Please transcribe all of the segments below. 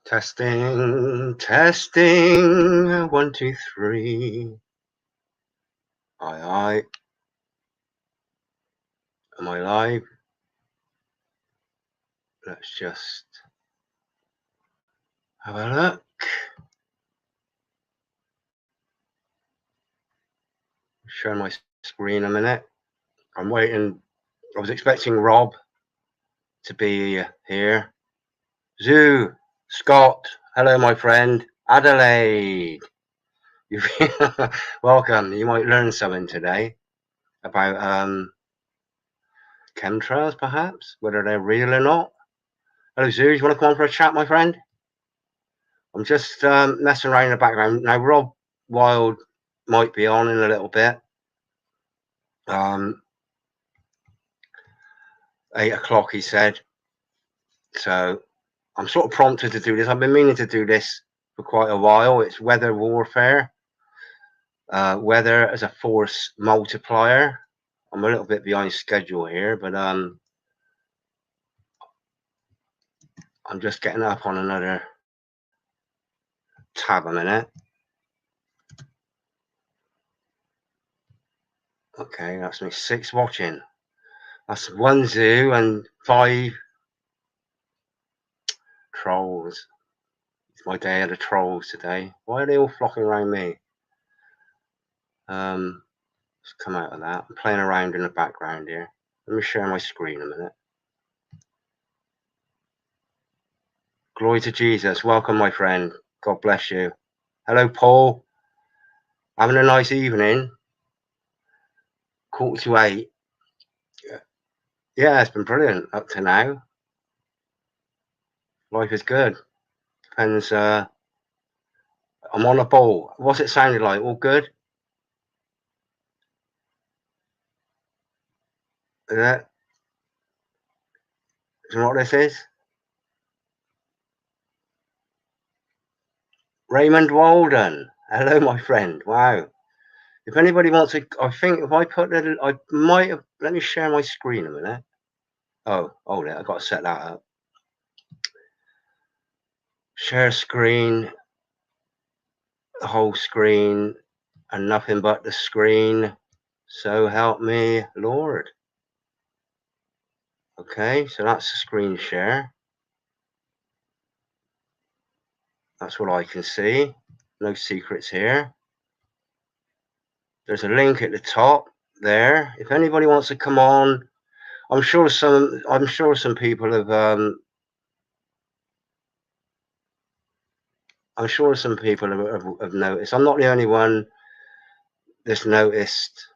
Testing, testing, 1, 2, 3. Aye. Am I live? Let's just have a look. Share my screen a minute. I'm waiting. I was expecting Rob to be here. Zoo, Scott, hello, my friend. Adelaide, welcome. You might learn something today about chemtrails, perhaps, whether they're real or not. Hello, Zoo. You want to come on for a chat, my friend? I'm just messing around in the background. Now, Rob Wild might be on in a little bit. 8 o'clock, he said. So I'm sort of prompted to do this. I've been meaning to do this for quite a while. It's weather warfare. Weather as a force multiplier. I'm a little bit behind schedule here, but I'm just getting up on another tab a minute. Okay, that's me 6 watching. That's 1 zoo and 5 trolls. It's my day of the trolls today. Why are they all flocking around me? Let's come out of that. I'm playing around in the background here. Let me share my screen a minute. Glory to Jesus. Welcome, my friend. God bless you. Hello, Paul. Having a nice evening. 7:45. Yeah, it's been brilliant up to now. Life is good. Depends. I'm on a ball. What's it sounded like? All good? Is that? Do you know what this is? Raymond Walden. Hello, my friend. Wow. If anybody wants to, I think if I put it, I might have. Let me share my screen a minute. Oh, hold it. I've got to set that up. Share screen. The whole screen and nothing but the screen. So help me, Lord. Okay, so that's the screen share. That's what I can see. No secrets here. There's a link at the top there. If anybody wants to come on, I'm sure some people have have noticed. I'm not the only one that's noticed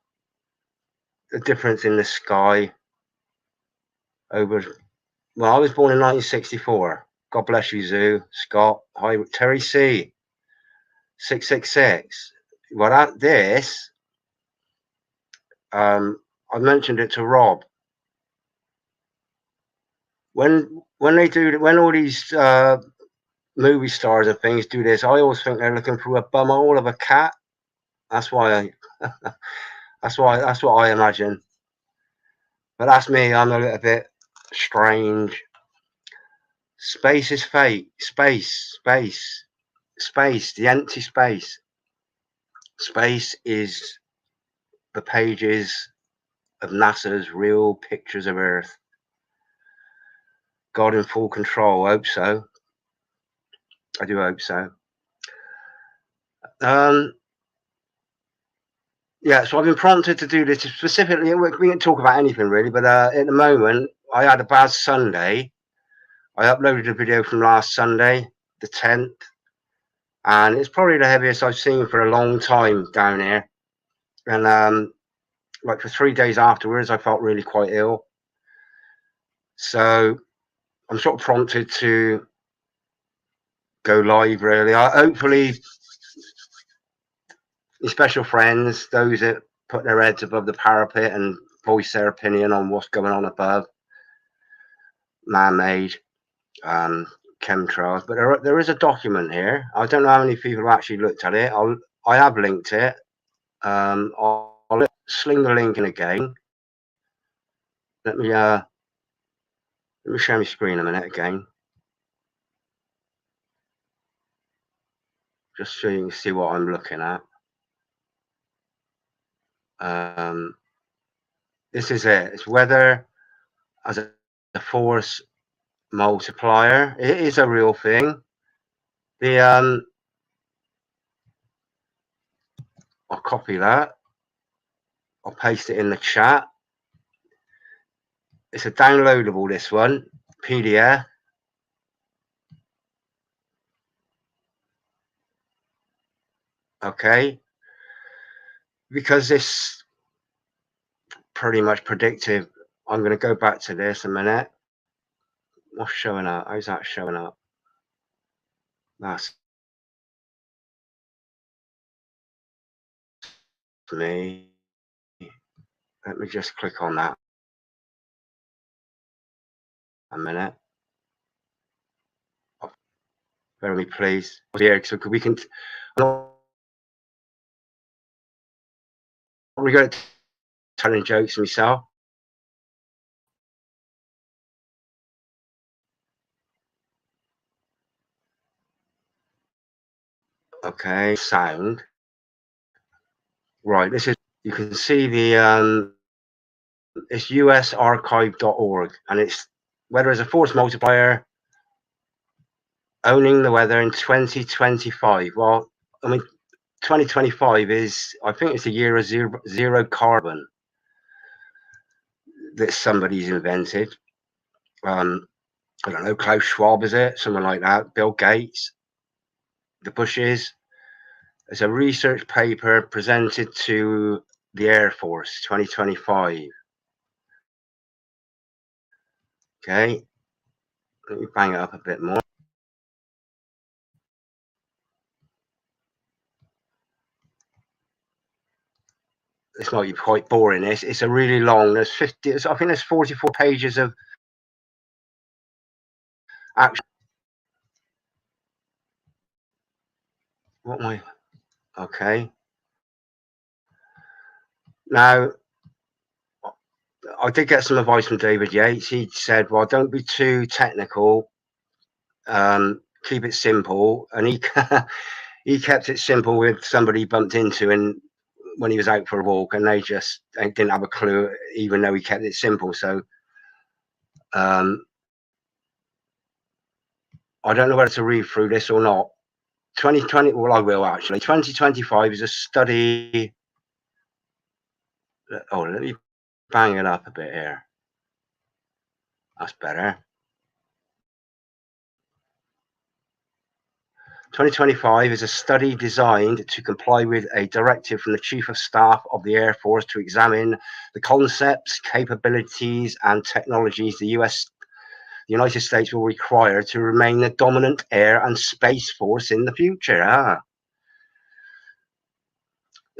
the difference in the sky over. Well, I was born in 1964. God bless you, Zoo. Scott. Hi, Terry C. 666. Well, this, I mentioned it to Rob. When all these movie stars and things do this, I always think they're looking through a bumhole of a cat. That's why that's what I imagine. But that's me. I'm a little bit strange. Space is fake. Space. The empty space. Space is the pages of NASA's real pictures of Earth. God in full control. I hope so. I do hope so. Yeah, so I've been prompted to do this specifically. We can talk about anything really, but at the moment, I had a bad Sunday. I uploaded a video from last Sunday, the 10th, and it's probably the heaviest I've seen for a long time down here. And like for 3 days afterwards, I felt really quite ill. So I'm sort of prompted to go live really. Hopefully, special friends, those that put their heads above the parapet and voice their opinion on what's going on above, man-made chemtrails. But there is a document here. I don't know how many people have actually looked at it. I have linked it. I'll sling the link in again. Let me share my screen a minute again. just so you can see what I'm looking at. This is it. It's weather as a force multiplier. It is a real thing. I'll copy that. I'll paste it in the chat. It's a downloadable, this one, PDF. Okay. Because this pretty much predictive, I'm going to go back to this a minute. What's showing up? How's that showing up? That's me. Let me just click on that a minute. Bear with me, please. Here, so we can. We're going to telling jokes myself. Okay, sound. Right, this is. You can see the it's usarchive.org, and it's weather as a force multiplier, owning the weather in 2025. Well, I mean, 2025 is, I think it's the year of zero carbon that somebody's invented. I don't know, Klaus Schwab, is it? Someone like that. Bill Gates, the Bushes. It's a research paper presented to the Air Force, 2025. Okay, let me bang it up a bit more. This might be quite boring. It's a really long. There's 50. I think there's 44 pages of action. What am I? Okay. Now, I did get some advice from David Yates. He said, "Well, don't be too technical. Keep it simple." And he he kept it simple with somebody he bumped into, and when he was out for a walk, and they didn't have a clue, even though he kept it simple. So I don't know whether to read through this or not. 2020, well, I will actually. 2025 is a study. Oh, let me bang it up a bit here. That's better. 2025 is a study designed to comply with a directive from the Chief of Staff of the Air Force to examine the concepts, capabilities, and technologies the United States will require to remain the dominant air and space force in the future.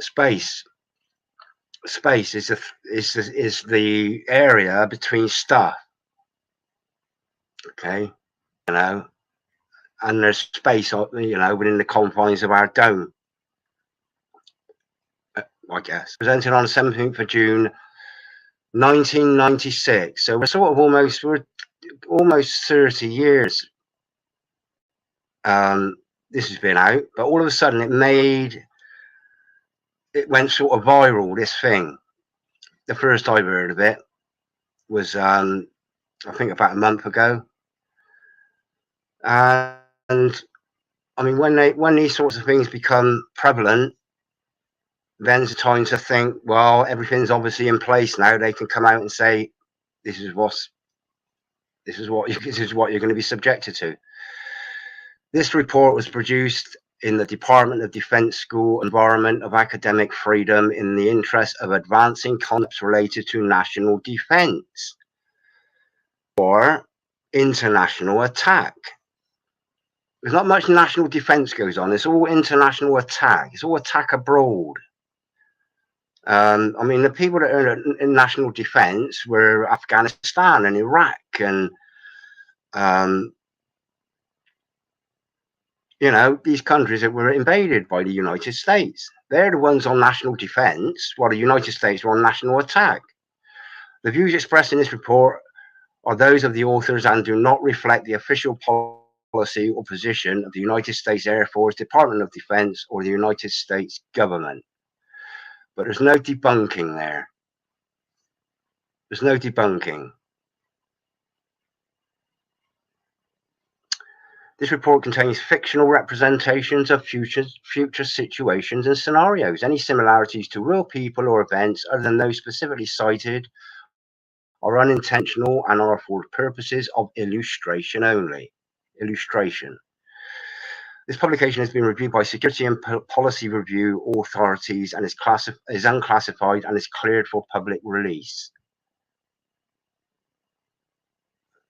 Space is the area between stuff. Okay, you know, and there's space, you know, within the confines of our dome, I guess. Presented on the 17th of June 1996. So we're almost 30 years. This has been out, but all of a sudden it went sort of viral. This thing. The first I've heard of it was I think about a month ago, and I mean when these sorts of things become prevalent, then's the time to think, well, everything's obviously in place now. They can come out and say, this is what you're going to be subjected to. This report was produced in the Department of Defense School Environment of Academic Freedom in the interest of advancing concepts related to national defense or international attack. There's not much national defense goes on. It's all international attack. It's all attack abroad. I mean, the people that are in national defense were Afghanistan and Iraq and, you know, these countries that were invaded by the United States. They're the ones on national defense, while the United States were on national attack. The views expressed in this report are those of the authors and do not reflect the official policy policy or position of the United States Air Force, Department of Defense, or the United States government. But there's no debunking there. There's no debunking. This report contains fictional representations of future situations and scenarios. Any similarities to real people or events other than those specifically cited are unintentional and are for purposes of illustration only. Illustration. This publication has been reviewed by security and policy review authorities and is unclassified and is cleared for public release.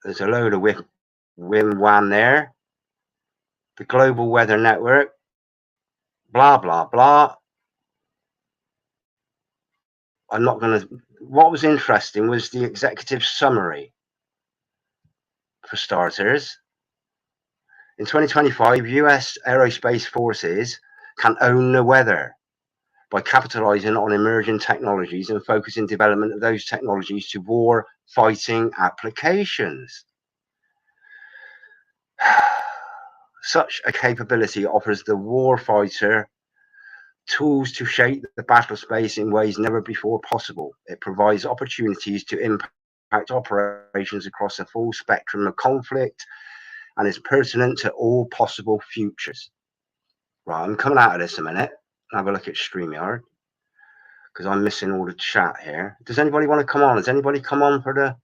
There's a load of wim-wam there. The Global Weather Network, blah, blah, blah. I'm not going to... What was interesting was the executive summary, for starters. In 2025, US aerospace forces can own the weather by capitalizing on emerging technologies and focusing development of those technologies to war-fighting applications. Such a capability offers the warfighter tools to shape the battle space in ways never before possible. It provides opportunities to impact operations across a full spectrum of conflict and is pertinent to all possible futures. Right, I'm coming out of this a minute. Have a look at StreamYard because I'm missing all the chat here. Does anybody want to come on? Does anybody come on for the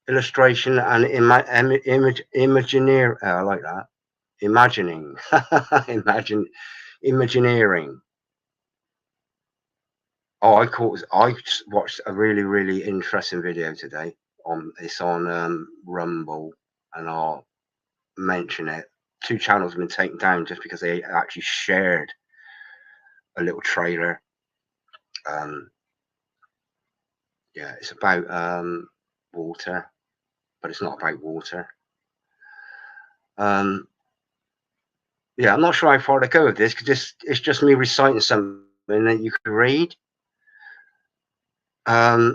illustration and imagineer? I like that. Imagining. Imagineering. Oh, I watched a really interesting video today. It's on Rumble, and I'll mention it. 2 channels have been taken down just because they actually shared a little trailer. Yeah, it's about water, but it's not about water. Yeah, I'm not sure how far to go with this because it's just me reciting something that you could read. Hi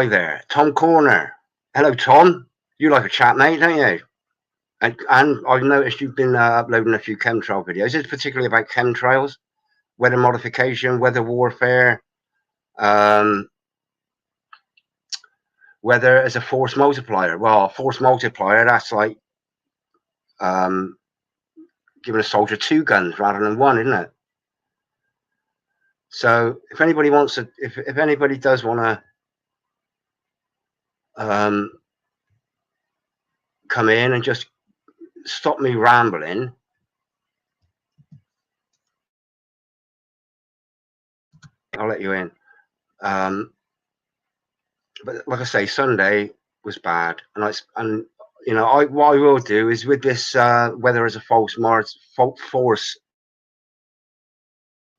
there, Tom Corner. Hello, Tom. You like a chat, mate, don't you? And I've noticed you've been uploading a few chemtrail videos. It's particularly about chemtrails, weather modification, weather warfare, weather as a force multiplier. Well, a force multiplier, that's like giving a soldier 2 guns rather than 1, isn't it? So if anybody wants to, if anybody does want to come in and just stop me rambling, I'll let you in. But like I say, Sunday was bad, and you know, what I will do is with this weather as a force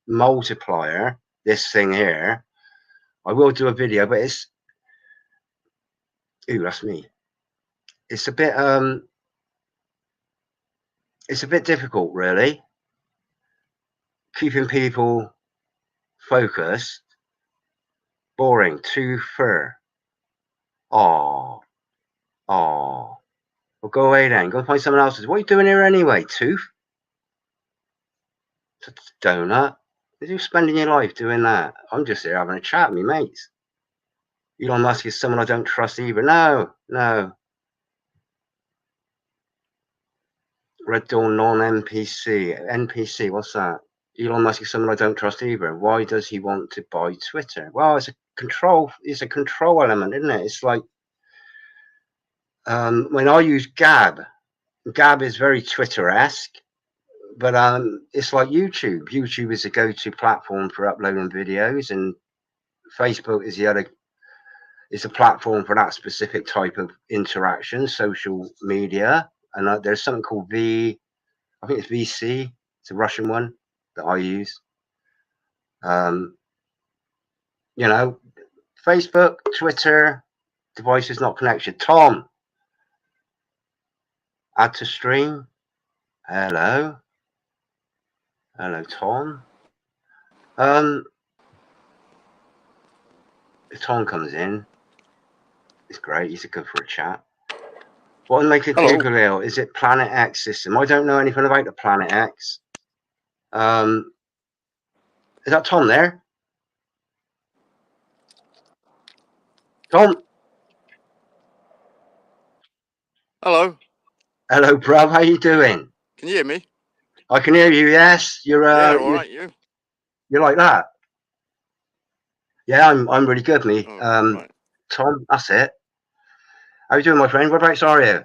multiplier, this thing here, I will do a video, but it's that's me. It's a bit difficult, really, keeping people focused. Boring, too fur. Oh, well, go away then. Go find someone else's. What are you doing here anyway, Tooth? Donut. Are you spending your life doing that? I'm just here having a chat with my mates. Elon Musk is someone I don't trust either. No. Red Dawn non-NPC. NPC, what's that? Elon Musk is someone I don't trust either. Why does he want to buy Twitter? Well, it's a control element, isn't it? It's like when I use Gab is very Twitter-esque, but it's like YouTube. YouTube is a go-to platform for uploading videos, and Facebook is it's a platform for that specific type of interaction, social media. And there's something called I think it's VC. It's a Russian one that I use. You know, Facebook, Twitter, devices not connected. Tom, add to stream. Hello, Tom. If Tom comes in, It's great. He's good for a chat. What makes a Hello. giggle? Is it Planet X system? I don't know anything about the Planet X. Is that Tom there? Tom? Hello. Hello, bruv. How you doing? Can you hear me? I can hear you. Yes, you're. Yeah, all right. You? You're like that. Yeah, I'm really good, me. Oh, right. Tom, that's it. How you doing, my friend? Whereabouts are you?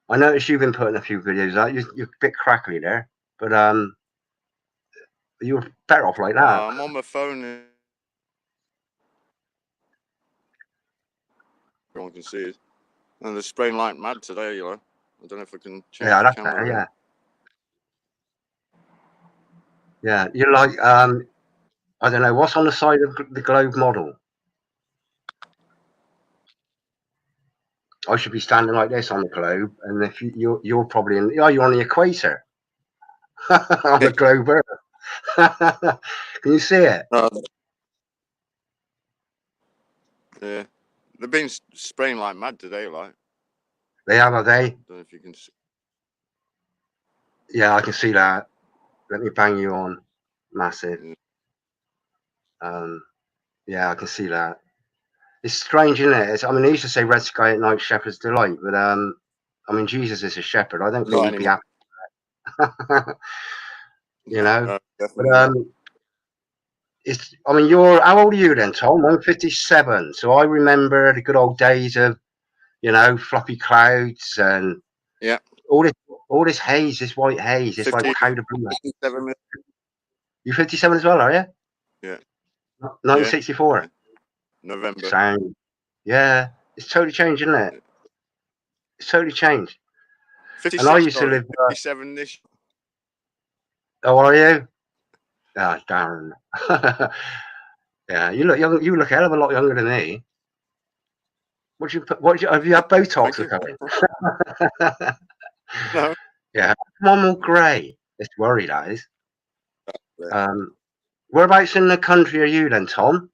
I noticed you've been putting a few videos out. You're a bit crackly there, but you were better off like that. I'm on my phone. Everyone can see it. And they're spraying like mad today, you know. I don't know if I can change the camera. Better, yeah. Yeah, you're like I don't know what's on the side of the globe model. I should be standing like this on the globe, and if you're probably you're on the equator on the globe Earth. Can you see it? Yeah, they've been spraying like mad today, like. They have they? I don't know if you can see. Yeah, I can see that. Let me bang you on, massive. Yeah, I can see that. It's strange, isn't it? I mean, they used to say red sky at night, shepherd's delight, but I mean, Jesus is a shepherd. I don't think he'd be happy with that. You know, but it's. I mean, how old are you then, Tom? I'm 57, so I remember the good old days of, fluffy clouds and all this haze, this white haze, this like powder blue. 57. You 57 as well, are you? Yeah. 1964. Yeah. November. Sound. Yeah, it's totally changed, isn't it? It's totally changed. 56, and I used to live. 57 this. Oh, are you? Ah, darn. Yeah, you look young. You look a hell of a lot younger than me. Have you had Botox or something? No. Yeah, I'm all grey. It's worry, that is. Whereabouts in the country are you then, Tom?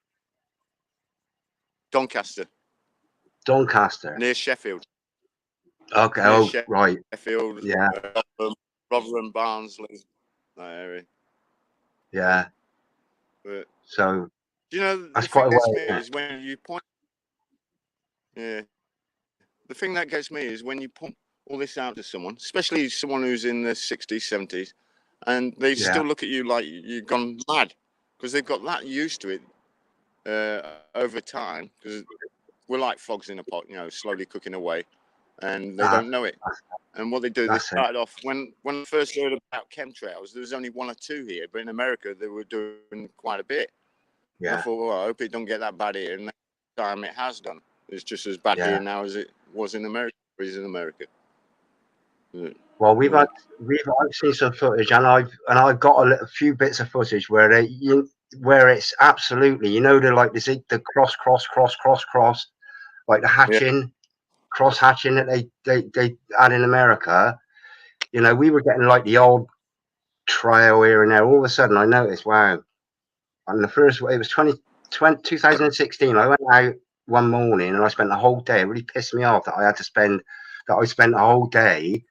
Doncaster. Doncaster. Near Sheffield. Okay. Near right. Sheffield. Yeah. Rotherham, Barnsley, that area. Yeah. But, so. You know, that's quite a way. Is when you point. Yeah. The thing that gets me is when you point all this out to someone, especially someone who's in their 60s, 70s, and they still look at you like you've gone mad because they've got that used to it over time. Because we're like frogs in a pot, slowly cooking away, and they don't know it. And what they do, they started off when I first heard about chemtrails. There was only 1 or 2 here, but in America they were doing quite a bit. Yeah. And I thought, well, I hope it don't get that bad here. And next time it has done. It's just as bad here now as it was in America. Is in America. Well, I've seen some footage, and I've got a few bits of footage where it's absolutely, the cross, like the hatching, cross hatching that they had in America. We were getting like the old trail here and there. All of a sudden, I noticed, wow. On the first, it was 2016. I went out one morning and I spent the whole day. It really pissed me off that I spent the whole day.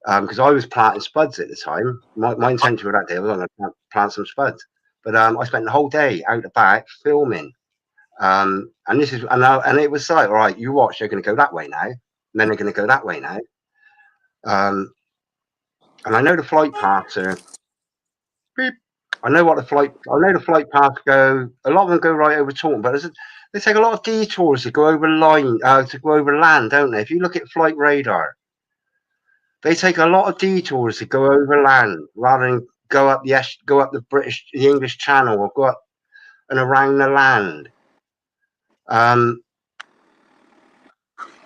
Because I was planting spuds at the time. My intention for that day was I'm going to plant some spuds. But I spent the whole day out the back filming. And it was like, all right, you watch, they're going to go that way now. And then they're going to go that way now. And I know the flight paths are beep. I know the flight paths go. A lot of them go right over Taunton, but they take a lot of detours to go over land, don't they? If you look at flight radar, they take a lot of detours to go over land rather than go up the English Channel or go up and around the land. I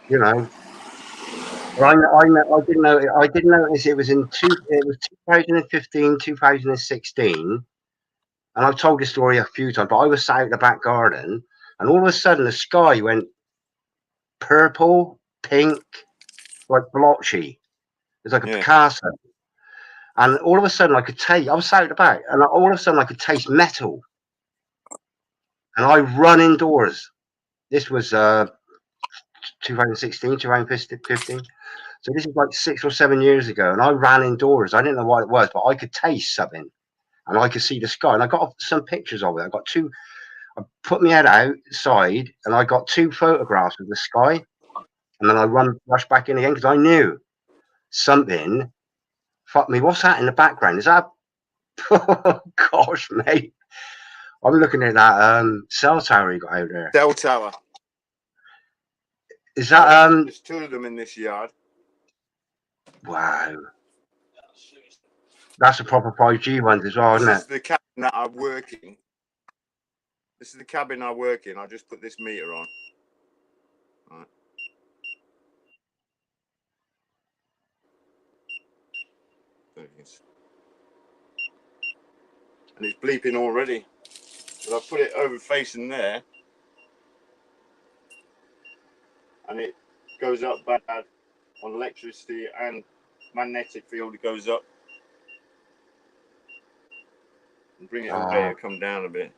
didn't notice it was 2015, 2016, and I've told this story a few times. But I was sat out the back garden, and all of a sudden the sky went purple, pink, like blotchy. It's like a Picasso. And all of a sudden I was sat at the back, and all of a sudden I could taste metal. and I run indoors. This was 2016, 2015. So this is like 6 or 7 years ago, and I ran indoors. I didn't know what it was, but I could taste something, and I could see the sky. And I got some pictures of it. I got two. I put my head outside, and I got 2 photographs of the sky, and then I rushed back in again because I knew something. Fuck me, what's that in the background? Is that? Oh gosh, mate. I'm looking at that cell tower you got out there. Cell tower. Is that There's 2 of them in this yard. Wow. That's a proper 5G one as well, isn't it? This is the cabin that I work in. This is the cabin I work in. I just put this meter on. Right. And it's bleeping already. But I put it over facing there, and it goes up bad on electricity and magnetic field. It goes up and bring it away. It come down a bit,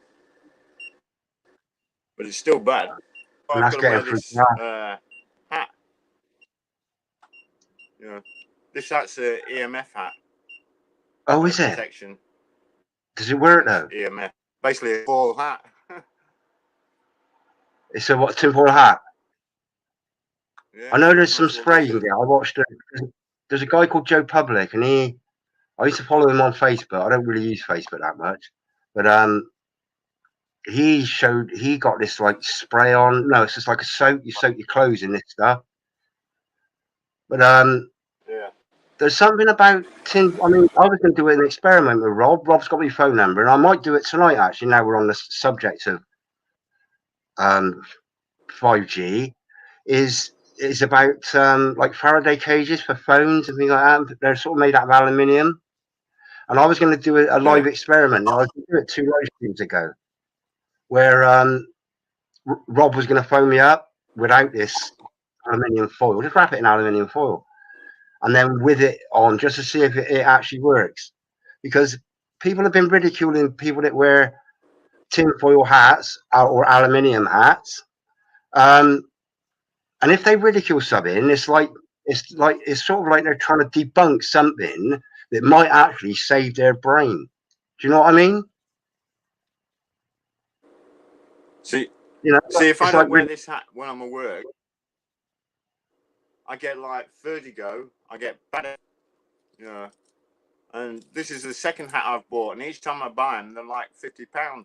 but it's still bad. I've got to wear this hat. You know, this hat's a EMF hat. Oh, is it? Protection. Does it work though? EMF, basically a ball hat. It's a what, tinfoil hat? Yeah, I know there's some spray you can get. I watched it. There's a guy called Joe Public, and I used to follow him on Facebook. I don't really use Facebook that much, but he got this like spray on. No, it's just like a soap. You soak your clothes in this stuff. But yeah. There's something about tin. I mean, I was going to do an experiment with Rob. Rob's got my phone number, and I might do it tonight. Actually, now we're on the subject of 5G, is about like Faraday cages for phones and things like that. They're sort of made out of aluminium. And I was going to do a live experiment. I was going to do it 2 live streams ago, where Rob was going to phone me up without this aluminium foil, just wrap it in aluminium foil, and then with it on, just to see if it actually works. Because people have been ridiculing people that wear tinfoil hats or aluminium hats. And if they ridicule something, it's sort of like they're trying to debunk something that might actually save their brain. Do you know what I mean? See, you know, if I don't wear this hat when I'm at work, I get like vertigo. I get bad, you know. And this is the second hat I've bought, and each time I buy them, they're like £50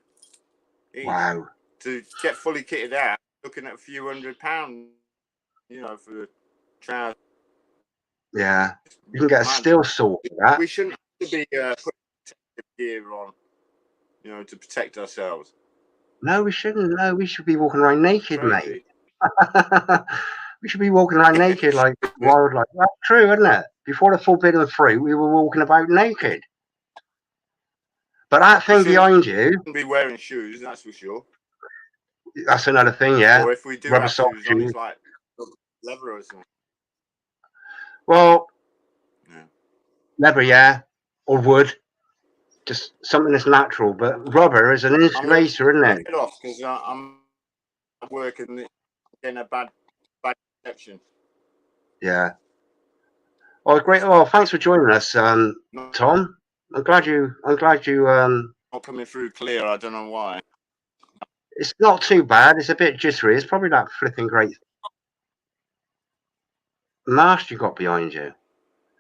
each. Wow. To get fully kitted out, looking at a few £100, you know, for the trousers. Yeah, you can get a steel saw for that. We shouldn't have to be putting protective gear on, you know, to protect ourselves. No, we shouldn't. No, we should be walking around naked, mate. We should be walking around naked like wildlife. That's true, isn't it? Before the forbidden fruit, we were walking about naked. But that thing behind you, shouldn't be wearing shoes, that's for sure. That's another thing, yeah. Or if we do have shoes on, it's like leather or something. Well, leather, yeah, or wood, just something that's natural. But rubber is an insulator, isn't it? Get off because I'm working in a bad perception. Yeah. Oh, great! Oh, thanks for joining us, Tom. I'm glad you. Not coming through clear. I don't know why. It's not too bad. It's a bit jittery. It's probably that flipping great mast you got behind you.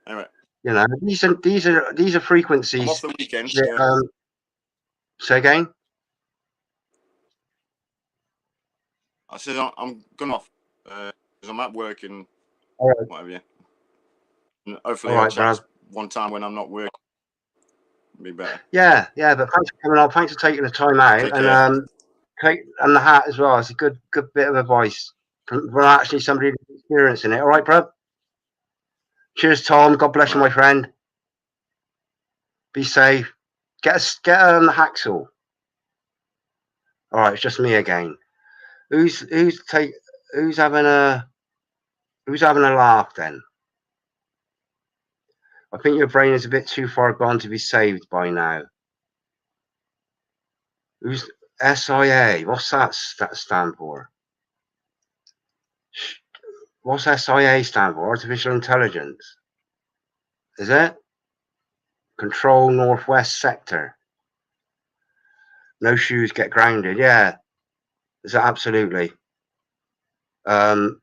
Anyway. You know, these are frequencies. I'm off the weekend. That, say again. I said I'm going off because I'm at work and whatever. And hopefully I'll chat one time when I'm not working. It'll be better. Yeah, but thanks for coming on. Thanks for taking the time out, and the hat as well. It's a good bit of advice from actually somebody experiencing it. All right, bro. Cheers, Tom. God bless you, my friend. Be safe. Get the hacksaw. All right, it's just me again. Who's having a laugh then? I think your brain is a bit too far gone to be saved by now. SIA. What's that stand for? What's SIA stand for? Artificial Intelligence. Is it? Control Northwest Sector. No shoes get grounded. Yeah. Is that absolutely? Oh,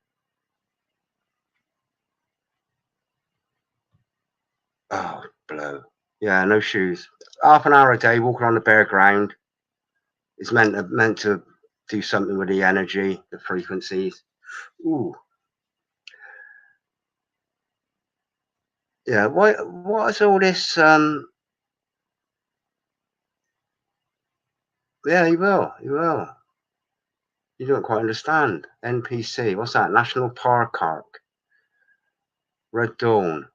blow. Yeah, no shoes. Half an hour a day walking on the bare ground. It's meant to do something with the energy, the frequencies. Ooh. Yeah, what is all this? Yeah, you will. You don't quite understand. NPC, what's that? National Park Arc. Red Dawn.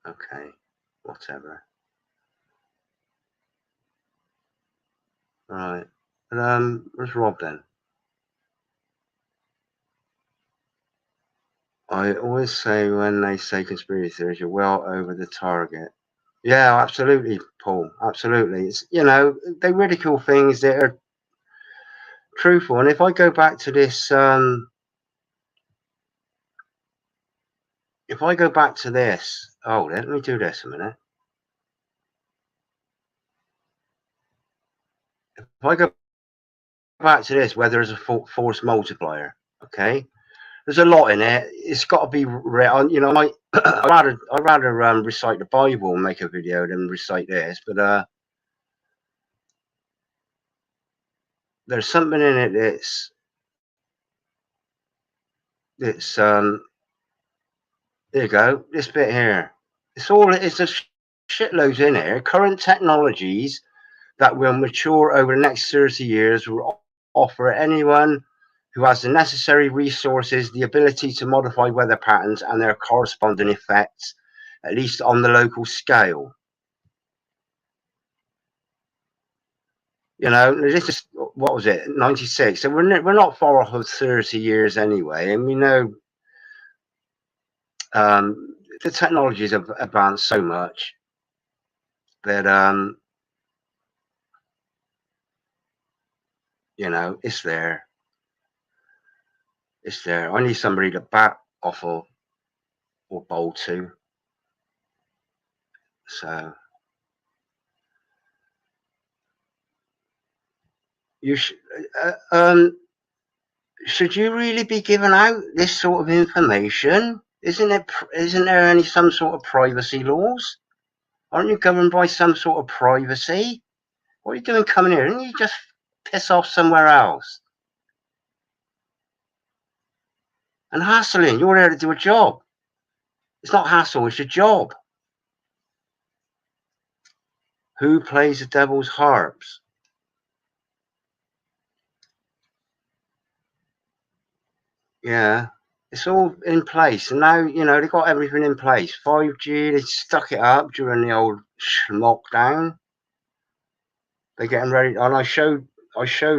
Okay, whatever. Right. But, where's Rob then? I always say when they say conspiracy theories, you're well over the target. Yeah, absolutely, Paul. Absolutely. It's, they ridicule things that are truthful. And if I go back to this, oh, let me do this a minute. If I go back to this, where there's a force multiplier, okay, there's a lot in it. It's got to be read. I'd rather recite the Bible and make a video than recite this. But there's something in it that's there you go. This bit here. It's a shitloads in here. Current technologies that will mature over the next 30 years will offer anyone who has the necessary resources the ability to modify weather patterns and their corresponding effects, at least on the local scale. This is, what was it, 96? So we're not far off of 30 years anyway. And we know the technologies have advanced so much that, it's there. It's there. I need somebody to bat off of or bowl to. So you should you really be giving out this sort of information? Isn't there any some sort of privacy laws? Aren't you governed by some sort of privacy? What are you doing coming here? Didn't you just piss off somewhere else? And hassling, you're there to do a job. It's not hassle, it's your job. Who plays the devil's harps? Yeah, it's all in place. And now, they've got everything in place. 5G, they stuck it up during the old lockdown. They're getting ready. And I showed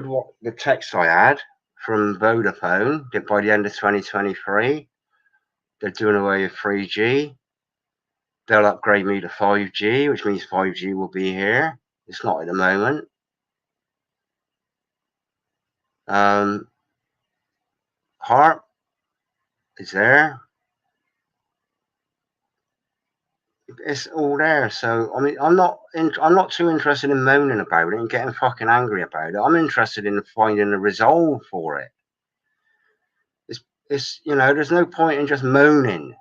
what the text I had from Vodafone that by the end of 2023, they're doing away with 3G. They'll upgrade me to 5G, which means 5G will be here. It's not at the moment. Harp is there. It's all there. So I mean, I'm not too interested in moaning about it and getting fucking angry about it. I'm interested in finding a resolve for it. It's there's no point in just moaning.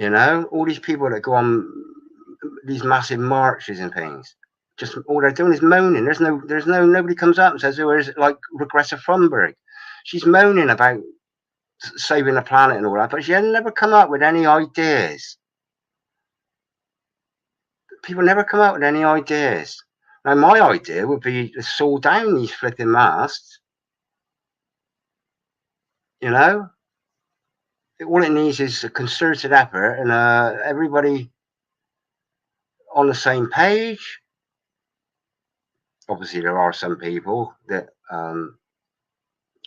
All these people that go on these massive marches and things, just all they're doing is moaning. Nobody comes up and says, "Oh, is it like Regressa Thunberg?" She's moaning about saving the planet and all that, but she had never come up with any ideas. People never come up with any ideas. Now, my idea would be to saw down these flipping masts. All it needs is a concerted effort and everybody on the same page. Obviously, there are some people that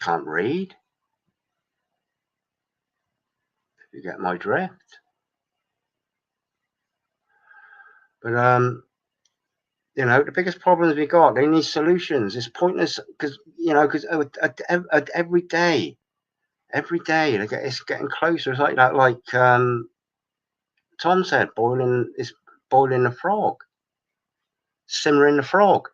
can't read. You get my drift. But you know, the biggest problems we got, they need solutions. It's pointless because you know, because every day it's getting closer. It's like that, like Tom said, boiling the frog, simmering the frog.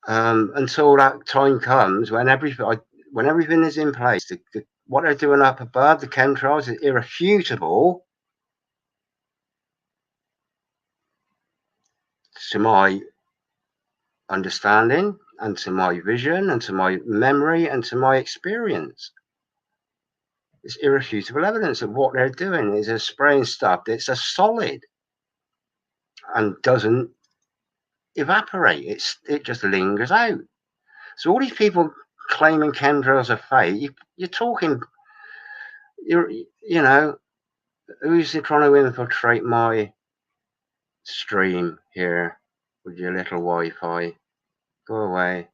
Until that time comes when everything is in place, what they're doing up above, the chemtrails, is irrefutable to my understanding and to my vision and to my memory and to my experience. It's irrefutable evidence of what they're doing is they're spraying stuff that's a solid and doesn't evaporate. It just lingers out. So all these people claiming chemtrails are fake, you're talking, you know, who's trying to infiltrate my stream here with your little Wi-Fi? Go away.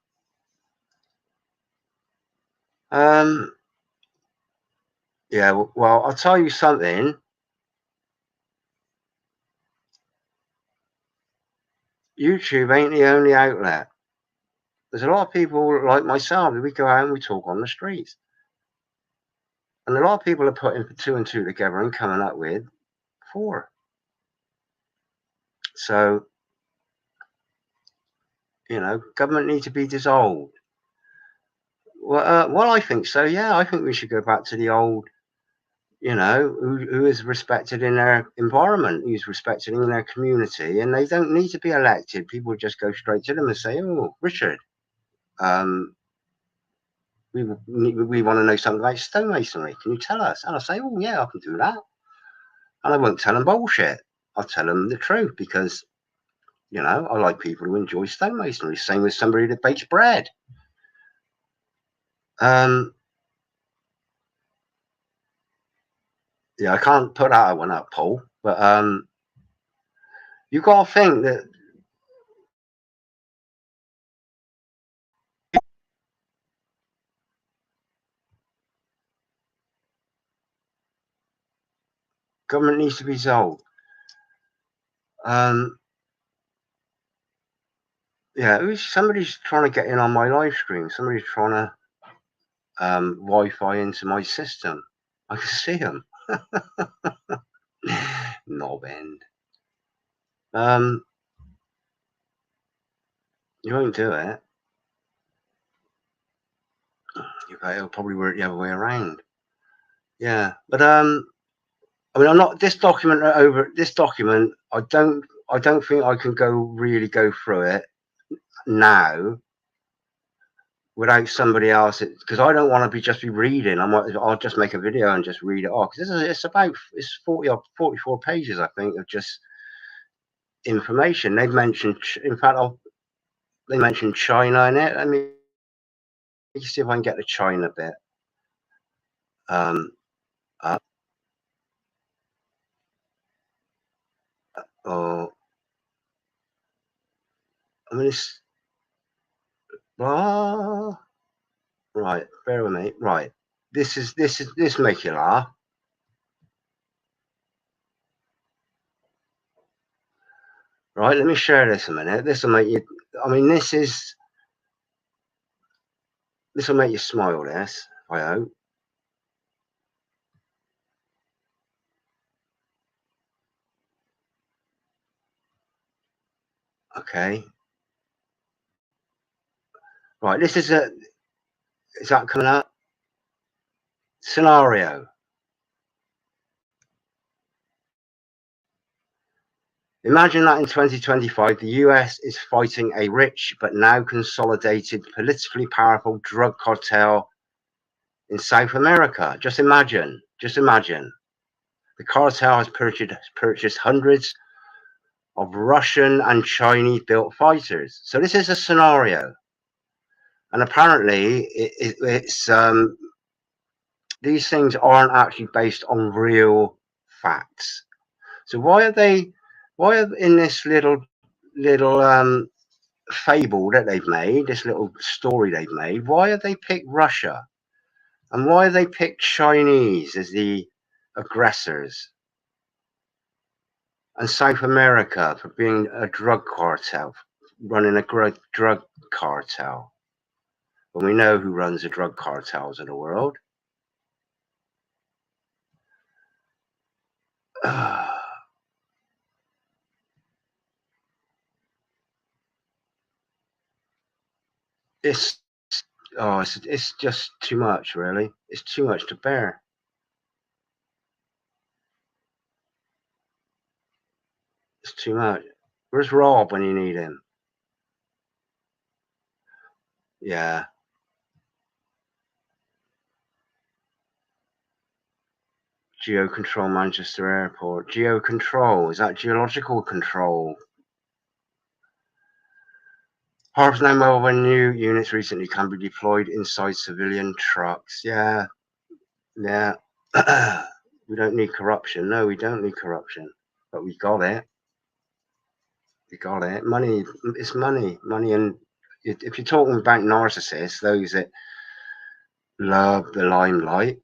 Yeah, well, I'll tell you something. YouTube ain't the only outlet. There's a lot of people like myself, we go out and we talk on the streets. And a lot of people are putting 2 and 2 together and coming up with 4. So, you know, government needs to be dissolved. Well, I think so. Yeah, I think we should go back to the old, you know, who is respected in their environment, who's respected in their community, and they don't need to be elected. People just go straight to them and say, "Oh, Richard, we want to know something about stonemasonry. Can you tell us?" And I'll say, "Oh, yeah, I can do that." And I won't tell them bullshit. I'll tell them the truth because, you know, I like people who enjoy stonemasonry. Same with somebody that bakes bread. Yeah, I can't put that one up, Paul. But you got to think that government needs to be dissolved. Yeah, somebody's trying to get in on my live stream. Somebody's trying to Wi-Fi into my system. I can see them. Knob end. You won't do it. It'll probably work the other way around. Yeah, but I mean, I'm not this document. I don't think I can really go through it now without somebody else, because I don't want to just be reading. I'll just make a video and just read it off, because it's 40 or 44 pages, I think, of just information. They've mentioned, in fact, they mentioned China in it. Let me see if I can get the China bit up. Or I mean, it's right. Bear with me. Right, this make you laugh. Right, let me share this a minute. This will make you. I mean, this will make you smile. This, I hope. Okay. Right, this is that coming up? Scenario. Imagine that in 2025, the US is fighting a rich but now consolidated, politically powerful drug cartel in South America. Just imagine. The cartel has purchased hundreds of Russian and Chinese built fighters. So this is a scenario. And apparently it's these things aren't actually based on real facts. So why are in this little fable that they've made, this little story they've made, why have they picked Russia? And why have they picked Chinese as the aggressors? and South America for being a drug cartel, running a drug cartel. And we know who runs the drug cartels of the world. It's it's just too much, really. It's too much to bear. It's too much. Where's Rob when you need him? Yeah. Geo Control Manchester Airport. Geo Control, is that geological control? Harv's now mobile when new units recently can be deployed inside civilian trucks. Yeah. Yeah. We don't need corruption. No, we don't need corruption. But we got it. We got it. Money, it's money. Money, and if you're talking about narcissists, those that love the limelight,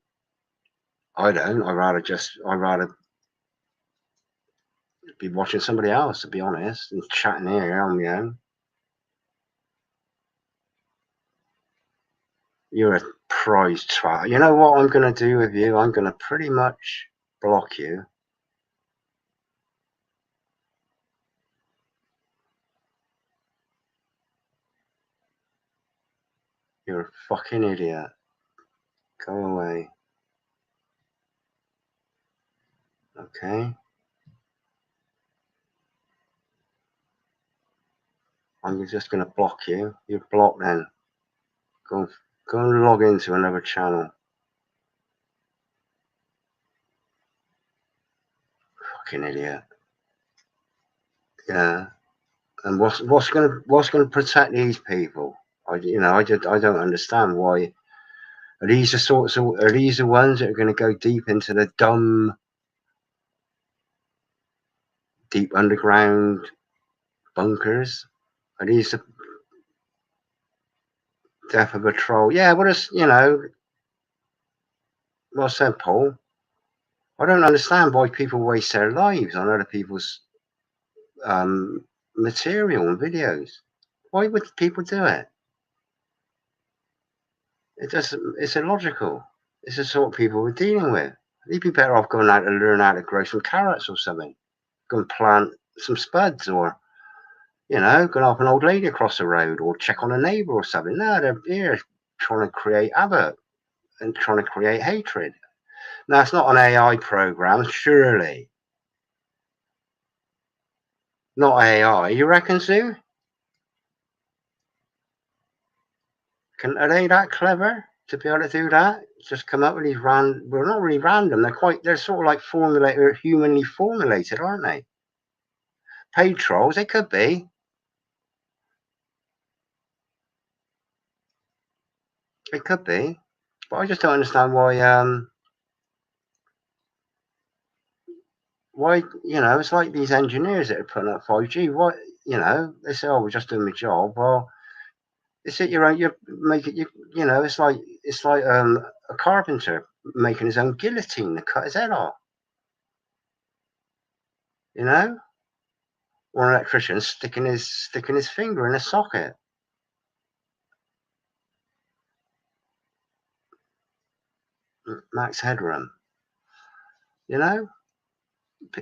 I don't. I'd rather be watching somebody else, to be honest, and chatting here on my own. You're a prize twat. You know what I'm going to do with you? I'm going to pretty much block you. You're a fucking idiot. Go away. Okay? I'm just going to block you. You're blocked then. Go and log into another channel. Fucking idiot. Yeah. And what's gonna protect these people? I don't understand why. Are these the ones that are going to go deep into the dumb, deep underground bunkers? Are these the death of a troll? Yeah, what is, well said, Paul. I don't understand why people waste their lives on other people's material and videos. Why would people do it? It's illogical. It's the sort of people we're dealing with. You'd be better off going out to learn how to grow some carrots or something. Go and plant some spuds, or go up an old lady across the road, or check on a neighbour or something. No, they're here trying to create havoc and trying to create hatred. Now, it's not an AI program, surely. Not AI, you reckon, Sue? Are they that clever to be able to do that? Just come up with these well, not really random. They're sort of like formulated, humanly formulated, aren't they? Paid trolls, they could be. It could be, but I just don't understand why. It's like these engineers that are putting up 5G. What they say, oh, we're just doing my job. Well, it's it your own. You make it. It's like a carpenter making his own guillotine to cut his head off. Or an electrician sticking his finger in a socket. Max Headroom. But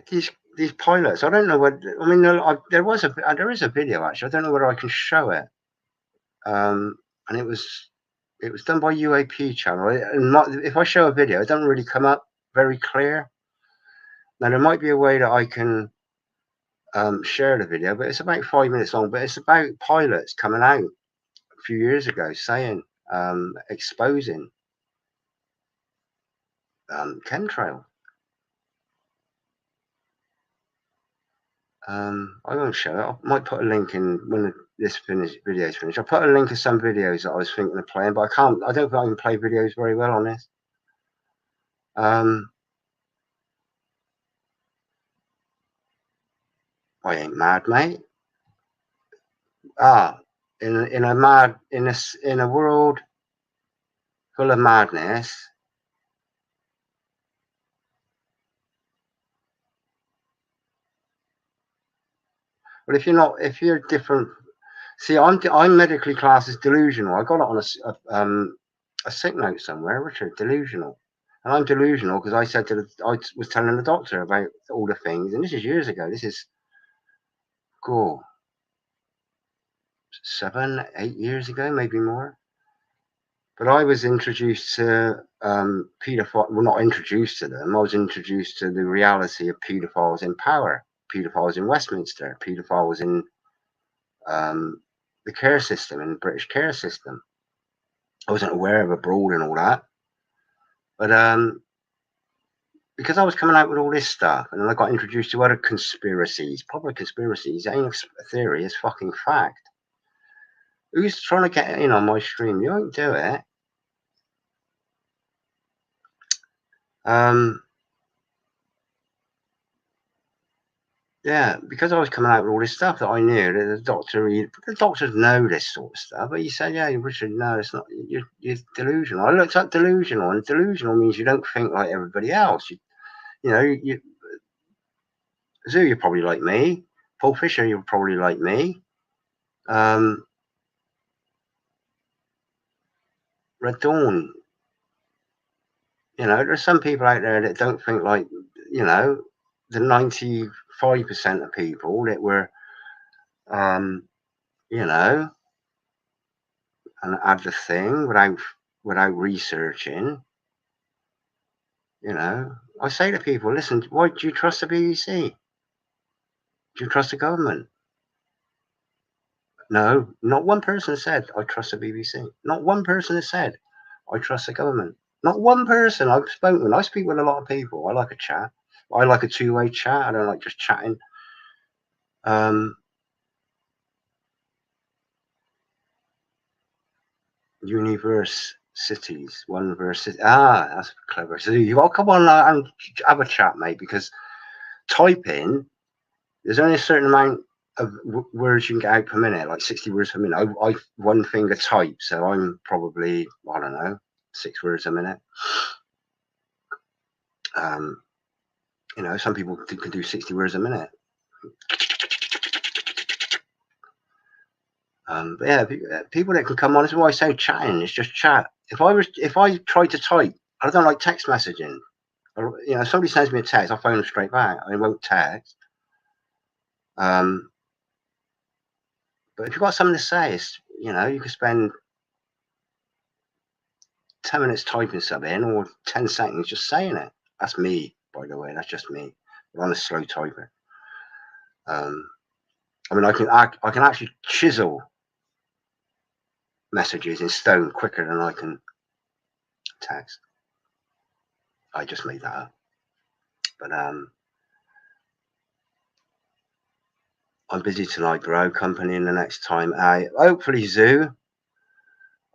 these pilots. I don't know what. I mean, there is a video actually. I don't know whether I can show it. And it was done by UAP channel. And if I show a video, it doesn't really come up very clear. Now there might be a way that I can share the video, but it's about 5 minutes long. But it's about pilots coming out a few years ago saying, exposing chemtrail. I won't show it. I might put a link in when this video is finished. I'll put a link of some videos that I was thinking of playing, but I don't think I can play videos very well on this. I ain't mad, mate. In a world full of madness, But if you're different, see, I'm medically classed as delusional. I got it on a sick note somewhere, Richard, delusional. And I'm delusional because I was telling the doctor about all the things, and this is years ago. This is, cool, 7, 8 years ago, maybe more. But I was introduced to paedophile. Well, not introduced to them. I was introduced to the reality of paedophiles in power, paedophiles in Westminster, paedophiles in the care system, in the British care system. I wasn't aware of abroad and all that, but because I was coming out with all this stuff, and then I got introduced to other conspiracies, proper conspiracies. It ain't a theory; it's fucking fact. Who's trying to get in on my stream? You won't do it. Yeah, because I was coming out with all this stuff that I knew that the doctors know this sort of stuff, but he said, "Yeah, Richard, no, it's not. You're delusional." I looked up delusional, and delusional means you don't think like everybody else. Zoo, you're probably like me. Paul Fisher, you're probably like me. Red Dawn, there's some people out there that don't think like, the 95% of people that were, and had the thing without researching. I say to people, listen, why do you trust the BBC? Do you trust the government? No, not one person said I trust the BBC. Not one person has said I trust the government. Not one person I've spoken. I speak with a lot of people. I like a chat. I like a two-way chat. I don't like just chatting. Universe cities, one versus that's clever. So you all come on and have a chat, mate, because typing, there's only a certain amount of words you can get out per minute, like 60 words per minute. I one finger type, so I'm probably, I don't know, 6 words a minute. Some people can do 60 words a minute. But yeah, people that can come on, this is why I say chatting. It's just chat. If I tried to type, I don't like text messaging. If somebody sends me a text, I'll phone them straight back. I won't text. But if you've got something to say, you can spend 10 minutes typing something or 10 seconds just saying it. That's me, by the way. That's just me. But I'm a slow typer. I can actually chisel messages in stone quicker than I can text. I just made that up. But I'm busy tonight, bro. Company in the next time. Hopefully, Zoo.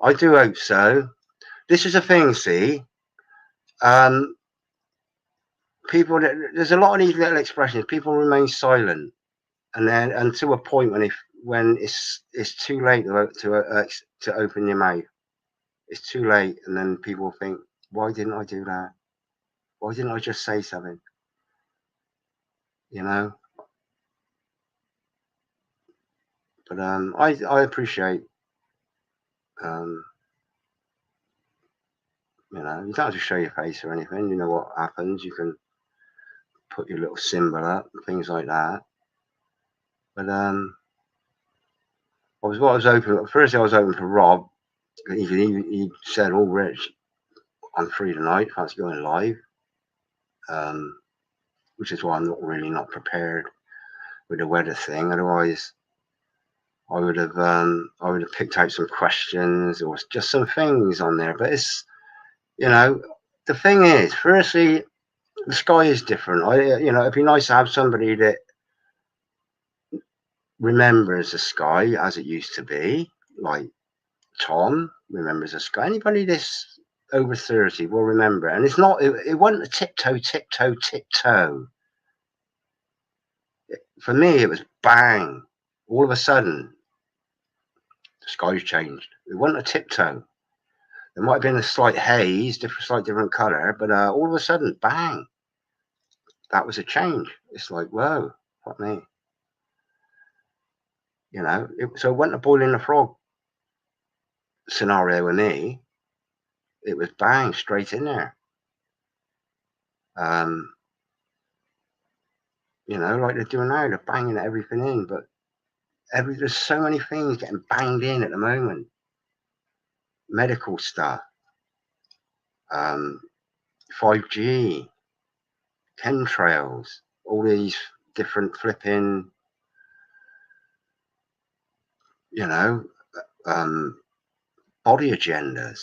I do hope so. This is a thing, see. People, there's a lot of these little expressions. People remain silent, and then until a point when it's too late to open your mouth. It's too late, and then people think, why didn't I do that? Why didn't I just say something? But I appreciate, you don't have to show your face or anything. You know what happens. You can put your little symbol up and things like that. But I was open. Firstly, I was open for Rob. He said, "Oh, Rich, I'm free tonight. Fancy going live." Which is why I'm not prepared with the weather thing. Otherwise, I would have picked out some questions or just some things on there. But it's, the thing is, firstly, the sky is different. It'd be nice to have somebody that remembers the sky as it used to be, like Tom remembers the sky. Anybody that's over 30 will remember. And it's not, it wasn't a tiptoe. For me, it was bang. All of a sudden, the sky's changed. It wasn't a tiptoe. There might have been a slight haze, different color, but all of a sudden, bang. That was a change. It's like, whoa, fuck me. You know, so it wasn't a boiling the frog scenario with me. It was bang straight in there. You know, like they're doing now, they're banging everything in, but there's so many things getting banged in at the moment. Medical stuff, 5G, chemtrails, all these different flipping, you know, body agendas.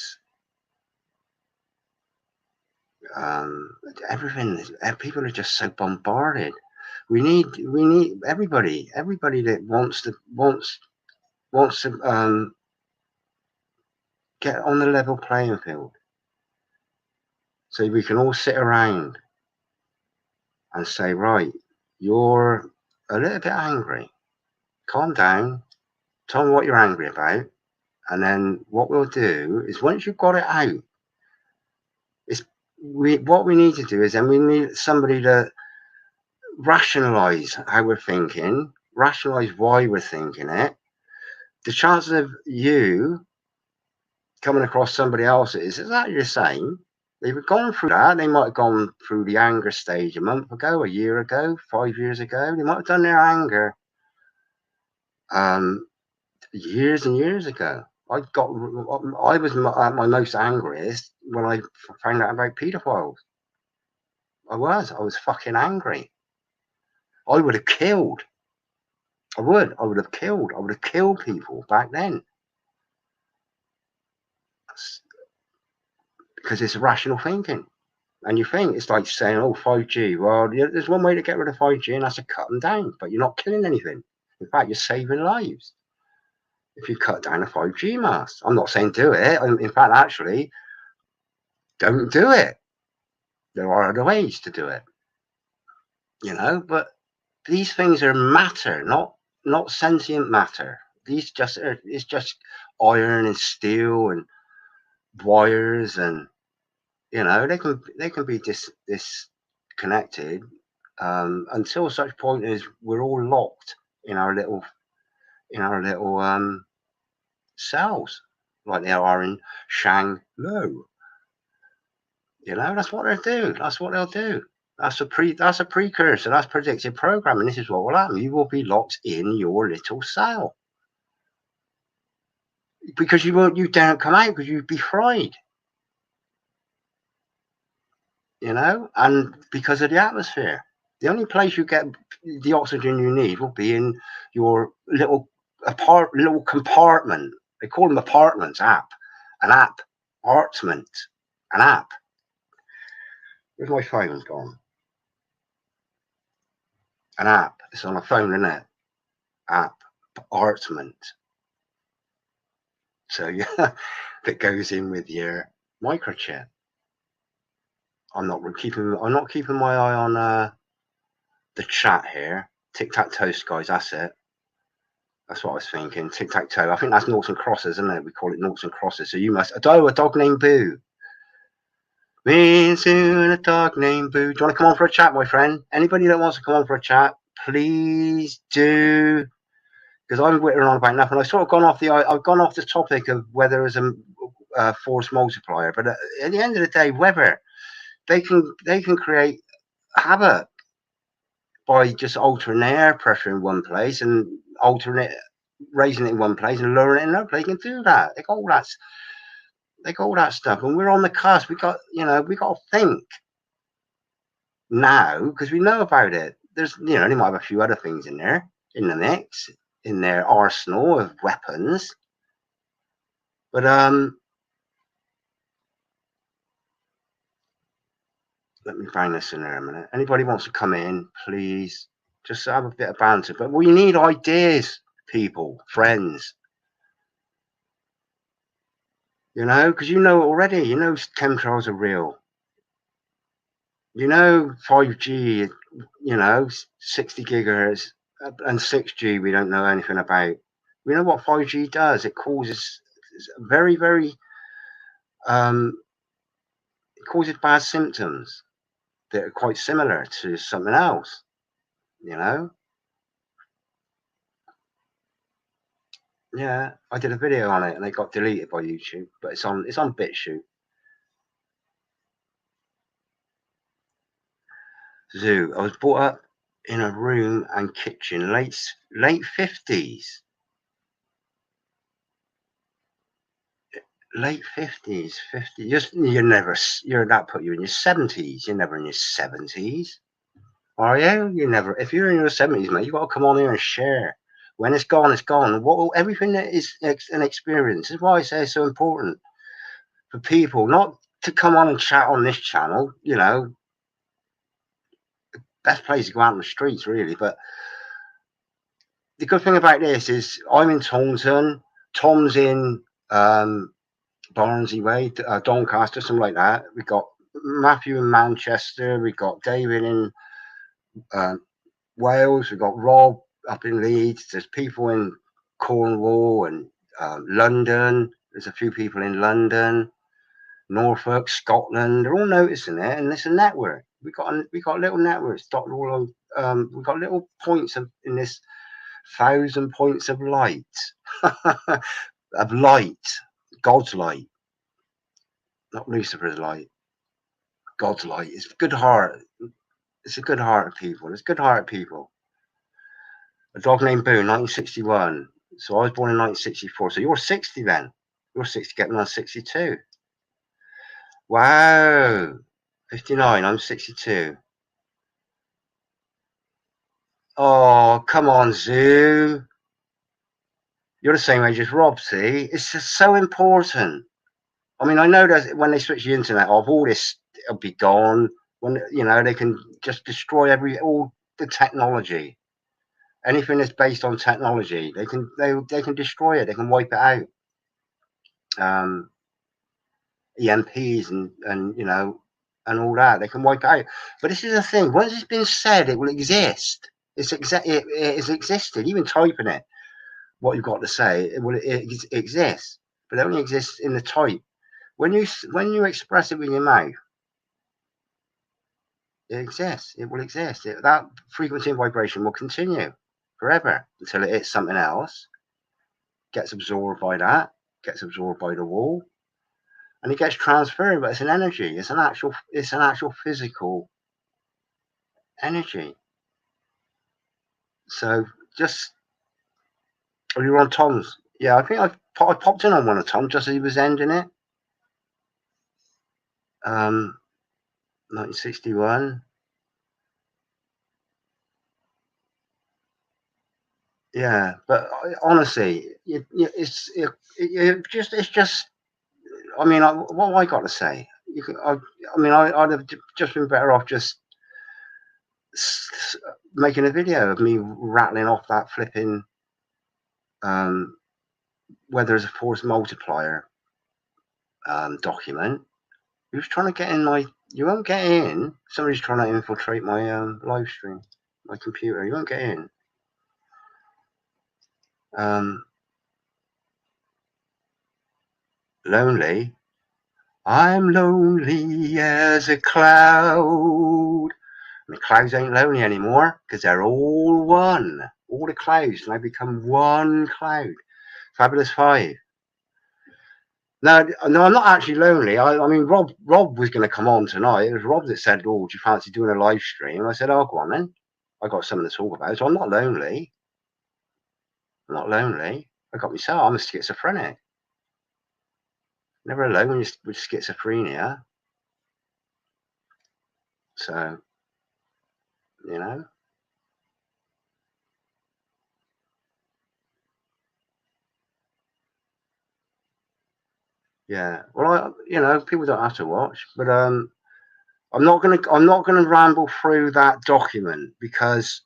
Everything. People are just so bombarded. We need everybody that wants to get on the level playing field, so we can all sit around and say, right, you're a little bit angry. Calm down. Tell me what you're angry about. And then what we'll do is, once you've got it out, what we need to do is, then we need somebody to rationalize how we're thinking, rationalize why we're thinking it. The chances of you coming across somebody else's is exactly the same. They've gone through that. They might have gone through the anger stage a month ago, a year ago, 5 years ago. They might have done their anger years and years ago. I was at my most angriest when I found out about paedophiles. I was fucking angry. I would have killed. I would have killed. I would have killed people back then. Because it's rational thinking. And you think it's like saying, oh, 5G. Well, there's one way to get rid of 5G, and that's to cut them down. But you're not killing anything. In fact, you're saving lives if you cut down a 5G mast. I'm not saying do it. In fact, actually, don't do it. There are other ways to do it. You know, but these things are matter, not sentient matter. It's just iron and steel and wires, and you know, they can be disconnected until such point as we're all locked in our little cells, like they are in Shang-Lo. You know, that's what they'll do. That's what they'll do. That's a precursor. That's predictive programming. This is what will happen. You will be locked in your little cell because you don't come out because you'd be fried. You know, and because of the atmosphere. The only place you get the oxygen you need will be in your little compartment. They call them apartments. Apartment, an app. Where's my phone gone? An app. It's on a phone, isn't it? Apartment. So yeah, that goes in with your microchip. I'm not keeping my eye on the chat here. Tic-tac-toe, guys. That's it. That's what I was thinking. Tic-tac-toe. I think that's noughts and crosses, isn't it? We call it noughts and crosses. So you must. A dog named Boo. Me soon, a dog named Boo. Do you want to come on for a chat, my friend? Anybody that wants to come on for a chat, please do. Because I'm whittling on about nothing. I've gone off the topic of whether it's a force multiplier. But at the end of the day, whether they can create havoc by just altering the air pressure in one place and raising it in one place and lowering it in another place. They can do that. They got all that stuff, and we're on the cusp. We got to think now because we know about it. There's they might have a few other things in there in the mix, in their arsenal of weapons, but let me bang this in there a minute. Anybody wants to come in, please just have a bit of banter. But we need ideas, people, friends. Because already, chemtrails are real. 5G, 60 gigahertz and 6G, we don't know anything about. We know what 5G does. It causes very, very, it causes bad symptoms that are quite similar to something else, Yeah, I did a video on it and it got deleted by YouTube, but it's on BitChute. Zoo. I was brought up in a room and kitchen, late 50s. Late 50s, 50. You're that put you in your 70s. You're never in your 70s. Are you? You never. If you're in your 70s, mate, you got to come on here and share. When it's gone, it's gone. Everything that is an experience. This is why I say it's so important for people not to come on and chat on this channel. You know, best place to go out on the streets, really. But the good thing about this is I'm in Taunton. Tom's in Barnsley Way, Doncaster, something like that. We've got Matthew in Manchester. We've got David in Wales. We've got Rob up in Leeds. There's people in Cornwall and London. There's a few people in London, Norfolk, Scotland. They're all noticing it, and it's a network. We've got little networks dotted all over. We've got little points in this 1,000 points of light, of light, God's light, not Lucifer's light. God's light. It's a good heart. It's a good heart of people. It's good heart of people. A dog named Boo, 1961. So I was born in 1964. So you're 60 then. You're 60, getting on 62. Wow. 59. I'm 62. Oh, come on, Zoo. You're the same age as Rob, see? It's just so important. I mean, I know that when they switch the internet off, all this will be gone. When, you know, they can just destroy all the technology. Anything that's based on technology, they can destroy it. They can wipe it out. EMPs and you know and all that. They can wipe it out. But this is the thing. Once it's been said, it will exist. It has existed. Even typing it, what you've got to say, it exists. But it only exists in the type. When you express it with your mouth, it exists. It will exist. That frequency and vibration will continue forever until it hits something else, gets absorbed by that, gets absorbed by the wall, and it gets transferred. But it's an energy. It's an actual physical energy. So just, are you on Tom's? Yeah, I think I popped in on one of Tom just as he was ending it. 1961. Yeah, but honestly, it's just. I mean, what have I got to say? I'd have just been better off just making a video of me rattling off that flipping whether there's a force multiplier document. Who's trying to get in my? You won't get in. Somebody's trying to infiltrate my live stream, my computer. You won't get in. Lonely. I'm lonely as a cloud. And the clouds ain't lonely anymore because they're all one. All the clouds now become one cloud. Fabulous 5. No, I'm not actually lonely. I mean, Rob was going to come on tonight. It was Rob that said, "Oh, do you fancy doing a live stream?" And I said, "Oh, go on then. I got something to talk about." So I'm not lonely. I'm not lonely. I got myself. I'm a schizophrenic. Never alone with schizophrenia. So, you know. Yeah. Well, people don't have to watch, but I'm not gonna ramble through that document because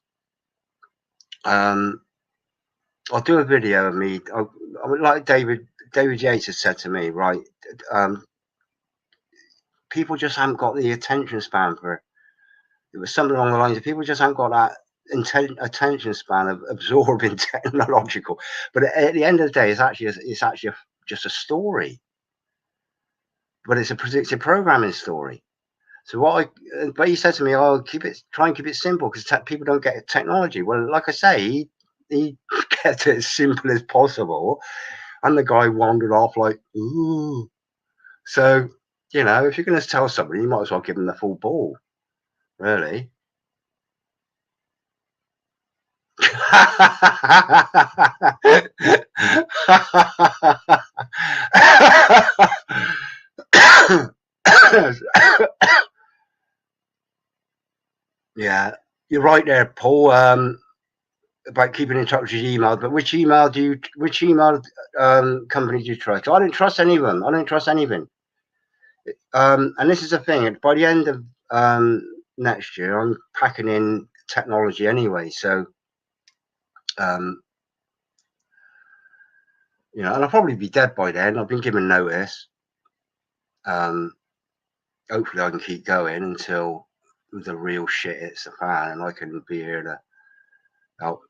I'll do a video of me. Like David Yates has said to me, right? People just haven't got the attention span for. It was something along the lines of people just haven't got that attention span of absorbing technological. But at the end of the day, it's actually just a story. But it's a predictive programming story. So but he said to me, "Oh, try and keep it simple because people don't get technology." Well, like I say, he kept it as simple as possible. And the guy wandered off like, ooh. So, you know, if you're going to tell somebody, you might as well give them the full ball, really. Yeah, you're right there, Paul. About keeping in touch with your email, but which email company do you trust? I don't trust any of them. I don't trust anything. And this is the thing. By the end of next year, I'm packing in technology anyway. So, you know, and I'll probably be dead by then. I've been given notice. Hopefully, I can keep going until the real shit hits the fan, and I can be here to help.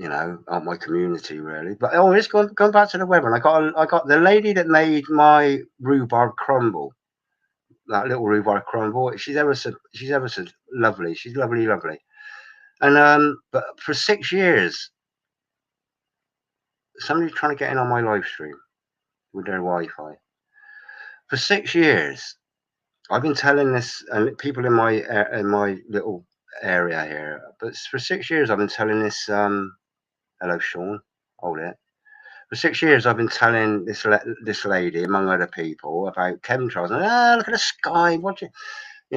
You know, help my community really. But it's going back to the weather. And I got the lady that made my rhubarb crumble. That little rhubarb crumble. She's ever so lovely. She's lovely. And but for 6 years, somebody's trying to get in on my live stream with their Wi-Fi. For 6 years, I've been telling this, and people in my little area here. But for 6 years, I've been telling this. Hello, Sean. Hold it. For 6 years, I've been telling this lady, among other people, about chemtrails. And look at the sky. You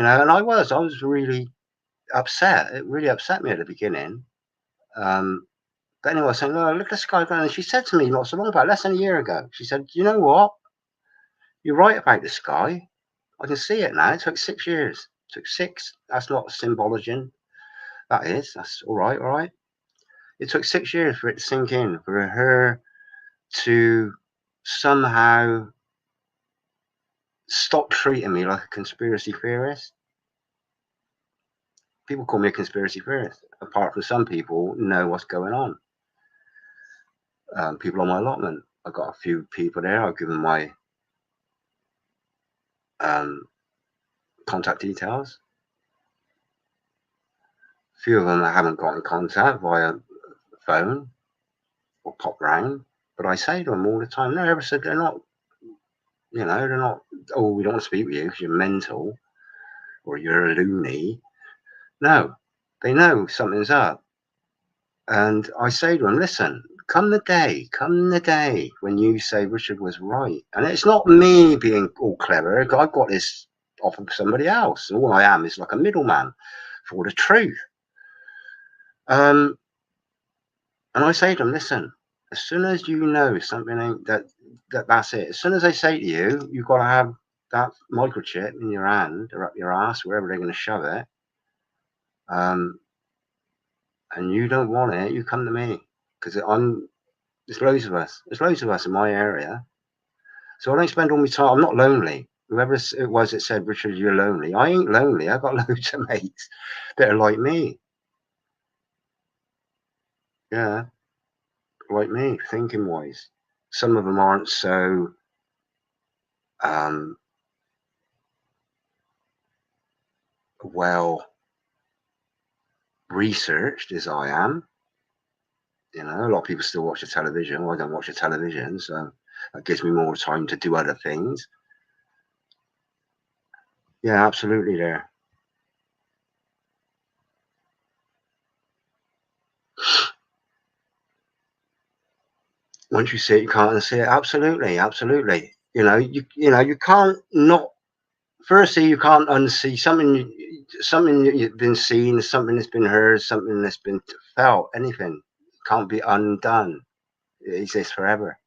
know? And I was really upset. It really upset me at the beginning. But anyway, I was saying, look at the sky. And she said to me not so long about less than a year ago. She said, you know what? You're right about the sky. I can see it now. It took 6 years. It took 6. That's not symbology. That is. That's all right. All right. It took 6 years for it to sink in, for her to somehow stop treating me like a conspiracy theorist. People call me a conspiracy theorist, apart from some people know what's going on. People on my allotment. I've got a few people there. I've given my contact details. A few of them I haven't got in contact via phone or pop round, but I say to them all the time, no, ever said they're not, you know, they're not, oh, we don't want to speak with you because you're mental or you're a loony. No, they know something's up. And I say to them, listen, come the day when you say Richard was right. And it's not me being all clever. I've got this off of somebody else. And all I am is like a middleman for the truth. And I say to them, listen, as soon as you know something ain't that's it. As soon as they say to you, you've got to have that microchip in your hand or up your ass, wherever they're going to shove it, and you don't want it, you come to me because there's loads of us. There's loads of us in my area. So I don't spend all my time. I'm not lonely. Whoever it was that said, Richard, you're lonely. I ain't lonely. I've got loads of mates that are like me. Yeah, like me, thinking wise. Some of them aren't so well researched as I am. You know, a lot of people still watch the television. I don't watch the television, so that gives me more time to do other things. Yeah, absolutely there. Once you see it, you can't unsee it. Absolutely, absolutely. You know, you can't not. Firstly, you can't unsee something that you've been seen, something that's been heard, something that's been felt. Anything can't be undone. It exists forever.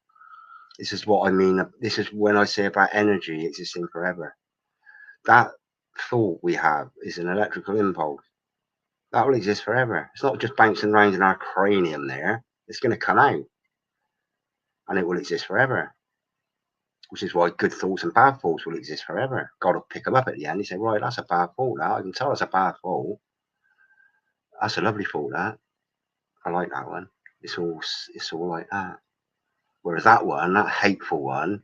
This is what I mean. This is when I say about energy existing forever. That thought we have is an electrical impulse. That will exist forever. It's not just bouncing around in our cranium there. It's going to come out and it will exist forever. Which is why good thoughts and bad thoughts will exist forever. God will pick them up at the end. He said, right, that's a bad thought. Now I can tell it's a bad thought. That's a lovely thought, that. I like that one. It's all like that. Whereas that one, that hateful one,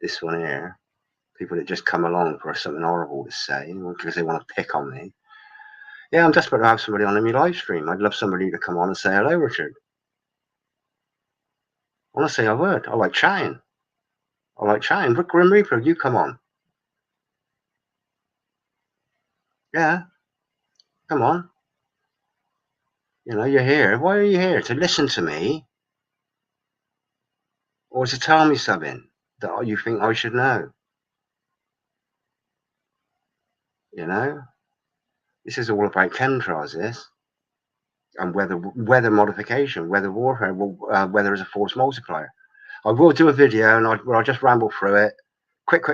this one here, people that just come along for something horrible to say because they want to pick on me. Yeah, I'm desperate to have somebody on in my live stream. I'd love somebody to come on and say, hello, Richard. Honestly, I would. I like chatting. Grim Reaper, you come on. Yeah, come on. You know, you're here. Why are you here? To listen to me? Or to tell me something that you think I should know? You know? This is all about chemtrails, this. And weather modification, weather warfare, weather as a force multiplier. I will do a video and I'll just ramble through it. Quick,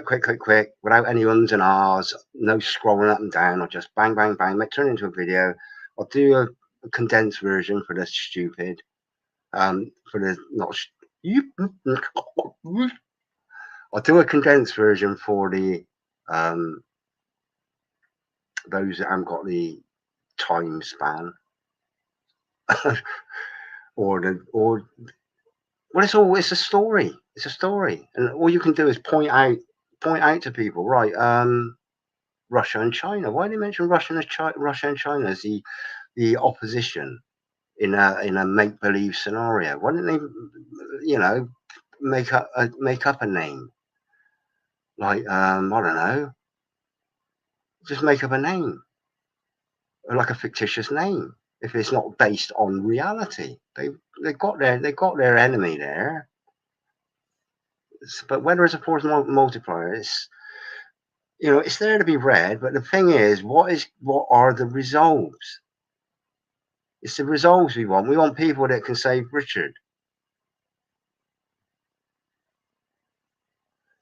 without any ums and ahs, no scrolling up and down. I'll just bang, turn it into a video. I'll do a condensed version for the stupid, for the not. I'll do a condensed version for the those that haven't got the time span, or well, it's a story. It's a story, and all you can do is point out to people, right? Russia and China. Why do they mention Russia and China as the opposition in a make believe scenario? Why didn't they, make up a name like I don't know, just make up a name, like a fictitious name if it's not based on reality. They got their enemy there, but whether it's a force multiplier, it's there to be read. But the thing is, what are the results? It's the results we want. We want people that can save Richard.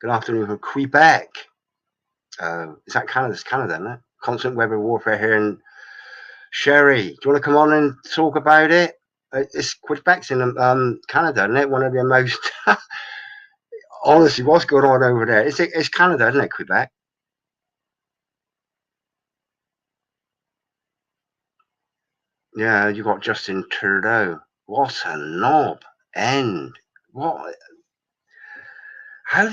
Good afternoon from Quebec. Is that Canada? It's Canada, isn't it? Constant weather warfare here in Sherry. Do you want to come on and talk about it? It's Quebec's in Canada, isn't it? One of the most honestly, what's going on over there? It's Canada, isn't it? Quebec. Yeah, you got Justin Trudeau. What a knob end. What? How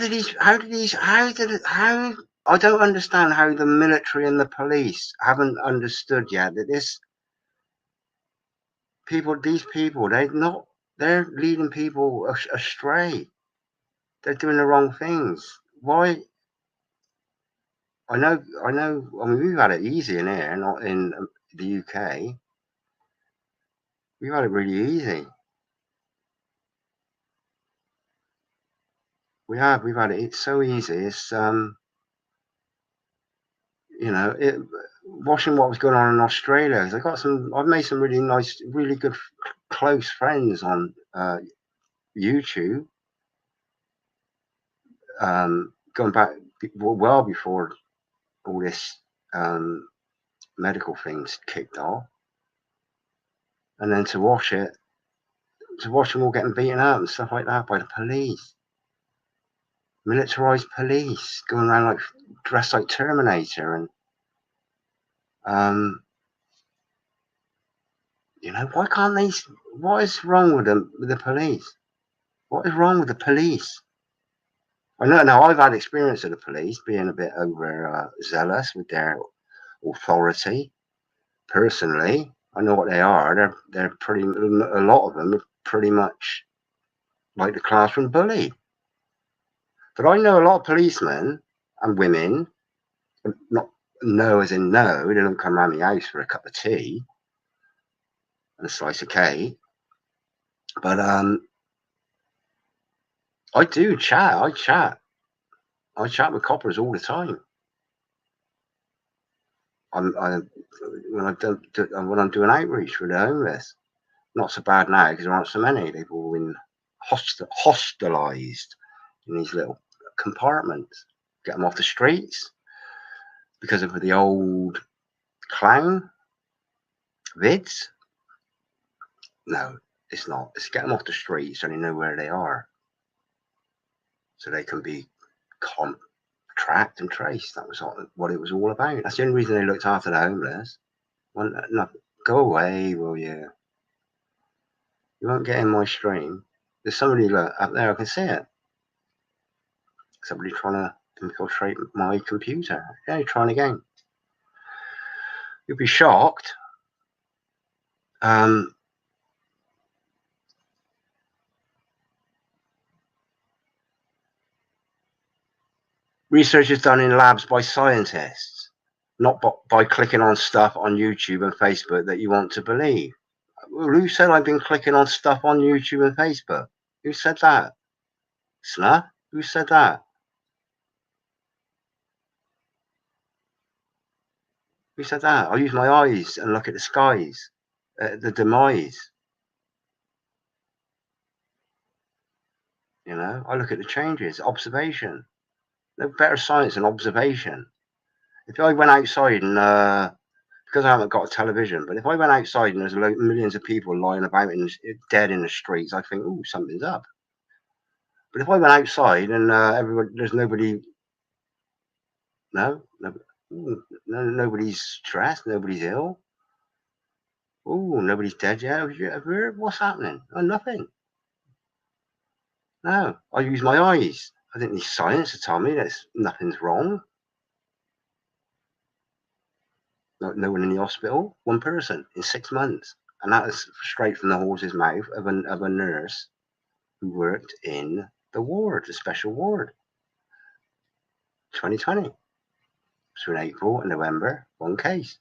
I don't understand how the military and the police haven't understood yet that these people, they're leading people astray. They're doing the wrong things. Why? I know. I mean, we've had it easy in here, not in the UK. We've had it really easy. We've had it. It's so easy. It's watching what was going on in Australia. I've made some really nice, really good, close friends on YouTube. Going back well before all this medical things kicked off, and then to watch them all getting beaten up and stuff like that by the police, militarized police going around like dressed like Terminator, and why can't they? What is wrong with them? With the police? What is wrong with the police? I know now. I've had experience of the police being a bit over zealous with their authority. Personally, I know what they are. They're pretty. A lot of them are pretty much like the classroom bully. But I know a lot of policemen and women. Not no as in no. They don't come around my house for a cup of tea and a slice of cake. But I do chat. I chat with coppers all the time. When I'm doing outreach for the homeless. Not so bad now because there aren't so many. They've all been hostilized in these little compartments. Get them off the streets because of the old clown vids. No, it's not. It's get them off the streets so they know where they are, so they can be tracked and traced. That was what it was all about. That's the only reason they looked after the homeless. No, go away, will you? You won't get in my stream. There's somebody up there. I can see it. Somebody trying to infiltrate my computer. Yeah, trying again. You'd be shocked. Research is done in labs by scientists, not by clicking on stuff on YouTube and Facebook that you want to believe. Who said I've been clicking on stuff on YouTube and Facebook? Who said that? Snuff? Who said that? Who said that? I use my eyes and look at the skies, the demise. You know, I look at the changes, observation. No better science than observation. If I went outside and, because I haven't got a television, but if I went outside and there's millions of people lying about and dead in the streets, I think, oh, something's up. But if I went outside and there's nobody, nobody's stressed, nobody's ill. Oh, nobody's dead yet. Have you heard what's happening? Oh, nothing. No, I use my eyes. I didn't need science to tell me that nothing's wrong. No one in the hospital. One person in 6 months, and that was straight from the horse's mouth of a nurse who worked in the ward, the special ward. 2020, between April and November, one case.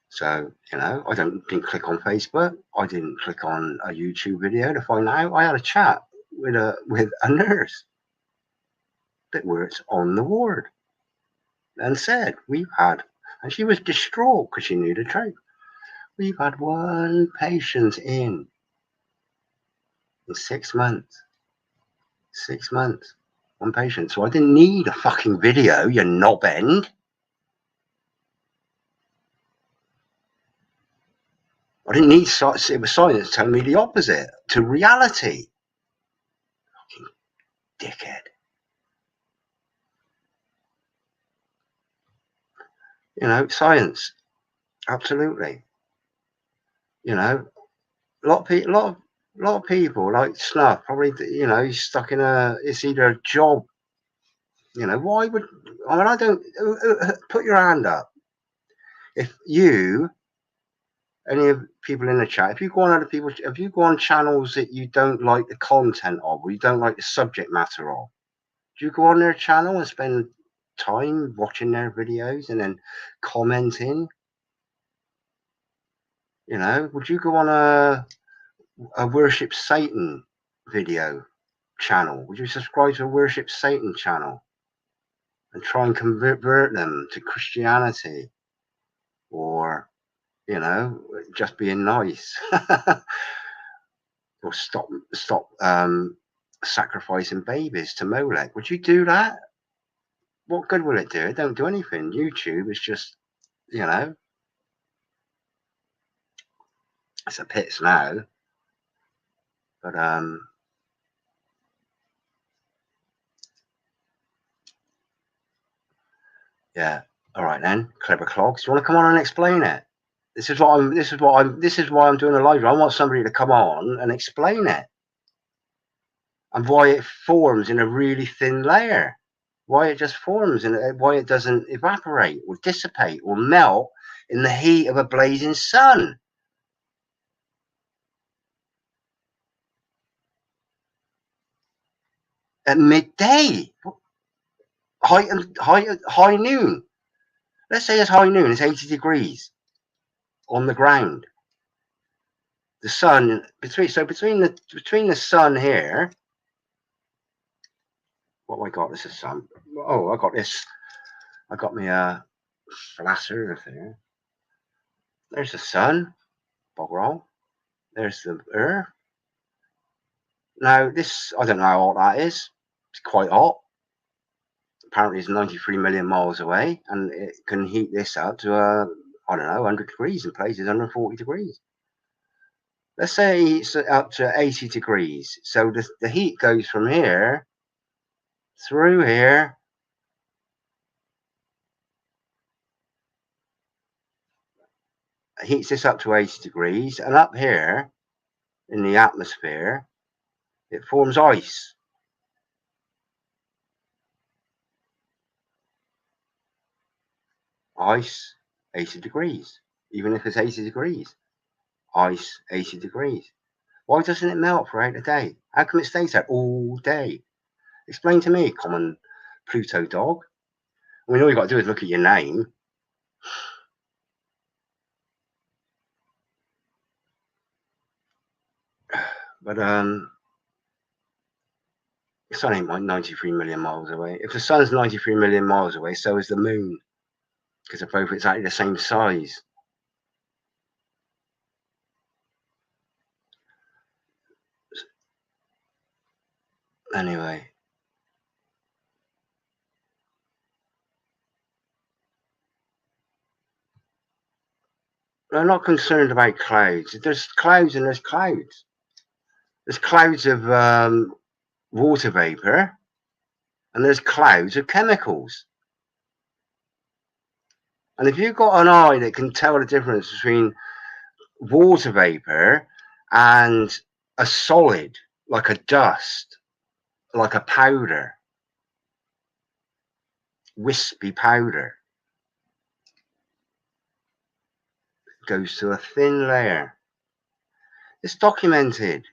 So, you know, I didn't click on Facebook. I didn't click on a YouTube video to find out. I had a chat with a nurse that works on the ward and said, and she was distraught because she knew the truth. We've had one patient in 6 months. 6 months. One patient. So I didn't need a fucking video, you knob end. I didn't need it was science telling me the opposite to reality. Fucking dickhead. You know, science. Absolutely. You know, a lot of people like Snuff probably, you know, he's stuck in it's either a job. You know, why would, I mean, I don't, put your hand up. If you, any of people in the chat, if you go on channels that you don't like the content of, or you don't like the subject matter of, do you go on their channel and spend time watching their videos and then commenting? You know, would you go on a worship Satan video channel? Would you subscribe to a worship Satan channel and try and convert them to Christianity, or, you know, just being nice? Or stop sacrificing babies to Molech? Would you do that? What good will it do? It don't do anything. YouTube is just, you know, it's a pits now. But yeah. All right then, clever clogs. Do you want to come on and explain it? This is why I'm doing a live. I want somebody to come on and explain it, and why it forms in a really thin layer, why it just forms, and why it doesn't evaporate or dissipate or melt in the heat of a blazing sun at midday, high noon. Let's say it's high noon. It's 80 degrees on the ground. The sun between the sun here. What have I got? This is sun. Oh, I got this. I got me a flat earth here. There's the sun. Bog roll. There's the earth. Now this, I don't know how hot that is. It's quite hot. Apparently it's 93 million miles away, and it can heat this up to I don't know, 100 degrees in places, 140 degrees. Let's say it's up to 80 degrees. So the heat goes from here through here, heats this up to 80 degrees, and up here in the atmosphere it forms ice. Ice, 80 degrees. Even if it's 80 degrees, ice, 80 degrees. Why doesn't it melt throughout the day? How come it stays there all day? Explain to me, common Pluto dog. I mean, all you got to do is look at your name. But the sun ain't like 93 million miles away. If the sun's 93 million miles away, so is the moon, because they're both exactly the same size. Anyway, I'm not concerned about clouds. There's clouds and there's clouds. There's clouds of water vapor, and there's clouds of chemicals. And if you've got an eye that can tell the difference between water vapor and a solid, like a dust, like a powder, wispy powder, goes to a thin layer. It's documented.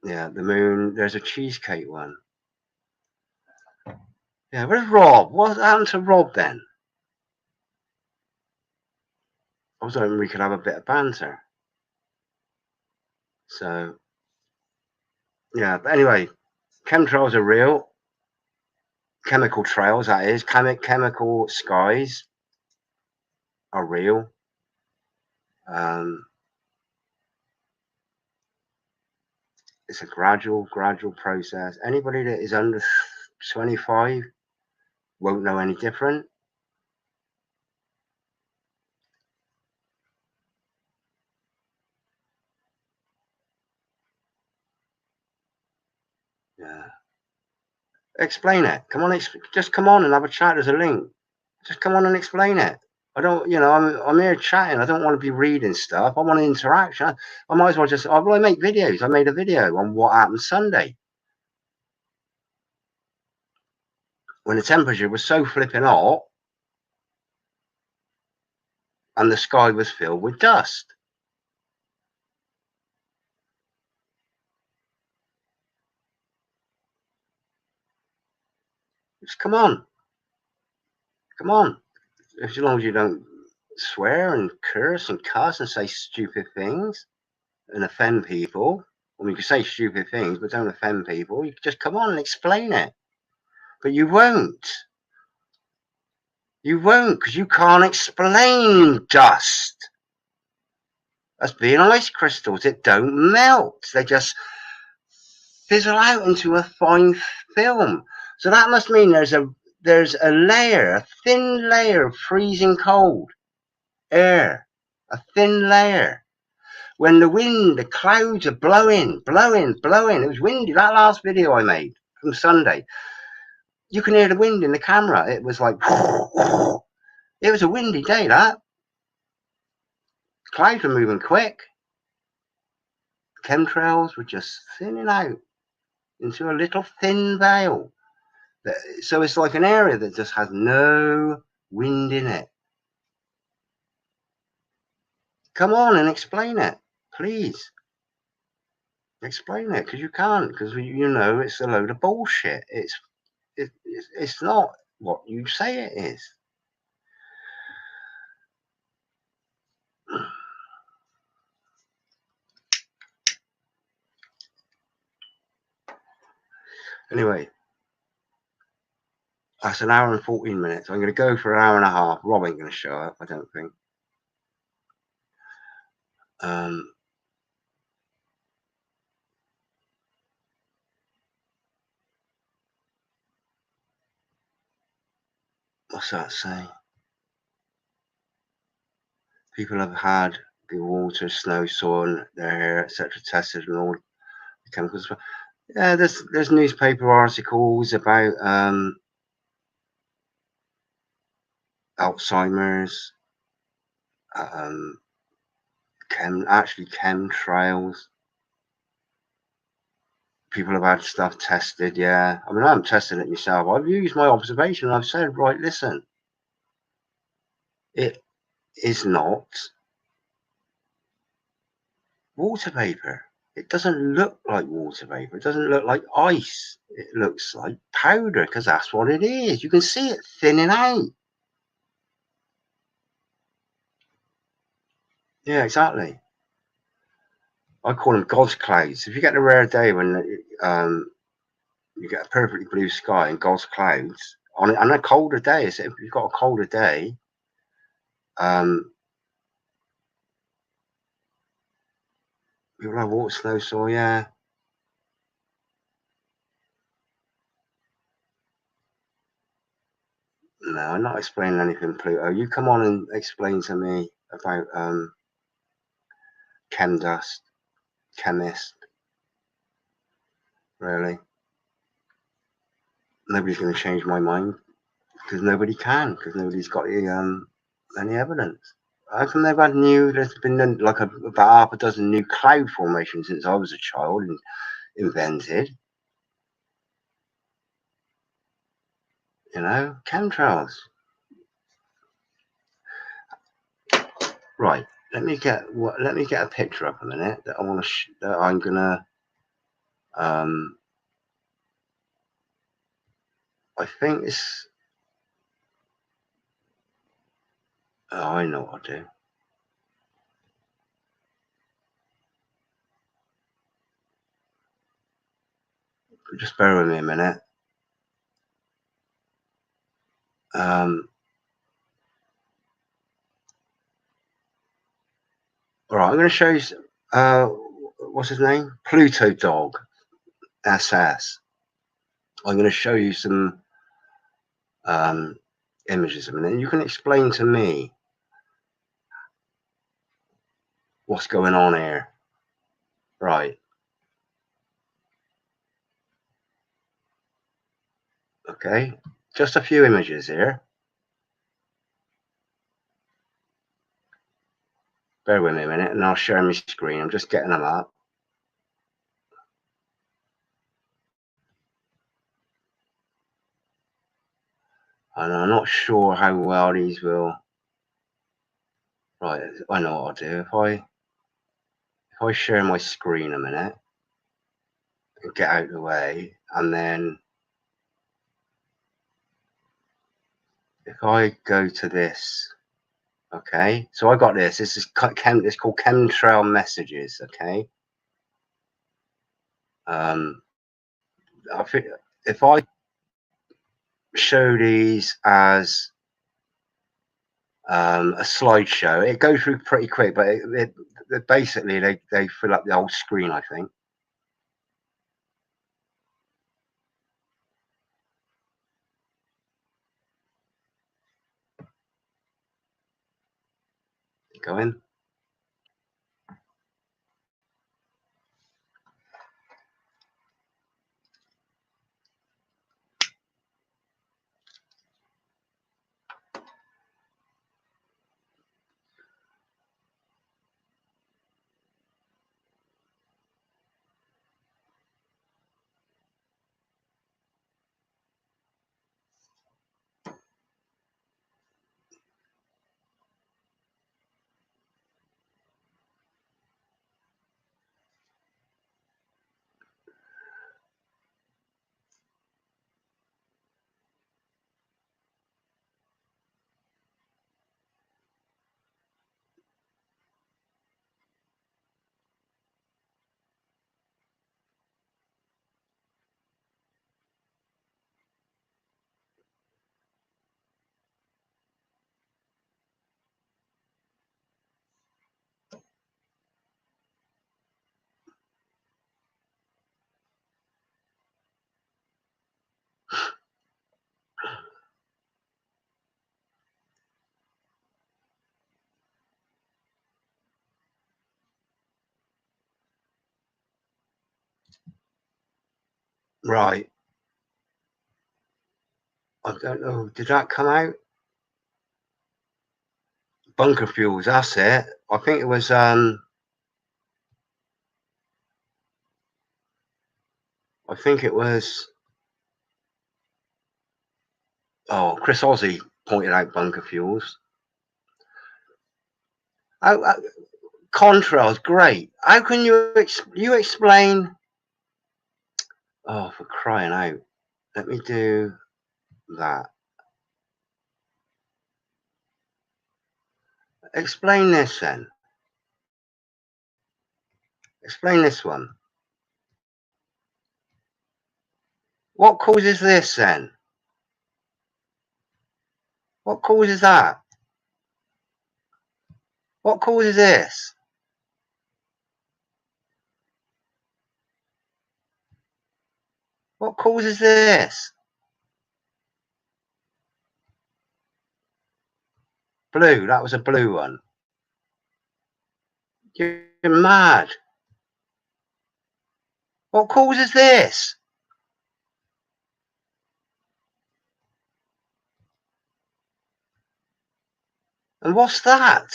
Yeah, the moon, there's a cheesecake one. Yeah, where's Rob? What happened to Rob then? I was hoping we could have a bit of banter. So, yeah, but anyway, chemtrails are real. Chemical trails, that is. Chemical skies are real. It's a gradual process. Anybody that is under 25 won't know any different. Yeah. Explain it. Come on, just come on and have a chat. There's a link. Just come on and explain it. I don't, you know, I'm here chatting. I don't want to be reading stuff. I want interaction. I might as well just, I make videos. I made a video on what happened Sunday when the temperature was so flipping hot and the sky was filled with dust. Just come on. Come on. As long as you don't swear and curse and cuss and say stupid things and offend people. I mean, you can say stupid things, but don't offend people. You can just come on and explain it. But you won't. You won't, because you can't explain dust. As being ice crystals, it don't melt. They just fizzle out into a fine film. So that must mean there's a layer, a thin layer of freezing cold air, a thin layer. When the wind, the clouds are blowing. It was windy. That last video I made from Sunday, you can hear the wind in the camera. It was like, it was a windy day, that. Clouds were moving quick. Chemtrails were just thinning out into a little thin veil. So it's like an area that just has no wind in it. Come on and explain it, please. Explain it, because you can't, because you know it's a load of bullshit. It's not what you say it is. Anyway, that's an hour and 14 minutes. I'm going to go for an hour and a half. Rob ain't going to show up, I don't think. What's that saying? People have had the water, snow, soil, their hair, etc. tested and all the chemicals. Yeah, there's newspaper articles about Alzheimer's, chemtrails. People have had stuff tested. Yeah, I mean, I haven't tested it myself. I've used my observation. I've said, right, listen, It is not water vapor. It doesn't look like water vapor. It doesn't look like ice. It looks like powder, because that's what it is. You can see it thinning out. Yeah, exactly. I call them God's clouds. If you get a rare day when you get a perfectly blue sky and God's clouds on a colder day, so if you've got a colder day, you'll have water, snow, soil. Yeah. No, I'm not explaining anything, Pluto. You come on and explain to me about chem dust, chemist. Really, nobody's going to change my mind, because nobody can, because nobody's got any evidence. How come they've had there's been like about half a dozen new cloud formations since I was a child and invented, chemtrails. Right, let me get a picture up a minute that I want to that I'm gonna I think it's I know what I'll do. Just bear with me a minute. All right, I'm going to show you. What's his name? Pluto Dog SS. I'm going to show you some images a minute. You can explain to me what's going on here. Right. Okay. Just a few images here. Bear with me a minute, and I'll share my screen. I'm just getting them up. And I'm not sure how well these will. Right, I know what I'll do. If I share my screen a minute and get out of the way, and then if I go to this, okay, so I got this. This is it's called chemtrail messages. Okay, I think if I show these as a slideshow, it goes through pretty quick, but basically they fill up the whole screen, I think. Go in. Right. I don't know. Did that come out? Bunker fuels. That's it. I think it was. I think it was. Oh, Chris Ozzie pointed out bunker fuels. Contrails, great. How can you explain? Oh, for crying out! Let me do that. Explain this then. Explain this one. What causes this then? What causes that? What causes this? What causes this? Blue, that was a blue one. You're mad. What causes this? And what's that?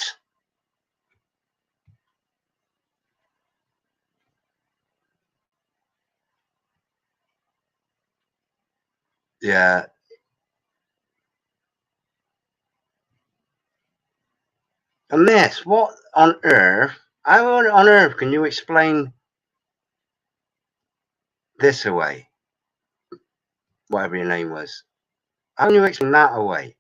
Yeah. And this, what on earth? How on earth can you explain this away? Whatever your name was. How can you explain that away?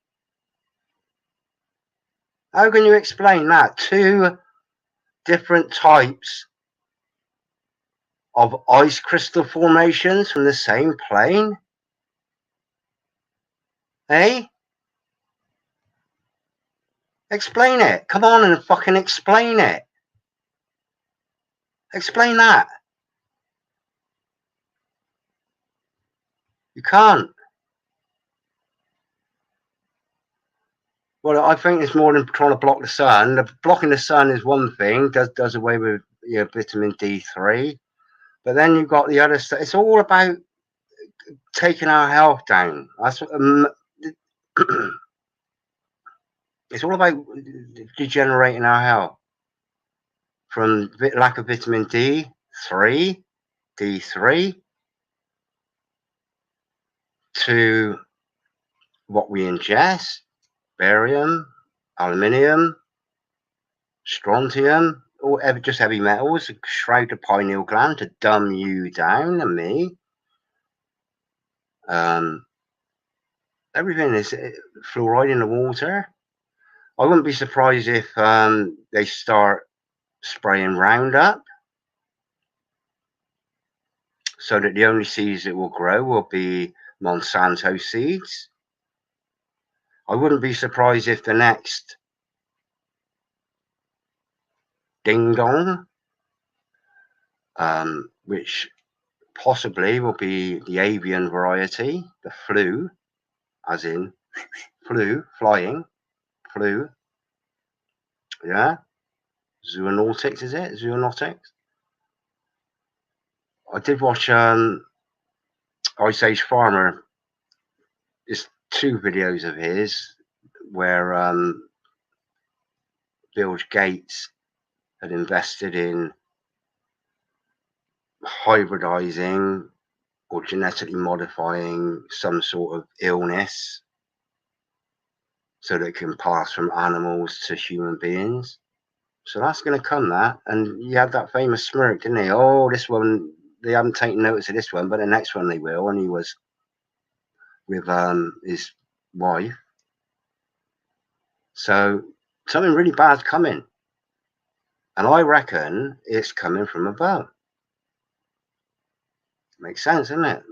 How can you explain that? Two different types of ice crystal formations from the same plane? Hey? Explain it. Come on and fucking explain it. Explain that. You can't. Well, I think it's more than trying to block the sun. Blocking the sun is one thing, does away with vitamin D3. But then you've got the other stuff. It's all about taking our health down. That's it's all about degenerating our health from lack of vitamin D3 to what we ingest: barium, aluminium, strontium, or just heavy metals, shroud the pineal gland to dumb you down and me. Everything is fluoride in the water. I wouldn't be surprised if they start spraying Roundup so that the only seeds that will grow will be Monsanto seeds. I wouldn't be surprised if the next ding dong, which possibly will be the avian variety, the flu, as in flu, flying, flu, yeah, zoonotics, is it? Zoonotics? I did watch Ice Age Farmer. It's 2 videos of his where Bill Gates had invested in hybridizing or genetically modifying some sort of illness so that it can pass from animals to human beings. So that's going to come, that. And you had that famous smirk, didn't he? Oh, this one, they haven't taken notice of this one, but the next one they will. And he was with his wife. So something really bad's coming. And I reckon it's coming from above. Makes sense, doesn't it?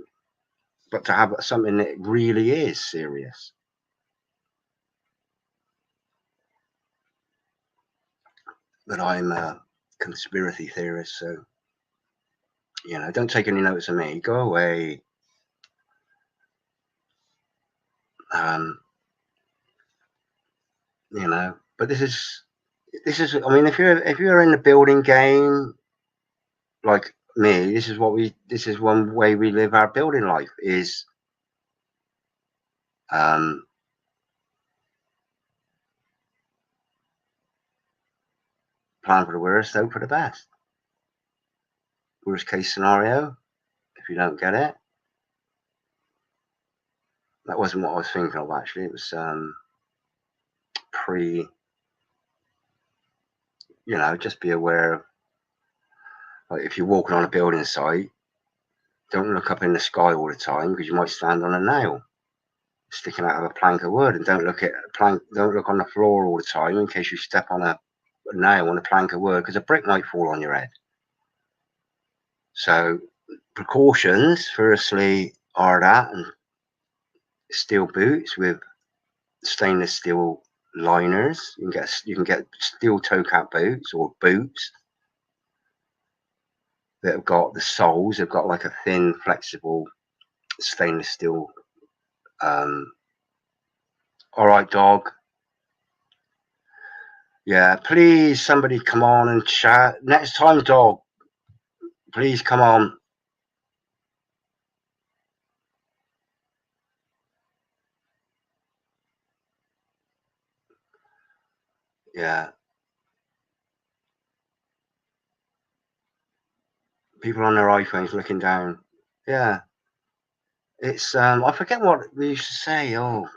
But to have something that really is serious. But I'm a conspiracy theorist, so, you know, don't take any notice of me. Go away. You know, but this is, I mean, if you're in the building game like me, this is one way we live our building life is plan for the worst, hope for the best. Worst case scenario, if you don't get it. That wasn't what I was thinking of, actually. It was pre you know, just be aware of, like, if you're walking on a building site, don't look up in the sky all the time, because you might stand on a nail sticking out of a plank of wood, and don't look on the floor all the time, in case you step on a nail on a plank of wood, because a brick might fall on your head. So precautions, firstly, are that, and steel boots with stainless steel liners. You can get steel toe cap boots, or boots that have got the soles, have got like a thin, flexible stainless steel. All right, dog. Yeah, please, somebody come on and chat. Next time, dog, please come on. Yeah. People on their iPhones looking down. Yeah. It's, I forget what we used to say. Oh,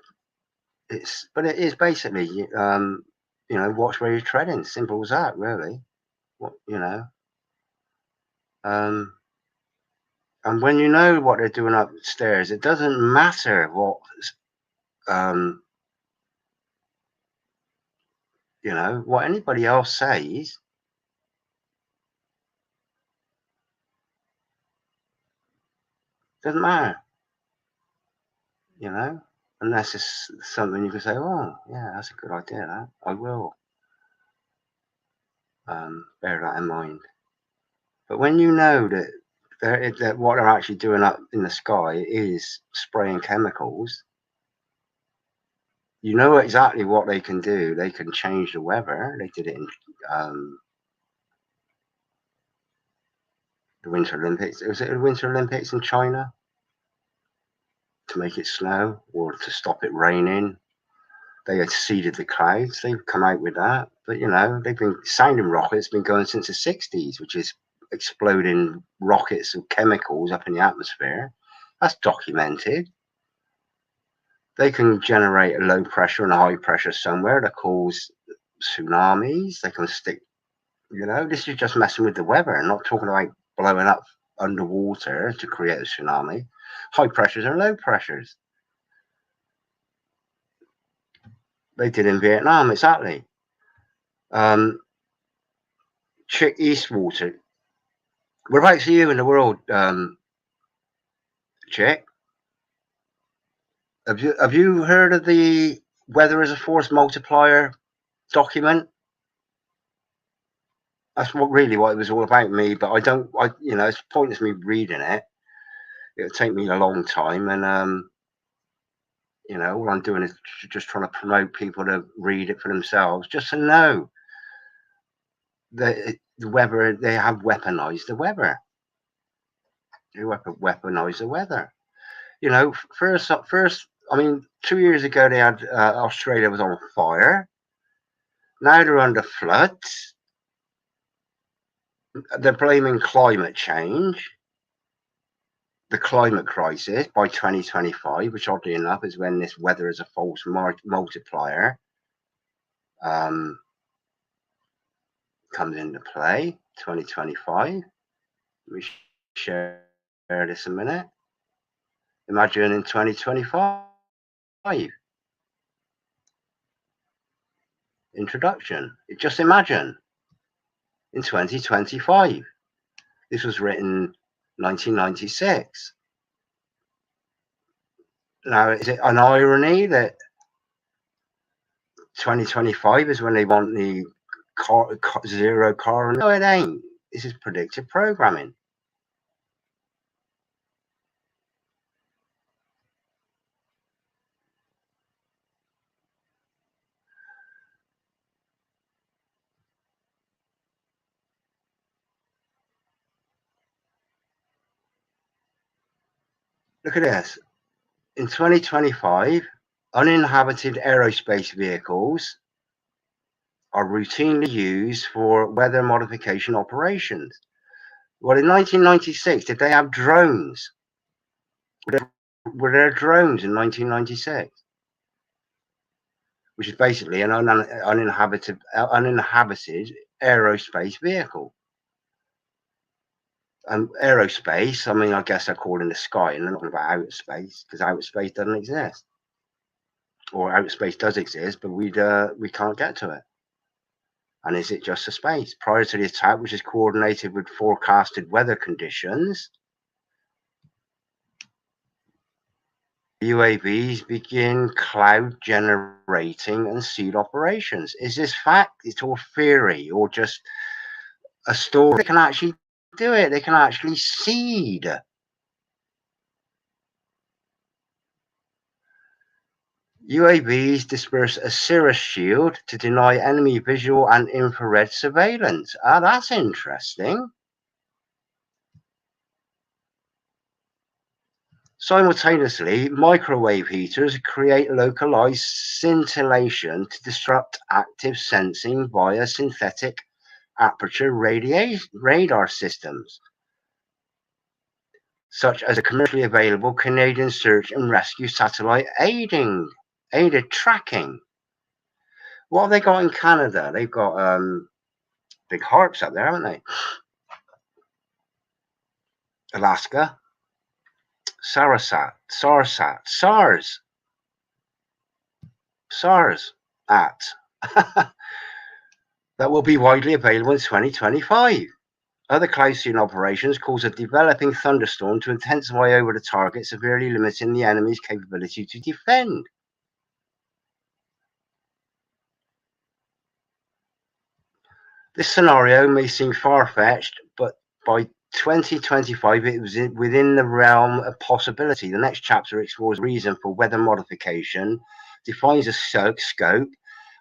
but it is basically, you know, watch where you're treading. Simple as that, really. What, you know. And when you know what they're doing upstairs, it doesn't matter what, you know, what anybody else says. Doesn't matter, you know, unless it's something you can say, oh, yeah, that's a good idea, that. I will bear that in mind. But when you know that what they're actually doing up in the sky is spraying chemicals, you know exactly what they can do. They can change the weather. They did it in the Winter Olympics. Was it the Winter Olympics in China? To make it snow or to stop it raining. They had seeded the clouds. They've come out with that. But, you know, they've been sounding rockets, been going since the 60s, which is exploding rockets of chemicals up in the atmosphere. That's documented. They can generate a low pressure and a high pressure somewhere that cause tsunamis. They can stick, you know, this is just messing with the weather. I'm not talking about blowing up underwater to create a tsunami. High pressures and low pressures. They did in Vietnam, exactly. Chick Eastwater. Whereabouts are you in the world, Chick? Have you heard of the Weather as a Force Multiplier document? That's what it was all about me. But you know, it's pointless me reading it. It'll take me a long time, and you know, all I'm doing is just trying to promote people to read it for themselves, just to know that the weather, they have weaponized the weather. They weaponize the weather. You know, first, I mean, 2 years ago they had Australia was on fire. Now they're under floods. They're blaming climate change, the climate crisis by 2025, which oddly enough is when this weather is a false multiplier comes into play. 2025. Let me share this a minute. Imagine in 2025. Introduction. Just imagine in 2025. This was written 1996. Now, is it an irony that 2025 is when they want the zero carbon? No, it ain't. This is predictive programming. Look at this. In 2025, uninhabited aerospace vehicles are routinely used for weather modification operations. Well, in 1996, did they have drones? Were there drones in 1996? Which is basically an uninhabited aerospace vehicle. And aerospace, I mean, I guess they're called in the sky, and they're not about outer space, because outer space doesn't exist. Or outer space does exist, but we can't get to it. And is it just a space? Prior to the attack, which is coordinated with forecasted weather conditions, UAVs begin cloud generating and seed operations. Is this fact? It's all theory or just a story? They can actually do it. They can actually seed. UAVs disperse a cirrus shield to deny enemy visual and infrared surveillance. Ah, that's interesting. Simultaneously, microwave heaters create localized scintillation to disrupt active sensing via synthetic aperture radar systems, such as a commercially available Canadian search and rescue satellite aided tracking. What have they got in Canada? They've got big harps up there, haven't they? Alaska, SARS at that will be widely available in 2025. Other cloud seeding operations cause a developing thunderstorm to intensify over the target, severely limiting the enemy's capability to defend. This scenario may seem far-fetched, but by 2025 it was within the realm of possibility. The next chapter explores the reason for weather modification, defines a scope,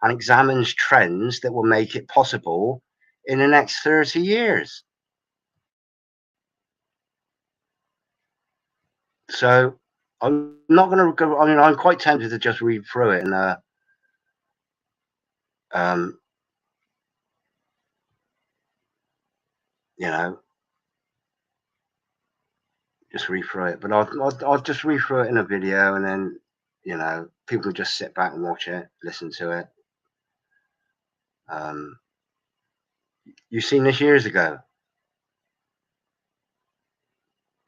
and examines trends that will make it possible in the next 30 years. So I'm not going to go. I mean, I'm quite tempted to just read through it and you know, just read through it. But I'll just read through it in a video, and then people can just sit back and watch it, listen to it. You've seen this years ago.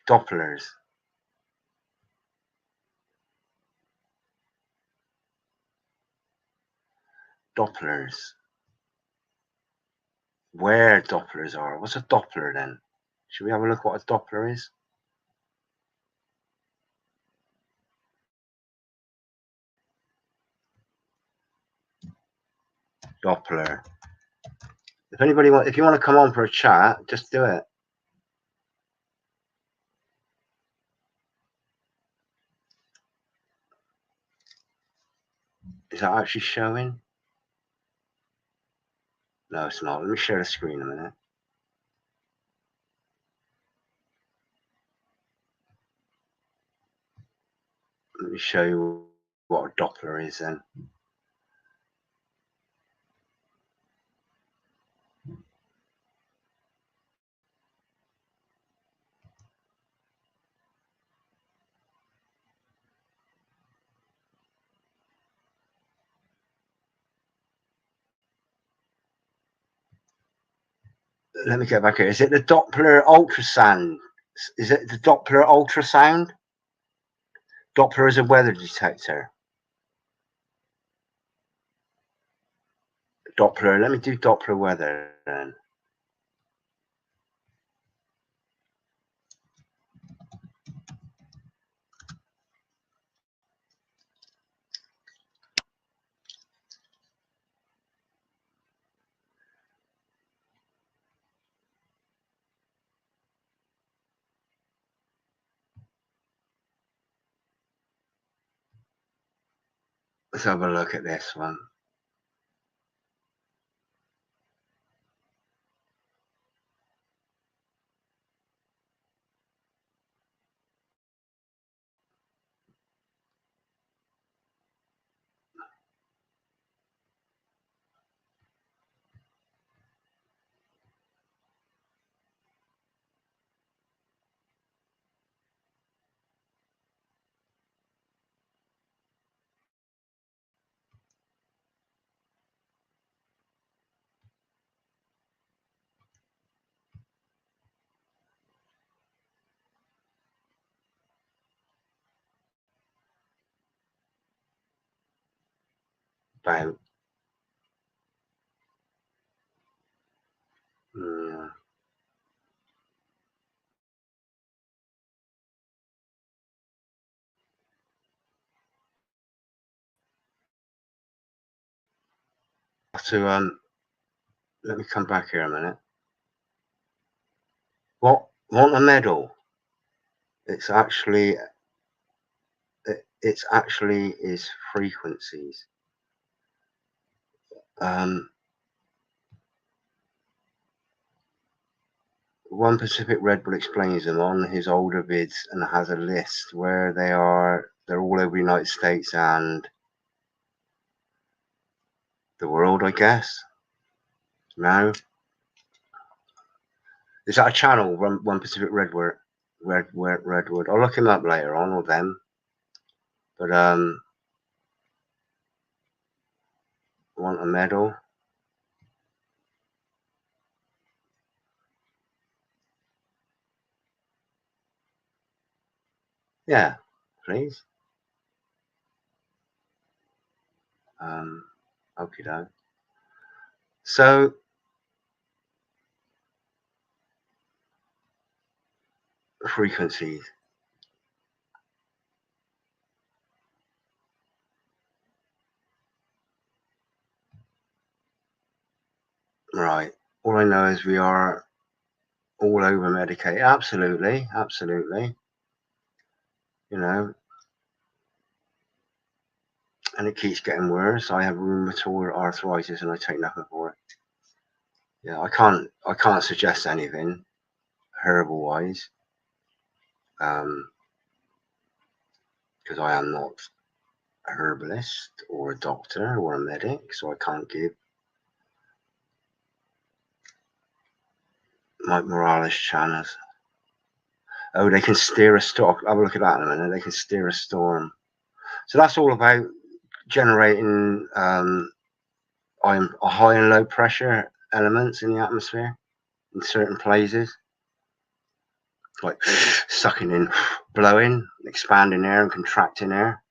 Dopplers. Where Dopplers are. What's a Doppler then? Should we have a look what a Doppler is? Doppler. If you want to come on for a chat, just do it. Is that actually showing? No, it's not. Let me share the screen a minute. Let me show you what a Doppler is then. Let me get back here. Is it the Doppler ultrasound? Is it the Doppler ultrasound? Doppler is a weather detector. Doppler. Let me do Doppler weather then. Let's have a look at this one. about to let me come back here a minute. What want a medal? It's actually is frequencies. One Pacific Red Bull explains them on his older vids and has a list where they are. They're all over the United States and the world, I guess. No, is that a channel? One Pacific Redwood. I'll look him up later on, or them. But want a medal? Yeah, please. Okay, doke. So frequencies. Right. All I know is we are all over medicated. Absolutely. You know, and it keeps getting worse. I have rheumatoid arthritis and I take nothing for it. Yeah, I can't suggest anything herbal wise. Because I am not a herbalist or a doctor or a medic, so I can't give Mike Morales channels. Oh, they can steer a storm. Have a look at that in a minute. They can steer a storm. So that's all about generating high and low pressure elements in the atmosphere in certain places, like sucking in, blowing, expanding air and contracting air.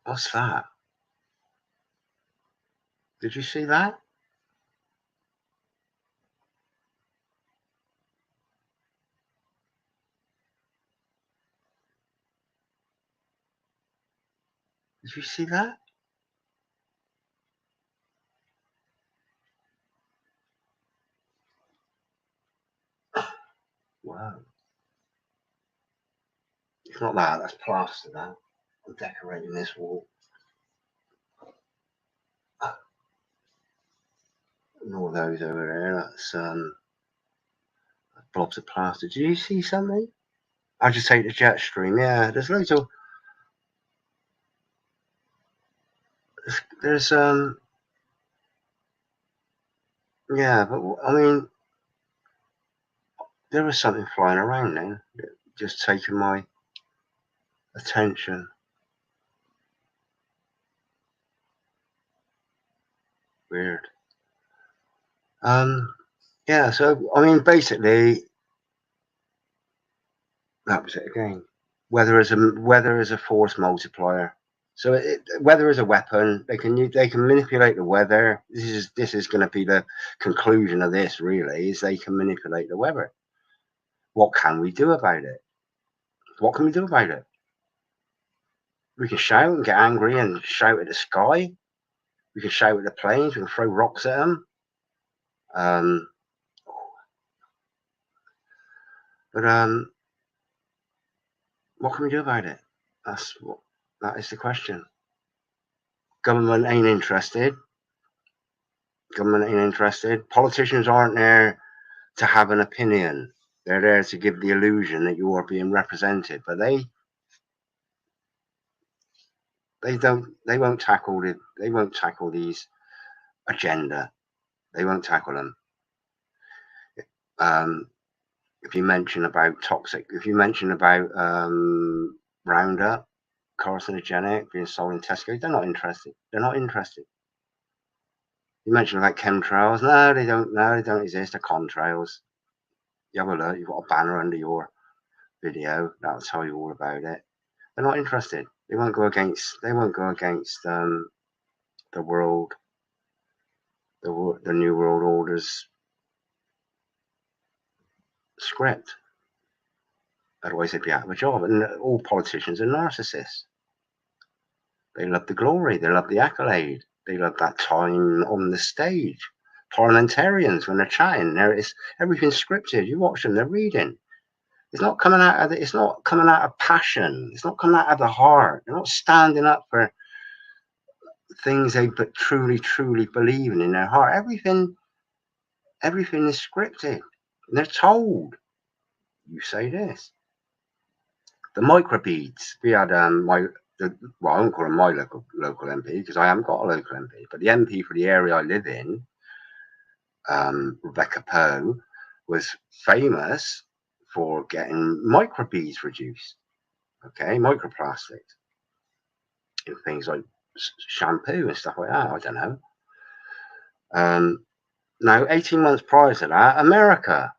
What's that? Did you see that? Did you see that? Wow. It's not that, that's plaster that. I'm decorating this wall. And all those over there, that's blobs of plaster. Did you see something? I just take the jet stream, yeah. There's loads of there's yeah, but I mean there was something flying around then, just taking my attention. Weird. Yeah, so I mean basically that was it again. Weather is a force multiplier. So weather is a weapon. They can manipulate the weather. This is going to be the conclusion of this. Really, is they can manipulate the weather. What can we do about it? What can we do about it? We can shout and get angry and shout at the sky. We can shout at the planes. We can throw rocks at them. But what can we do about it? That is the question. Government ain't interested. Politicians aren't there to have an opinion. They're there to give the illusion that you are being represented, but they won't tackle these agenda. They won't tackle them. If you mention about Roundup, carcinogenic, being sold in Tesco, they're not interested. You mention about chemtrails, no, they don't exist. They're contrails. You have a look, you've got a banner under your video that'll tell you all about it. They're not interested. They won't go against. They won't go against the world, the new world order's script. Otherwise, they'd be out of a job. And all politicians are narcissists. They love the glory. They love the accolade. They love that time on the stage. Parliamentarians, when they're chatting, everything's scripted. You watch them; they're reading. It's not coming out of it's not coming out of passion. It's not coming out of the heart. They're not standing up for things they but truly believe in their heart. Everything is scripted. And they're told, you say this. The microbeads. We had I won't call him my local MP because I haven't got a local MP, but the MP for the area I live in, Rebecca Poe, was famous for getting microbeads reduced. Okay, microplastics in things like shampoo and stuff like that. I don't know. Now, 18 months prior to that, America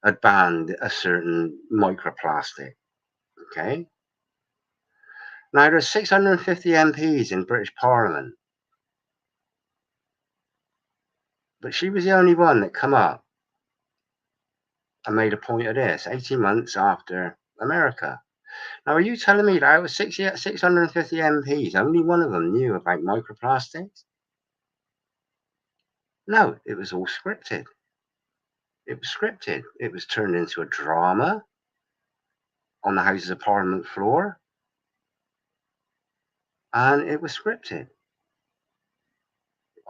had banned a certain microplastic. Okay. Now, there's 650 MPs in British Parliament, but she was the only one that come up and made a point of this 18 months after America. Now, are you telling me that out of 650 MPs, only one of them knew about microplastics? No, it was all scripted. It was scripted. It was turned into a drama on the Houses of Parliament floor, and it was scripted.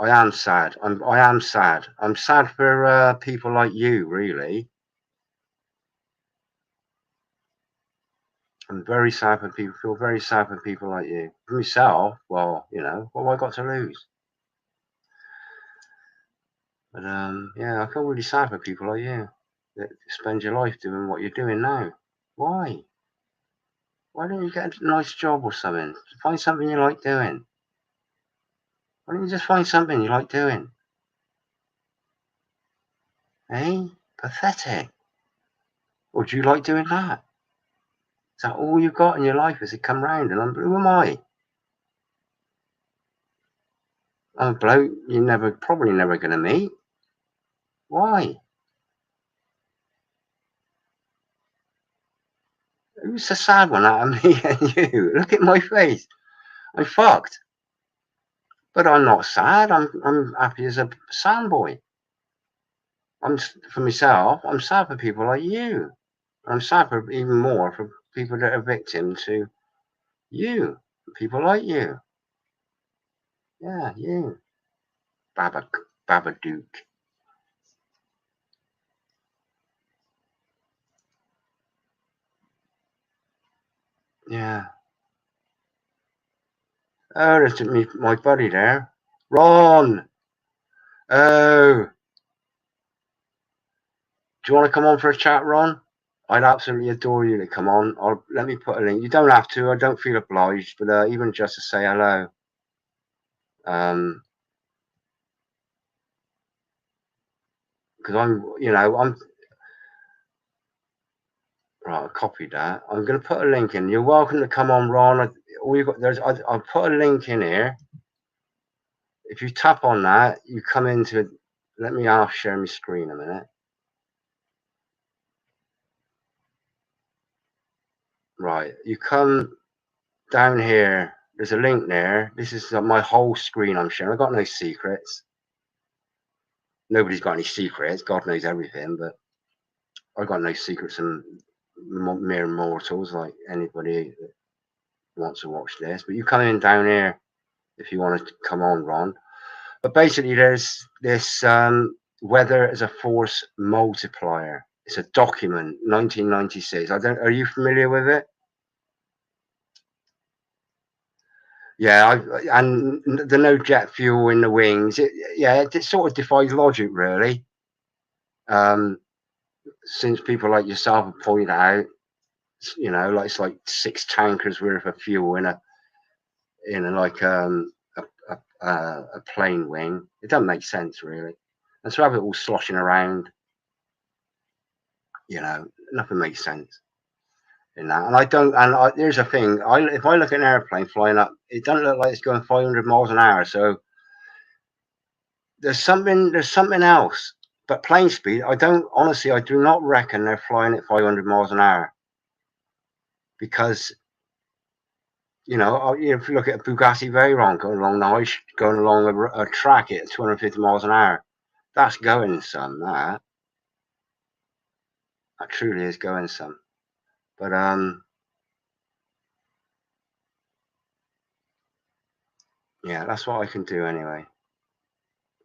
I am sad. I am sad. I'm sad for people like you, really. I'm very sad for people. Feel very sad for people like you. For myself, well, you know, what have I got to lose? But yeah, I feel really sad for people like you that spend your life doing what you're doing now. Why? Why don't you get a nice job or something? Find something you like doing. Why don't you just find something you like doing? Eh? Pathetic. Or do you like doing that? Is that all you've got in your life as it come round? And who am I? I'm a bloke you're probably never going to meet. Why? Who's the sad one out of me and you? Look at my face. I'm fucked. But I'm not sad. I'm happy as a sandboy. For myself, I'm sad for people like you. I'm sad for even more for people that are victim to you. People like you. Yeah, you. Babadook. Yeah. Oh, there's my buddy there. Ron! Oh! Do you want to come on for a chat, Ron? I'd absolutely adore you to come on. Let me put a link. You don't have to. I don't feel obliged, but even just to say hello. Because I'm right. I copied that. I'm going to put a link in. You're welcome to come on, Ron. All you got I'll put a link in here. If you tap on that, you come into. Let me share my screen a minute. Right, you come down here. There's a link there. This is my whole screen I'm sharing. I've got no secrets. Nobody's got any secrets. God knows everything, but I've got no secrets and mere mortals like anybody that wants to watch this. But you come in down here if you want to come on, Ron. But basically, there's this weather as a force multiplier. It's a document, 1996. Are you familiar with it? Yeah, and the no jet fuel in the wings. It sort of defies logic, really. Since people like yourself have pointed out, like it's like 6 tankers worth of fuel in a plane wing. It doesn't make sense, really. And to have it all sloshing around, nothing makes sense. in that. And I don't. And here's the thing: if I look at an airplane flying up, it doesn't look like it's going 500 miles an hour. So there's something else. But plane speed, I do not reckon they're flying at 500 miles an hour, because you know, if you look at a Bugatti Veyron going along a track at 250 miles an hour, that's going some. That truly is going some. But yeah, that's what I can do anyway.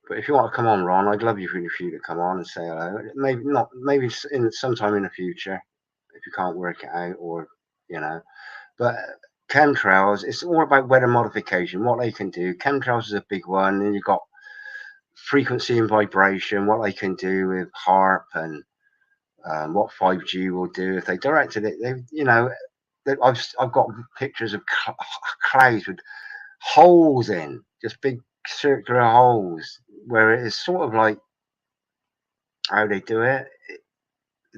But if you want to come on, Ron, I'd love you for you to come on and say hello. Maybe sometime in the future, if you can't work it out, or you know. But chemtrails, it's all about weather modification, what they can do. Chemtrails is a big one. Then you've got frequency and vibration, what they can do with HARP, and what 5G will do if they directed it. I've got pictures of clouds with holes in, just big circular holes, where it is sort of like how they do it.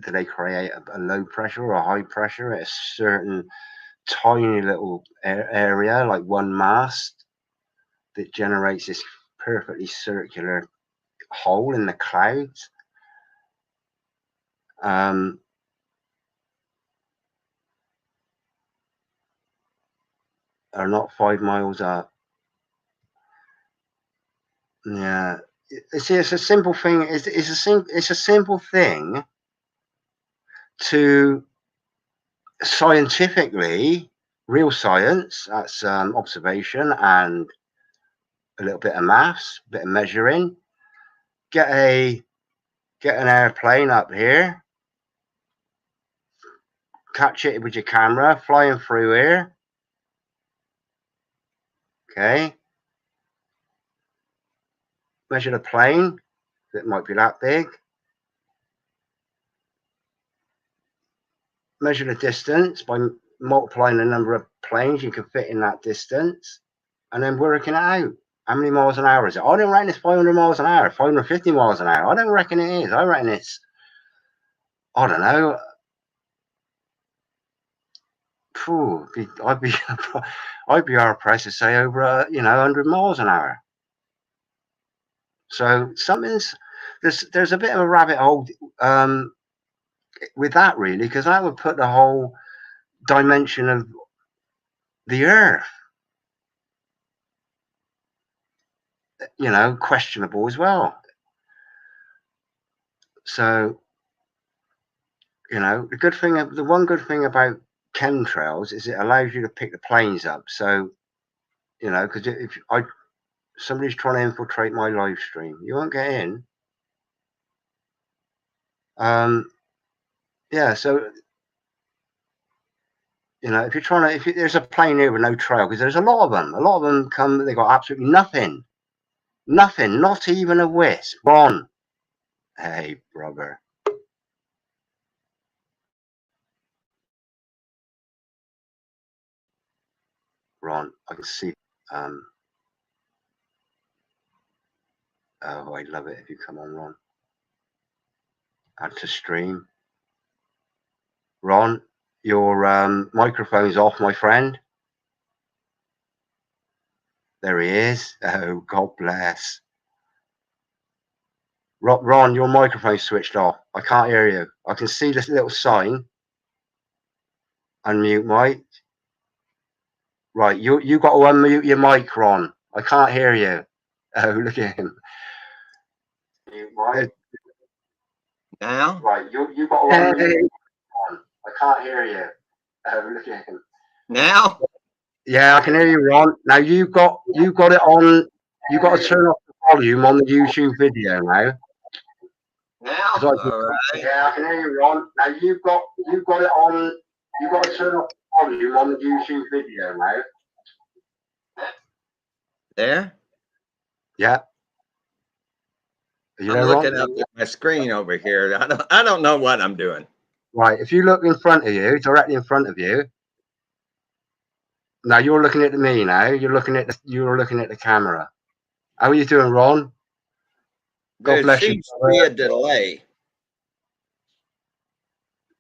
Do they create a low pressure or a high pressure at a certain tiny little area, like one mast, that generates this perfectly circular hole in the clouds? Are not 5 miles up. Yeah, it's a simple thing. It's a simple thing to scientifically, real science. That's observation and a little bit of maths, a bit of measuring. Get an airplane up here, catch it with your camera, flying through here. Okay, measure the plane. It might be that big. Measure the distance by multiplying the number of planes you can fit in that distance, and then working it out. How many miles an hour is it? I don't reckon it's 500 miles an hour, 550 miles an hour. I don't reckon it is. I reckon it's, I don't know. I'd be hard pressed to say over 100 miles an hour. So there's a bit of a rabbit hole with that, really, because that would put the whole dimension of the Earth, questionable as well. So, the one good thing about chemtrails is it allows you to pick the planes up. So, because if somebody's trying to infiltrate my live stream, you won't get in. Yeah, so if there's a plane here with no trail, because there's a lot of them come, they got absolutely nothing, not even a wisp. Ron, hey brother. Ron, I can see. Oh, I'd love it if you come on, Ron. Add to stream. Ron, your microphone's off, my friend. There he is. Oh, God bless. Ron, your microphone's switched off. I can't hear you. I can see this little sign. Unmute mic. Right, you got to unmute your mic, Ron. I can't hear you. Oh, look at him. Right. Now? Right, you got to unmute your mic, Ron. I can't hear you. Oh, look at him. Now? Yeah, I can hear you, Ron. Now you got it on. You got to turn off the volume on the YouTube video now. Now? All right. Yeah, I can hear you, Ron. Now you got it on. You got to turn off the volume on the YouTube video now. There? Yeah. I'm looking up at my screen over here. I don't know what I'm doing. Right. If you look in front of you, directly in front of you. Now you're looking at me. Now you're looking at the camera. How are you doing, Ron? God bless you. There seems to be a delay.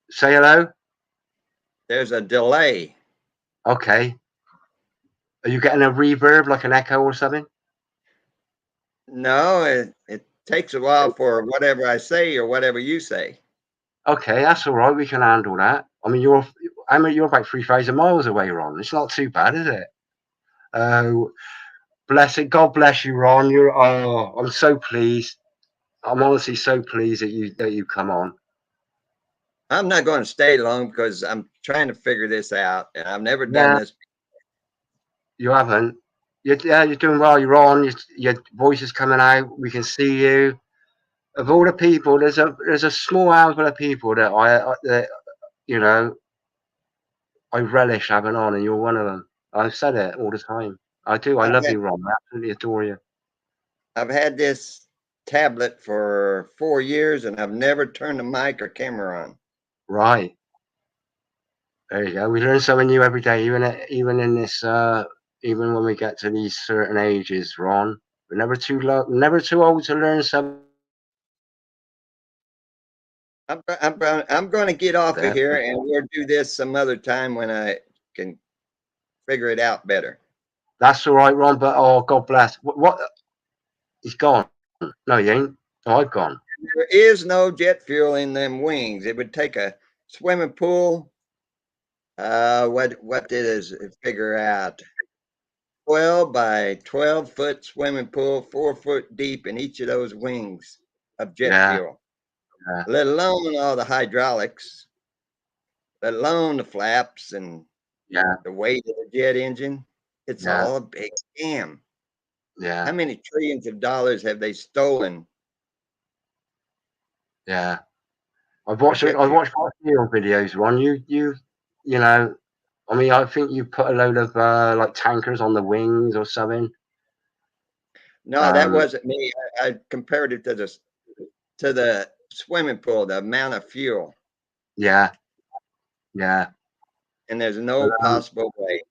Say hello. there's a delay. Okay. Are you getting a reverb, like an echo or something? No, it takes a while for whatever I say or whatever you say. Okay, that's all right. We can handle that. I mean, you're about 3,000 miles away, Ron. It's not too bad, is it? Bless it. God bless you, Ron. I'm so pleased. I'm honestly so pleased that you come on. I'm not going to stay long because I'm trying to figure this out, and I've never done Yeah, this. you haven't. You're doing well. You're on. Your voice is coming out. We can see you. Of all the people, there's a small handful of people that you know I relish having on, and you're one of them. I've said it all the time. I do. I love you, Ron. I absolutely adore you. I've had this tablet for 4 years, and I've never turned the mic or camera on. Right. There you go. We learn something new every day, even in this. Even when we get to these certain ages, Ron, we're never never too old to learn something. I'm going to get off of here, and we'll do this some other time when I can figure it out better. That's all right, Ron. But oh, God bless. What? He's gone. No, he ain't. Oh, I've gone. There is no jet fuel in them wings. It would take a swimming pool. What did it figure out? 12 by 12-foot swimming pool, 4 foot deep in each of those wings of jet fuel. Yeah. Let alone all the hydraulics, let alone the flaps and the weight of the jet engine. It's all a big scam. Yeah. How many trillions of dollars have they stolen? Yeah. I've watched your videos, Ron. You know, I mean, I think you put a load of like tankers on the wings or something. No, that wasn't me. I compared it to the swimming pool, the amount of fuel. Yeah. Yeah. And there's no possible way.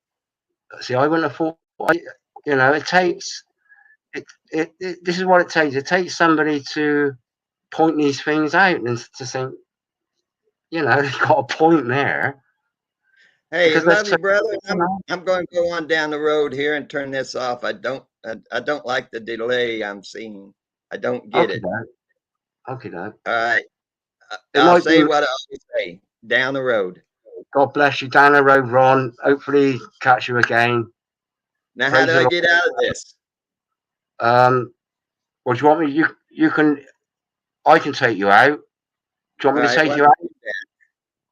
See, I wouldn't have thought. It takes. This is what it takes. It takes somebody to point these things out and to think, they've got a point there. Hey, love you, brother. I'm going to go on down the road here and turn this off. I don't like the delay I'm seeing. I don't get it. Okay, Dad. All right. I'll say what I always say. Down the road. God bless you. Down the road, Ron. Hopefully catch you again. Now, how do I get out of this? Well, do you want me? I can take you out. Do you want me to take you out?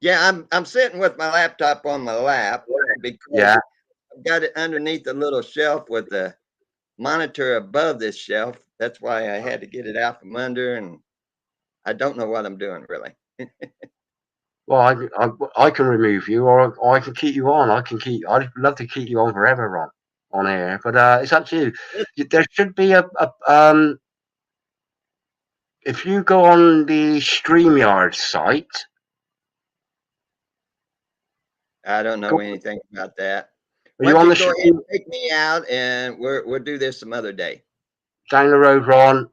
Yeah, I'm sitting with my laptop on my lap because I've got it underneath a little shelf with the monitor above this shelf. That's why I had to get it out from under, and I don't know what I'm doing really. Well, I can remove you, or I can keep you on. I'd love to keep you on forever, Ron, on air. But it's up to you. There should be if you go on the StreamYard site. I don't know anything about that. Why don't you go ahead and take me out, and we'll do this some other day. Down the road, Ron.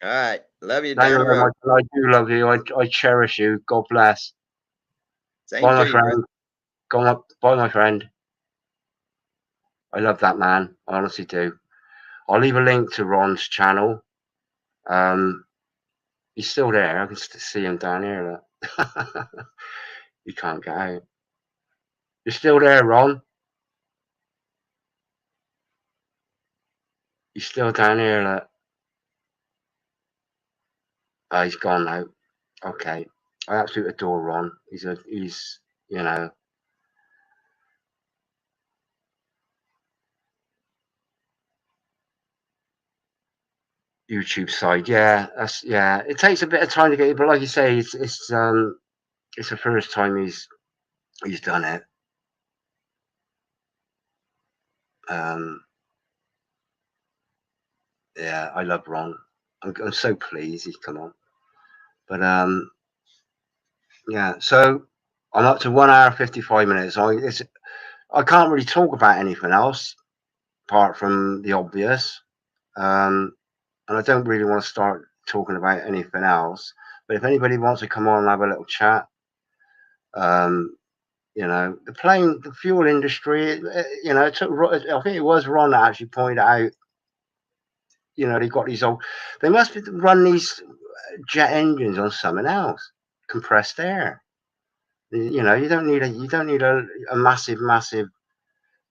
All right. Love you down the road. road. I do love you. I cherish you. God bless. Same bye, to my you, friend. brother. Go on. Bye, my friend. I love that man. I honestly do. I'll leave a link to Ron's channel. He's still there. I can see him down here. You can't get out. You're still there, Ron. He's still down here. Look. Oh, he's gone now. Okay. I absolutely adore Ron. He's YouTube side. Yeah, it takes a bit of time to get it, but like you say, it's the first time he's done it. Yeah, I love Ron. I'm so pleased he's come on. But yeah, so I'm up to 1 hour 55 minutes. I can't really talk about anything else apart from the obvious. And I don't really want to start talking about anything else. But if anybody wants to come on and have a little chat, the fuel industry, it took, I think it was Ron that actually pointed out, they got these they must run these jet engines on something else, compressed air. You don't need a massive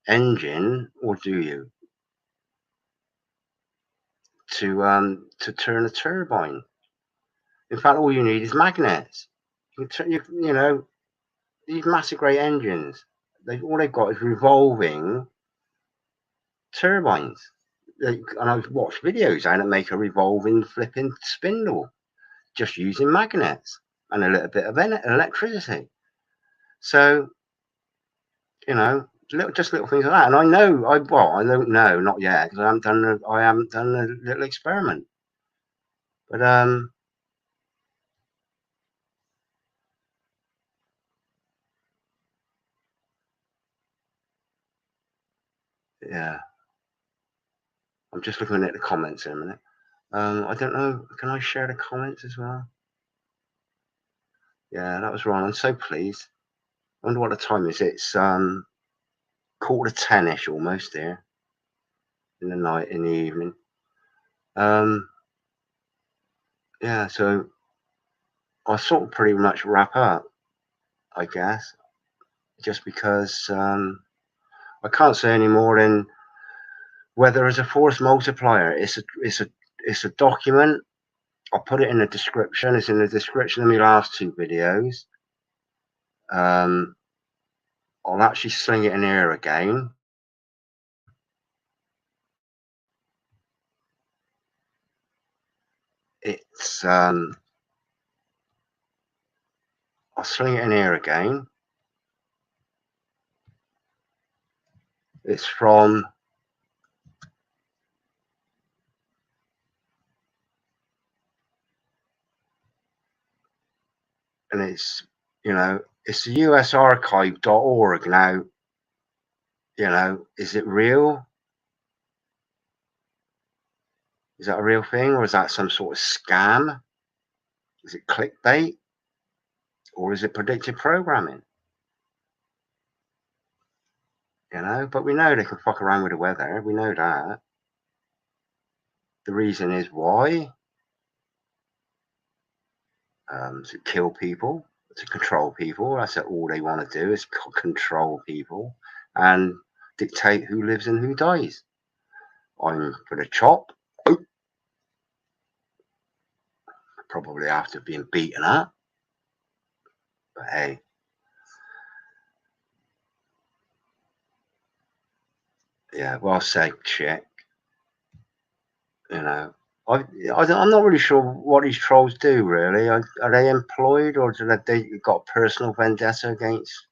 engine, or do you, to turn a turbine? In fact, all you need is magnets. These massive great engines, all they've got is revolving turbines. And I've watched videos how to make a revolving flipping spindle just using magnets and a little bit of electricity. So, just little things like that. And I don't know, not yet, because I haven't done a little experiment. But yeah, I'm just looking at the comments in a minute. I don't know. Can I share the comments as well? Yeah, that was wrong. I'm so pleased. I wonder what the time is. It's 9:45 almost here in the evening. Yeah, so I sort of pretty much wrap up, I guess, just because I can't say any more than whether as a force multiplier. It's a document. I'll put it in the description. It's in the description of my last two videos. I'll actually sling it in here again. It's I'll sling it in here again. It's from and it's it's the usarchive.org. Now, is it real? Is that a real thing, or is that some sort of scam? Is it clickbait, or is it predictive programming? But we know they can fuck around with the weather. We know that. The reason is why? To kill people, to control people. That's all they want to do, is control people and dictate who lives and who dies. I'm for the chop. Probably after being beaten up. But hey. Yeah, well said, chick. I'm not really sure what these trolls do, really. Are they employed, or do they got personal vendetta against,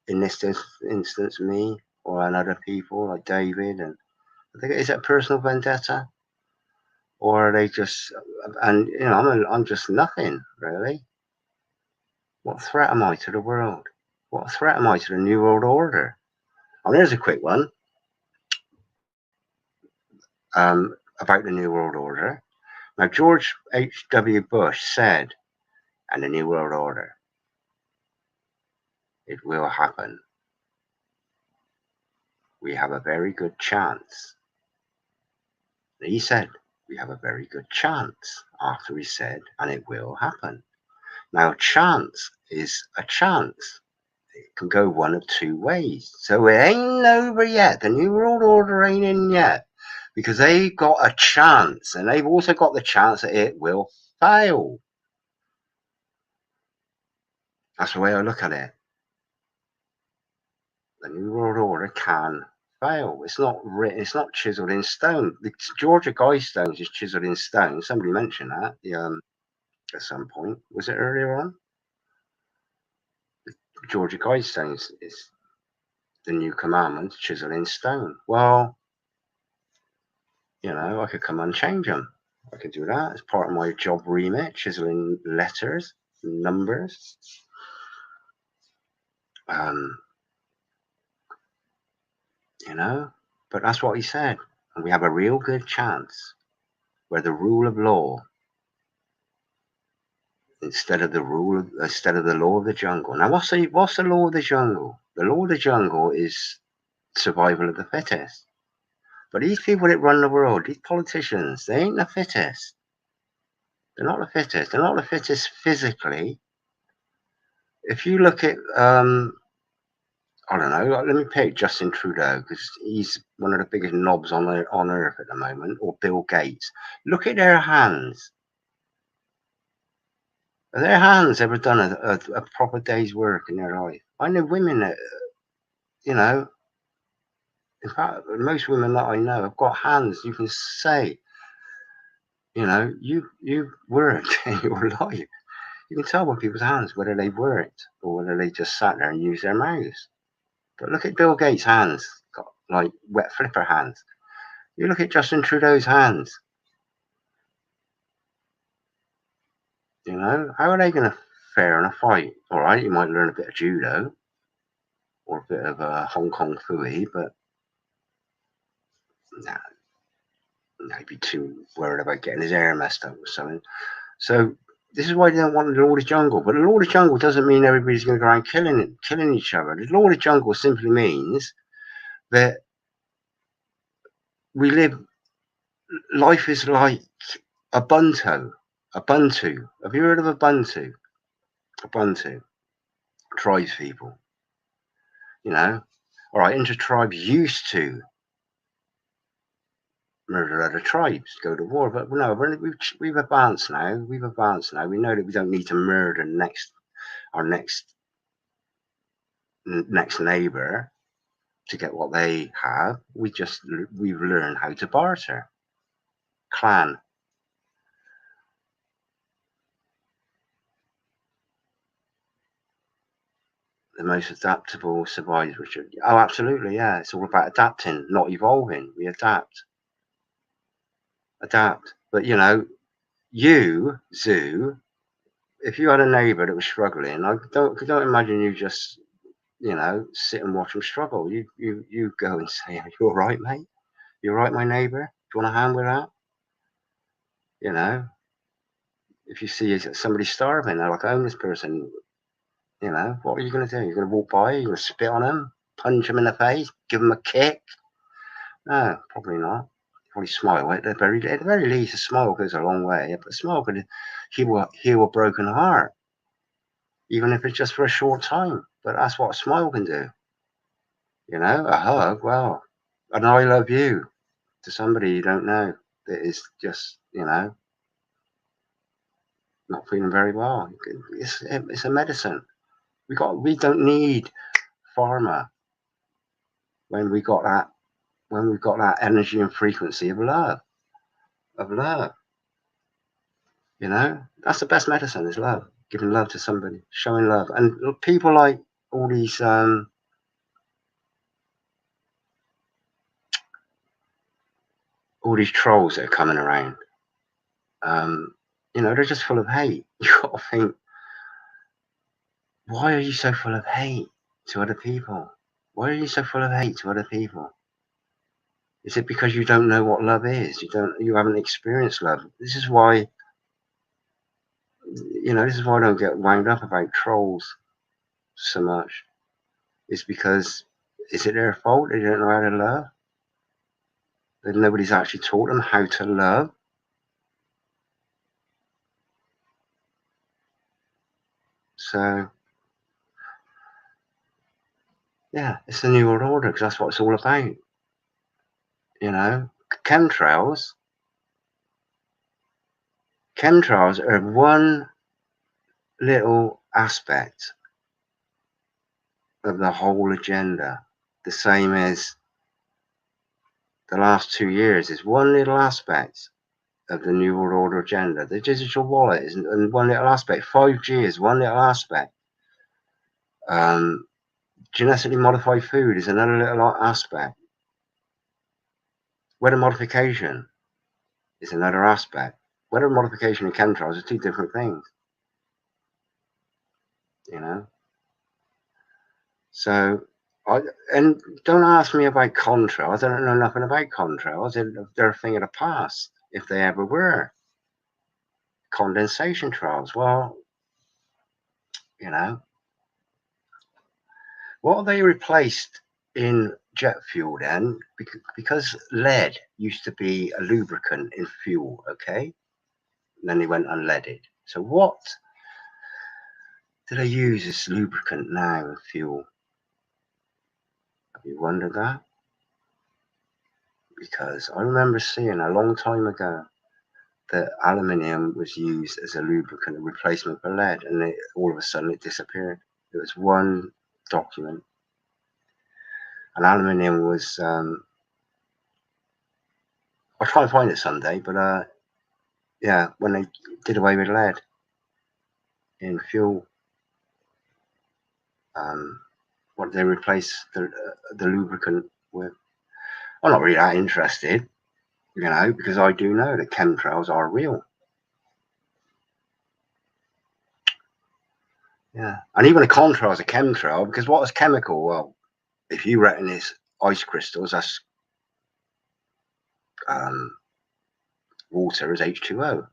in this instance, me or other people like David? And is it a personal vendetta, or are they just? And I'm just nothing, really. What threat am I to the world? What threat am I to the New World Order? Oh, here's a quick one. About the New World Order. Now, George H.W. Bush said, and the New World Order, it will happen. We have a very good chance. He said, we have a very good chance, after he said, and it will happen. Now, chance is a chance. It can go one of two ways. So it ain't over yet. The New World Order ain't in yet, because they've got a chance, and they've also got the chance that it will fail. That's the way I look at it. The New World Order can fail. It's not written. It's not chiseled in stone. The Georgia Guidestones is chiseled in stone. Somebody mentioned that at some point. Was it earlier on? The Georgia Guidestones is the new commandments chiseled in stone. Well, I could come and change them. I could do that as part of my job remit, chiseling letters, numbers. But that's what he said. And we have a real good chance where the rule of law instead of the law of the jungle. Now, what's the law of the jungle? The law of the jungle is survival of the fittest. But these people that run the world, these politicians, they ain't the fittest. They're not the fittest. They're not the fittest physically. If you look at, I don't know, let me pick Justin Trudeau, because he's one of the biggest knobs on earth at the moment, or Bill Gates. Look at their hands. Have their hands ever done a proper day's work in their life? I know women that, you know, in fact, most women that I know have got hands you can say, you know, you worked in your life. You can tell by people's hands whether they worked or whether they just sat there and used their mouths. But look at Bill Gates' hands, got like wet flipper hands. You look at Justin Trudeau's hands. You know, how are they going to fare in a fight? All right, you might learn a bit of judo or a bit of Hong Kong Fooey, but nah, he'd be too worried about getting his hair messed up or something. So this is why they don't want the law of the jungle. But the law of the jungle doesn't mean everybody's going to go around killing each other. The law of the jungle simply means that we live. Life is like Ubuntu. Ubuntu. Have you heard of Ubuntu? Ubuntu. Tribes people. You know? All right, inter-tribes used to murder other tribes, go to war, but no, we've advanced now. We've advanced now. We know that we don't need to murder our next neighbor to get what they have. We've learned how to barter. Clan. The most adaptable survives, Richard. Oh, absolutely, yeah. It's all about adapting, not evolving. We adapt. But you know, you, Zoo, if you had a neighbour that was struggling, I don't imagine you just, you know, sit and watch them struggle. You go and say, "Are you all right, mate? You all right, my neighbour? Do you want a hand with that?" You know, if you see somebody starving, like a homeless person, you know, what are you going to do? You're going to walk by, you're going to spit on them, punch them in the face, give them a kick? No, probably not. Probably smile. At the very least, a smile goes a long way. But a smile could heal a broken heart, even if it's just for a short time. But that's what a smile can do. You know, a hug, well, an I love you to somebody you don't know that is just, you know, not feeling very well. It's a medicine. We don't need pharma when we've got that energy and frequency of love. You know, that's the best medicine is love. Giving love to somebody, showing love. And people like all these trolls that are coming around, you know, they're just full of hate. You got to think, why are you so full of hate to other people? Why are you so full of hate to other people? Is it because you don't know what love is? You haven't experienced love. This is why, you know, this is why I don't get wound up about trolls so much. It's because, is it their fault they don't know how to love? That nobody's actually taught them how to love? So, yeah, it's the New World Order because that's what it's all about. You know, chemtrails are one little aspect of the whole agenda, the same as the last 2 years is one little aspect of the New World Order agenda. The digital wallet is one little aspect. 5G is one little aspect. Genetically modified food is another little aspect. Weather modification is another aspect. Weather modification and chemtrails are two different things. You know? So, and don't ask me about contrails. I don't know nothing about contrails. They're a thing of the past, if they ever were. Condensation trails. Well, You know, what have they replaced in jet fuel then? Because lead used to be a lubricant in fuel, okay? And then they went unleaded. So what do they use as lubricant now in fuel? Have you wondered that? Because I remember seeing a long time ago that aluminium was used as a lubricant, a replacement for lead, and all of a sudden it disappeared. It was one document. And aluminium was, I'll try and find it someday, but yeah, when they did away with lead in fuel, what did they replace the lubricant with? I'm not really that interested, you know, because I do know that chemtrails are real. Yeah, and even a contrail is a chemtrail, because what is chemical? Well, if you reckon it's ice crystals, that's water is H2O.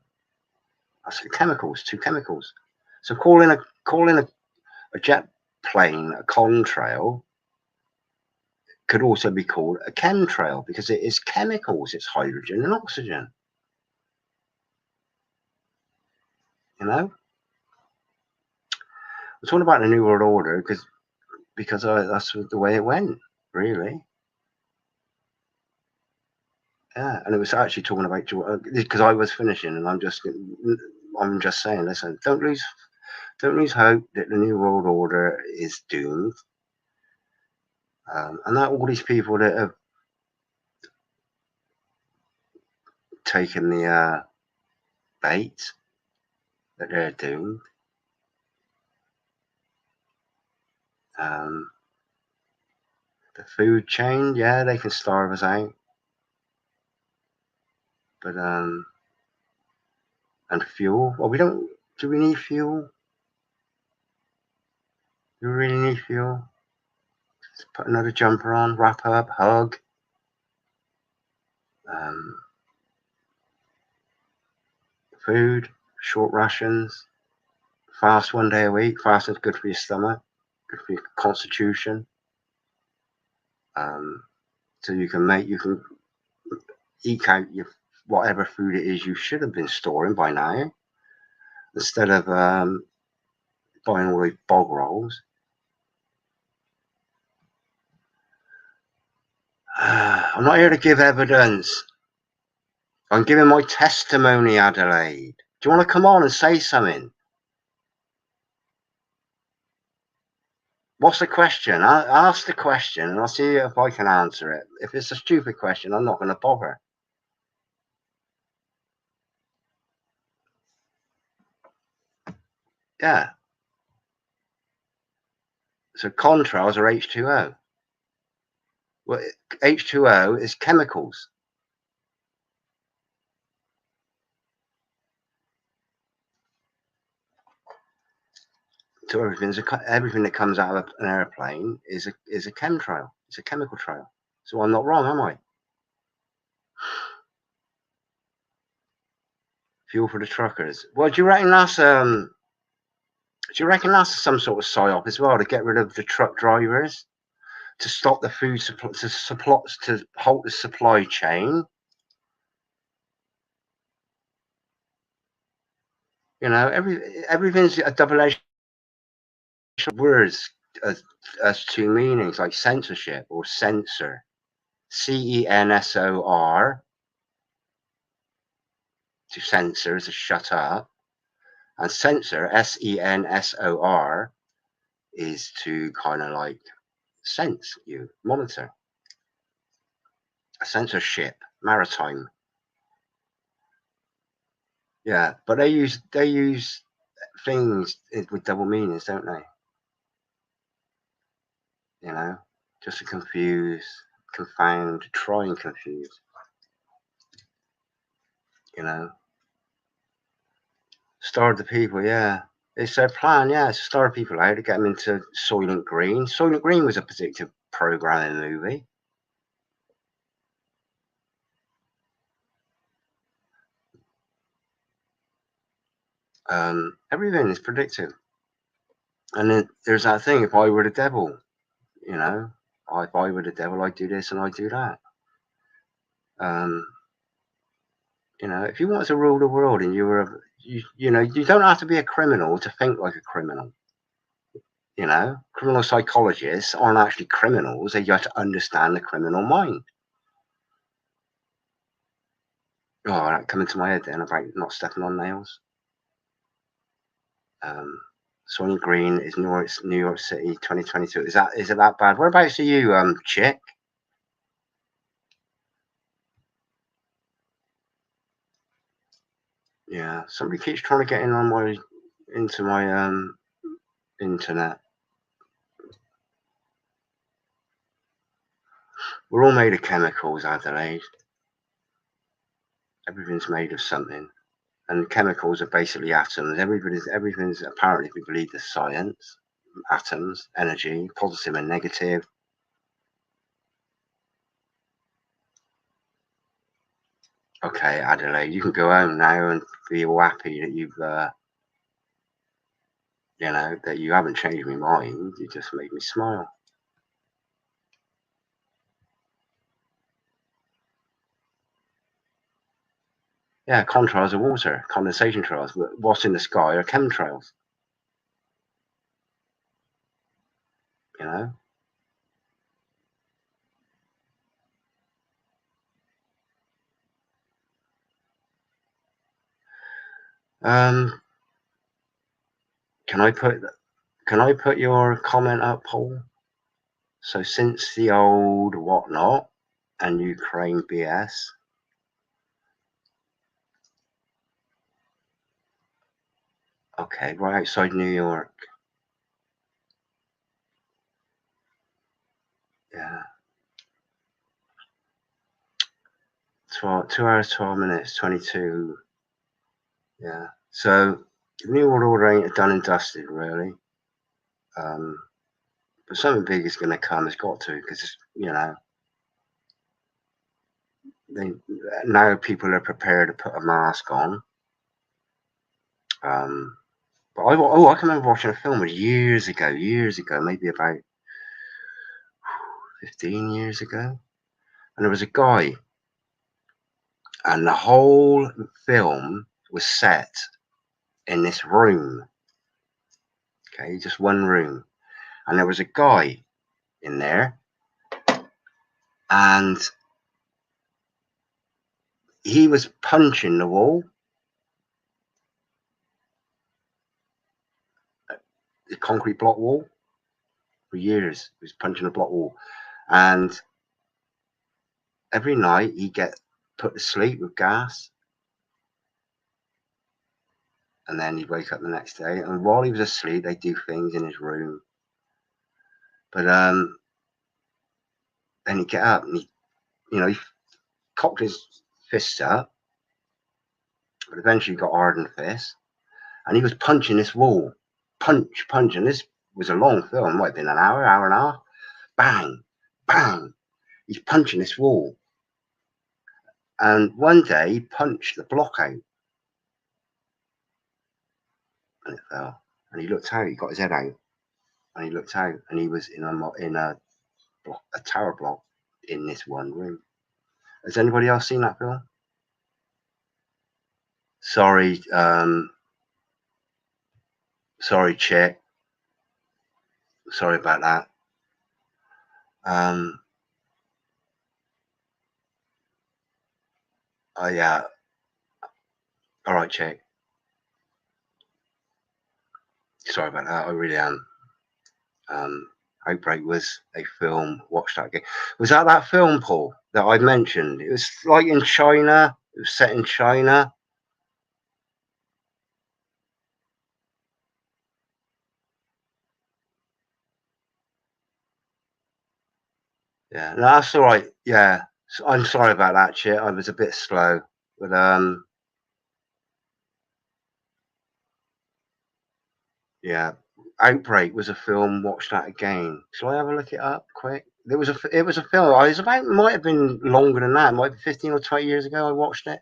That's the chemicals, two chemicals. So calling a jet plane a contrail could also be called a chemtrail, because it is chemicals. It's hydrogen and oxygen. You know, we're talking about the New World Order because that's the way it went, really. Yeah, and it was actually talking about, because I was finishing, and I'm just saying, listen, don't lose hope that the New World Order is doomed, and that all these people that have taken the bait, that they're doomed. The food chain, yeah, they can starve us out, but and fuel. Well, do we need fuel? Do we really need fuel? Let's put another jumper on, wrap up, hug. Food, short rations, fast 1 day a week. Fast is good for your stomach, good for your constitution. So you can eke out your whatever food it is you should have been storing by now, instead of buying all these bog rolls. I'm not here to give evidence. I'm giving my testimony, Adelaide. Do you want to come on and say something? What's the question? I'll ask the question and I'll see if I can answer it. If it's a stupid question, I'm not going to bother. Yeah. So contrails are H2O. Well, H2O is chemicals. So everything that comes out of an airplane is a chemtrail. It's a chemical trail. So I'm not wrong, am I? Fuel for the truckers. Well, do you reckon that's some sort of psyop as well, to get rid of the truck drivers, to stop the food supply, to halt the supply chain? You know, everything's a double-edged words as two meanings, like censorship or censor, censor. To censor is to shut up, and censor, sensor, is to kind of like sense you, monitor. A censorship, maritime. Yeah, but they use things with double meanings, don't they? You know, just to confuse, confound, try and confuse. You know, starve the people. Yeah, it's their plan. Yeah, to starve people out, to get them into Soylent Green. Soylent Green was a predictive programming movie. Everything is predictive. And then there's that thing, if I were the devil, you know, if I were the devil, I'd do this and I'd do that. You know, if you want to rule the world and you were, you know, you don't have to be a criminal to think like a criminal. You know, criminal psychologists aren't actually criminals. They just understand the criminal mind. Oh, that coming to my head then about not stepping on nails. Sonia Green is New York City 2022. Is it that bad? Whereabouts are you, chick? Yeah, somebody keeps trying to get in on into my internet. We're all made of chemicals, Adelaide. Everything's made of something, and chemicals are basically atoms. Everything's apparently, if we believe the science, atoms, energy, positive and negative. Okay, Adelaide, you can go home now and be all happy that you've, you know, that you haven't changed my mind. You just made me smile. Yeah, contrails are water, condensation trails. What's in the sky are chemtrails. You know. Can I put your comment up, Paul? So since the old whatnot and Ukraine BS, okay, right outside New York. Yeah. 2 hours, 12 minutes, 22. Yeah. So the New World Order ain't done and dusted, really. But something big is going to come. It's got to, because, you know, now people are prepared to put a mask on. But I can remember watching a film years ago, maybe about 15 years ago. And there was a guy, and the whole film was set in this room. Okay, just one room. And there was a guy in there, and he was punching the wall, the concrete block wall, for years. He was punching the block wall. And every night he'd get put to sleep with gas. And then he'd wake up the next day. And while he was asleep, they'd do things in his room. But then he'd get up and he cocked his fists up, but eventually got hardened fists, and he was punching this wall, punch, and this was a long film, might have been an hour and a half, bang, bang, he's punching this wall, and one day he punched the block out, and it fell, and he looked out, he got his head out, and he looked out, and he was in a tower block in this one room. Has anybody else seen that film? Sorry, chick. Sorry about that. Yeah. All right, chick. Sorry about that. I really am. Outbreak was a film. Watch that again. Was that film, Paul, that I mentioned? It was like in China. It was set in China. Yeah, no, that's all right. Yeah, I'm sorry about that, shit. I was a bit slow, but yeah. Outbreak was a film. Watch that again. Shall I have a look it up quick? It was a film. Might have been longer than that. It might be 15 or 20 years ago I watched it.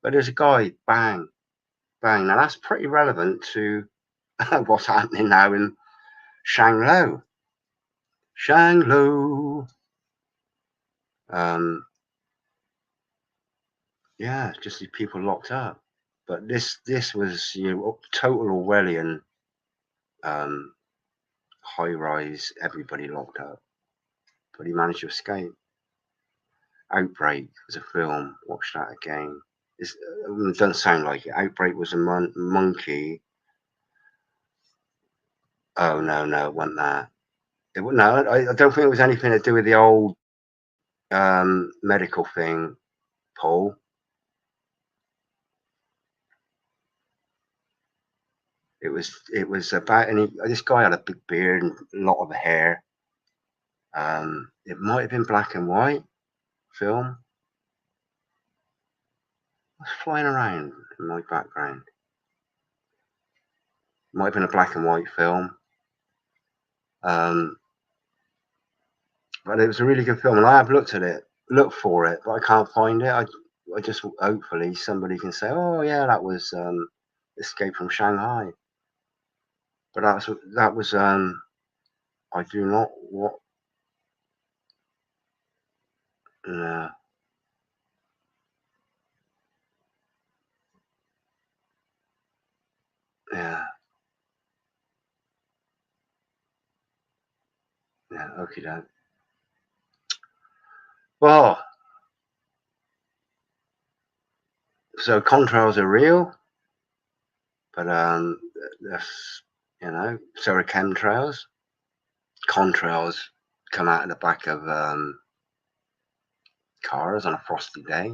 But there's a guy, bang, bang. Now that's pretty relevant to what's happening now in Shanglo. Yeah, just these people locked up. But this was, you know, total Orwellian, high rise, everybody locked up. But he managed to escape. Outbreak was a film. Watch that again. It doesn't sound like it. Outbreak was a monkey. Oh no, it wasn't that. No, I don't think it was anything to do with the old medical thing, Paul. It was about, and this guy had a big beard and a lot of hair. It might have been black and white film. What's flying around in my background? Might have been a black and white film. But it was a really good film, and I have looked for it, but I can't find it. I just, hopefully somebody can say, oh yeah, that was Escape from Shanghai. But that was I do not what. Yeah. Yeah. Okay, then. Well, so contrails are real, but that's, you know, so are chemtrails. Contrails come out of the back of cars on a frosty day.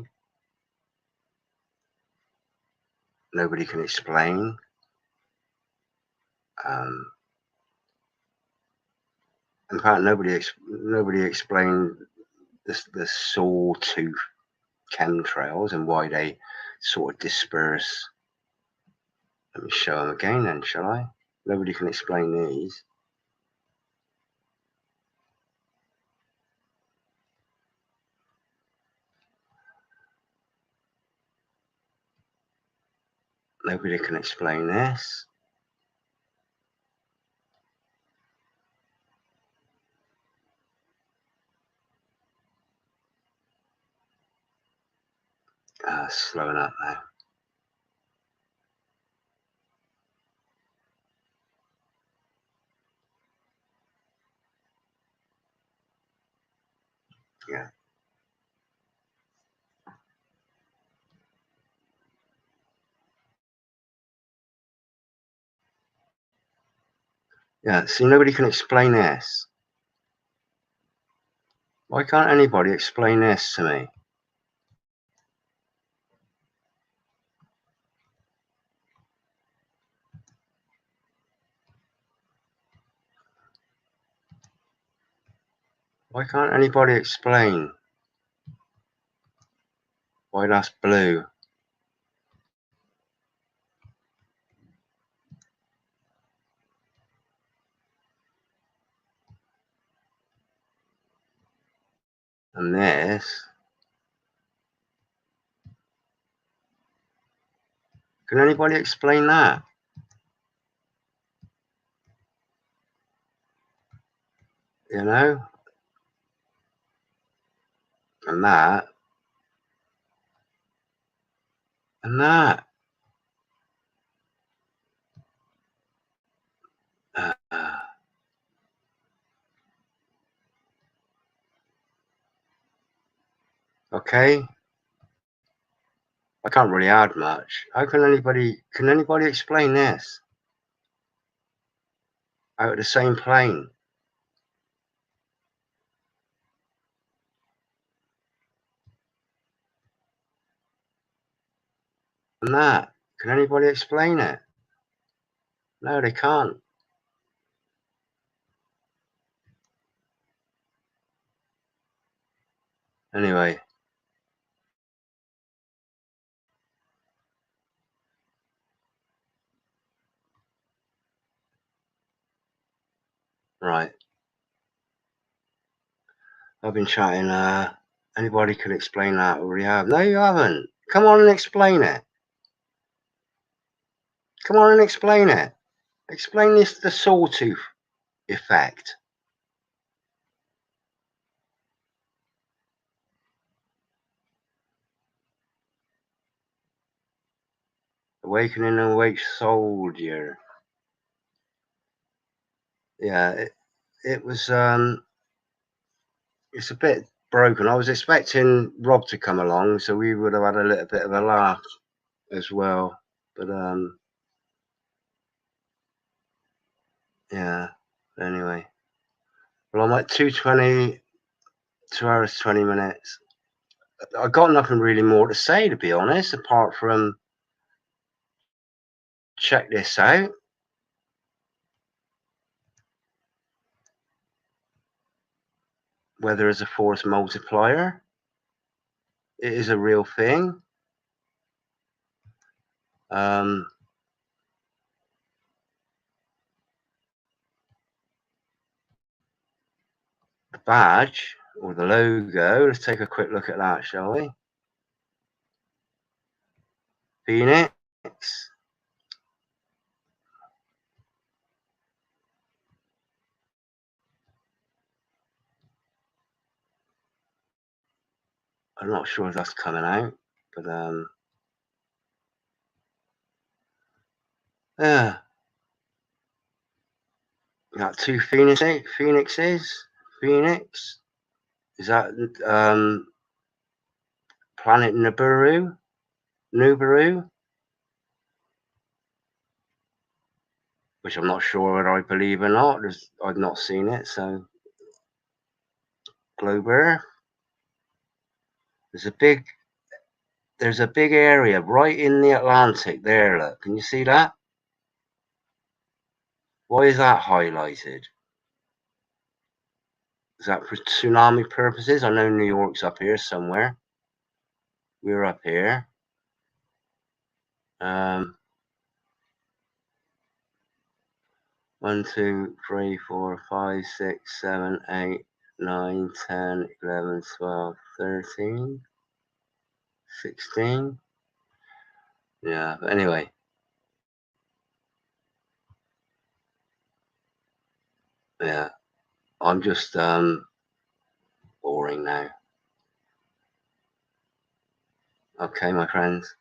Nobody can explain. In fact, nobody explained the sawtooth chemtrails and why they sort of disperse. Let me show them again then, shall I? Nobody can explain these. Nobody can explain this. Slowing up now. Yeah. Yeah, see, nobody can explain this. Why can't anybody explain this to me? Why can't anybody explain why that's blue? And this. Can anybody explain that? You know? And that. And that. Okay. I can't really add much. How can anybody explain this? Out of the same plane. And that. Can anybody explain it? No, they can't. Anyway. Right. I've been chatting. Anybody could explain that, or we have? No, you haven't. Come on and explain it. Come on and explain it. Explain this, the sawtooth effect. Awakening an awake soldier. Yeah, it was it's a bit broken. I was expecting Rob to come along, so we would have had a little bit of a laugh as well. But yeah. Anyway, well, I'm at 2:20, 2 hours 20 minutes. I got nothing really more to say, to be honest, apart from check this out. Weather is a force multiplier. It is a real thing. The badge or the logo, let's take a quick look at that, shall we? Phoenix. I'm not sure if that's coming out, but yeah. Got two phoenixes. Phoenix. Is that planet Nibiru? Which I'm not sure whether I believe or not. I've not seen it, so globe Earth. There's a big area right in the Atlantic there, look. Can you see that? Why is that highlighted? Is that for tsunami purposes? I know New York's up here somewhere. We're up here. 1, 2, 3, 4, 5, 6, 7, 8, 9, 10, 11, 12, 13, 16. Yeah, but anyway. Yeah, I'm just boring now. Okay, my friends.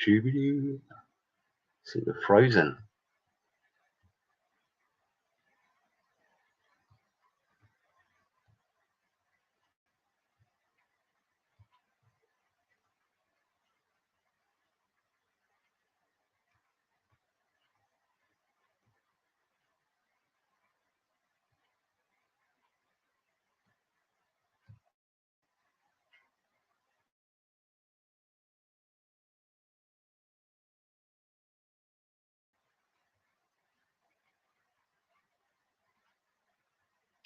Shooby-doo. See, we're frozen.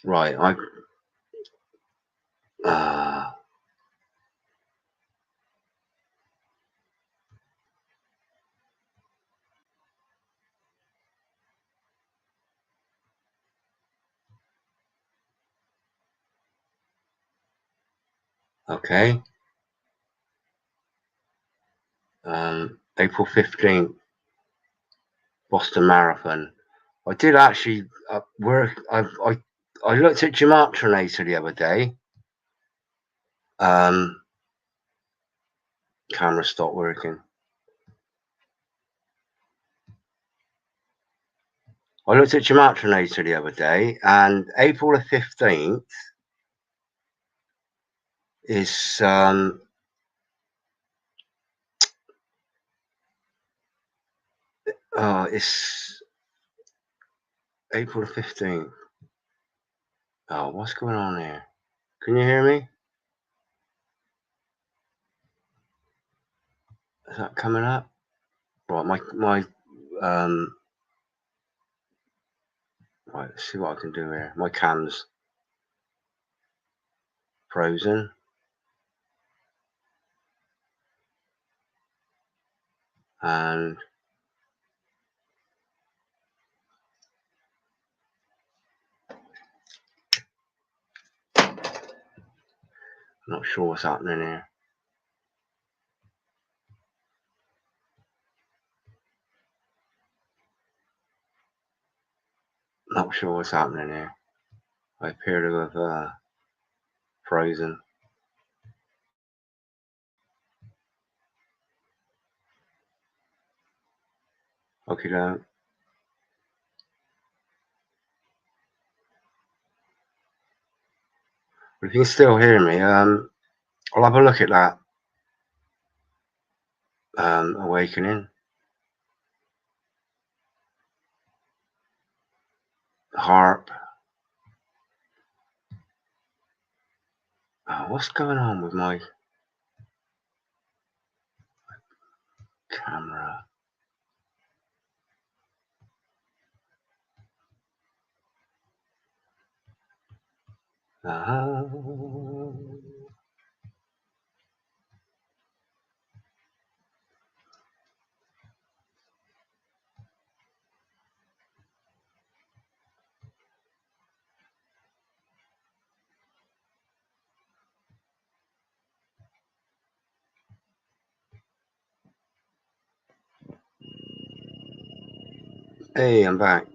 Right, okay. April 15th, Boston Marathon. I did actually work. I looked at Gematria the other day. Camera stopped working. I looked at Gematria the other day, and April the 15th is it's April the 15th. Oh, what's going on here? Can you hear me? Is that coming up? Right, my right, let's see what I can do here. My cam's frozen. And I'm not sure what's happening here. Not sure what's happening here. I appear to have frozen. Okay, don't. But if you can still hear me, I'll have a look at that awakening. Harp. Oh, what's going on with my camera? Hey, I'm back.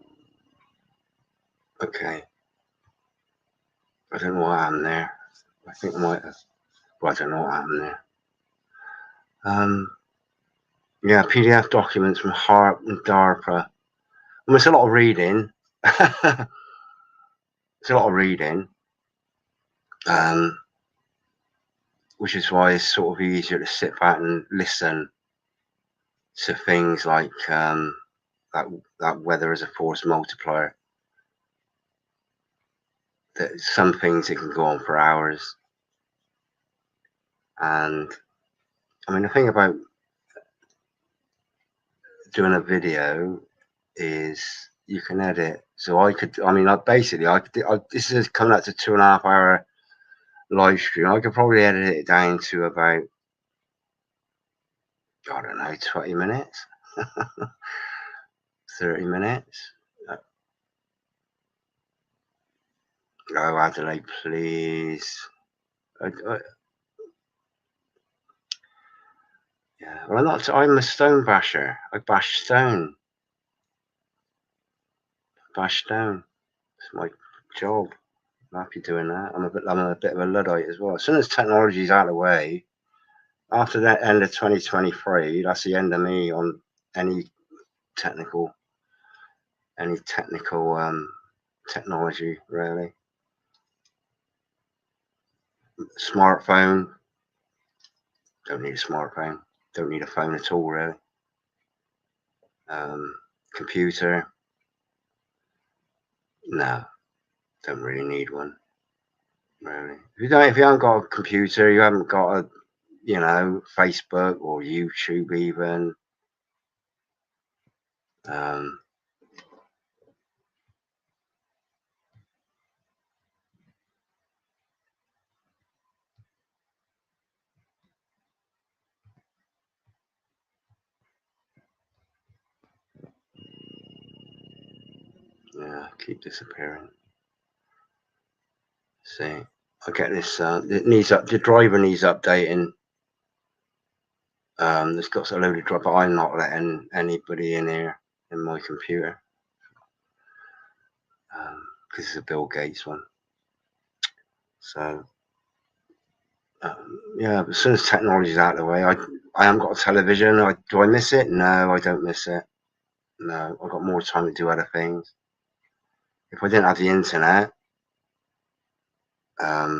Okay. I don't know what happened there. I think I might have. Well, I don't know what happened there. Yeah, PDF documents from HARP and DARPA. I mean, it's a lot of reading. It's a lot of reading. Which is why it's sort of easier to sit back and listen to things like that weather as a force multiplier. That some things it can go on for hours. And I mean, the thing about doing a video is you can edit. So I mean, like basically, this is coming out to 2.5 hour live stream. I could probably edit it down to about, I don't know, 20 minutes, 30 minutes. Oh, Adelaide, please. Yeah, well, I'm a stone basher. I bash stone. Bash stone. It's my job. I'm happy doing that. I'm a bit of a Luddite as well. As soon as technology's out of the way, after that end of 2023, that's the end of me on any technical technology, really. Smartphone. Don't need a smartphone. Don't need a phone at all, really. Computer. No, don't really need one. Really. If you haven't got a computer, you haven't got a, Facebook or YouTube even. Yeah, keep disappearing. See, I get this. The driver needs updating. It's got a load of drop, but I'm not letting anybody in here in my computer because it's a Bill Gates one. So yeah, but as soon as technology's out of the way, I haven't got a television. Do I miss it? No, I don't miss it. No, I've got more time to do other things. If I didn't have the internet, I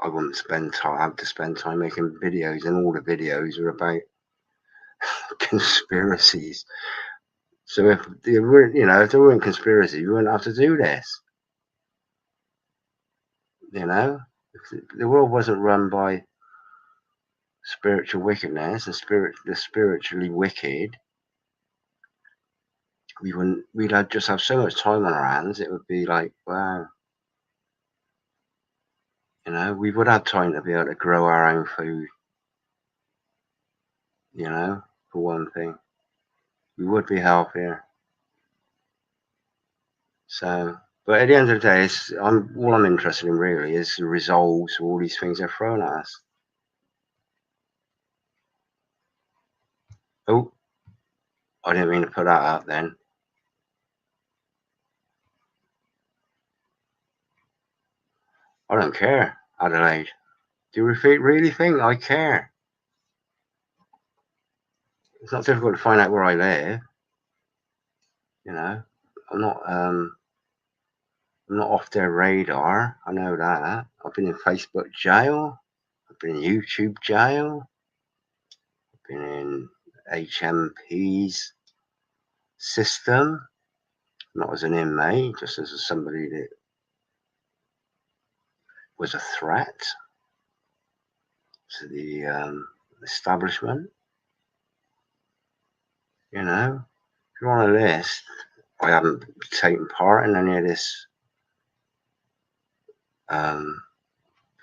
wouldn't have to spend time making videos, and all the videos are about conspiracies. So if there weren't conspiracies, we wouldn't have to do this. If the world wasn't run by spiritual wickedness and the spiritually wicked, we'd just have so much time on our hands. It would be like, wow. We would have time to be able to grow our own food. For one thing, we would be healthier. So, but at the end of the day, all I'm interested in really is the results of all these things they're throwing at us. Oh, I didn't mean to put that up then. I don't care, Adelaide. Do you really think I care? It's not difficult to find out where I live. You know, I'm not off their radar. I know that. I've been in Facebook jail. I've been in YouTube jail. I've been in HMP's system, not as an inmate, just as somebody that was a threat to the establishment. You know, if you're on a list, I haven't taken part in any of this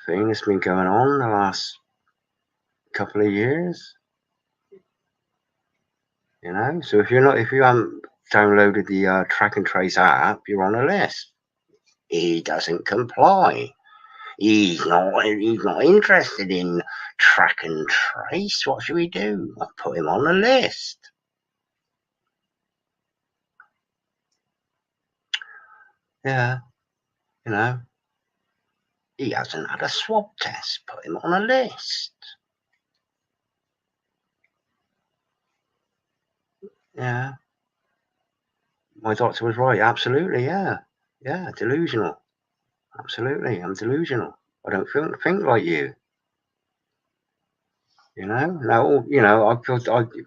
thing that's been going on the last couple of years. You know, so if you haven't downloaded the track and trace app, you're on a list. He doesn't comply. He's not interested in track and trace. What should we do? I put him on the list. Yeah, you know, he hasn't had a swab test. Put him on a list. Yeah. My doctor was right. Absolutely. Yeah. Yeah. Delusional. Absolutely. I'm delusional. I don't think like you. You know, now, you know,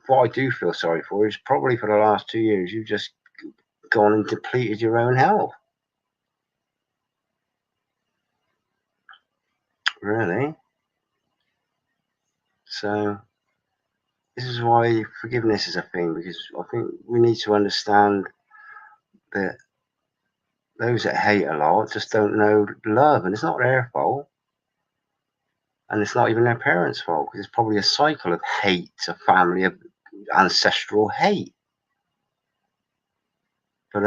what I do feel sorry for is probably for the last 2 years, you've just gone and depleted your own health. Really. So this is why forgiveness is a thing, because I think we need to understand that those that hate a lot just don't know love, and it's not their fault. And it's not even their parents' fault, because it's probably a cycle of hate, a family of ancestral hate. But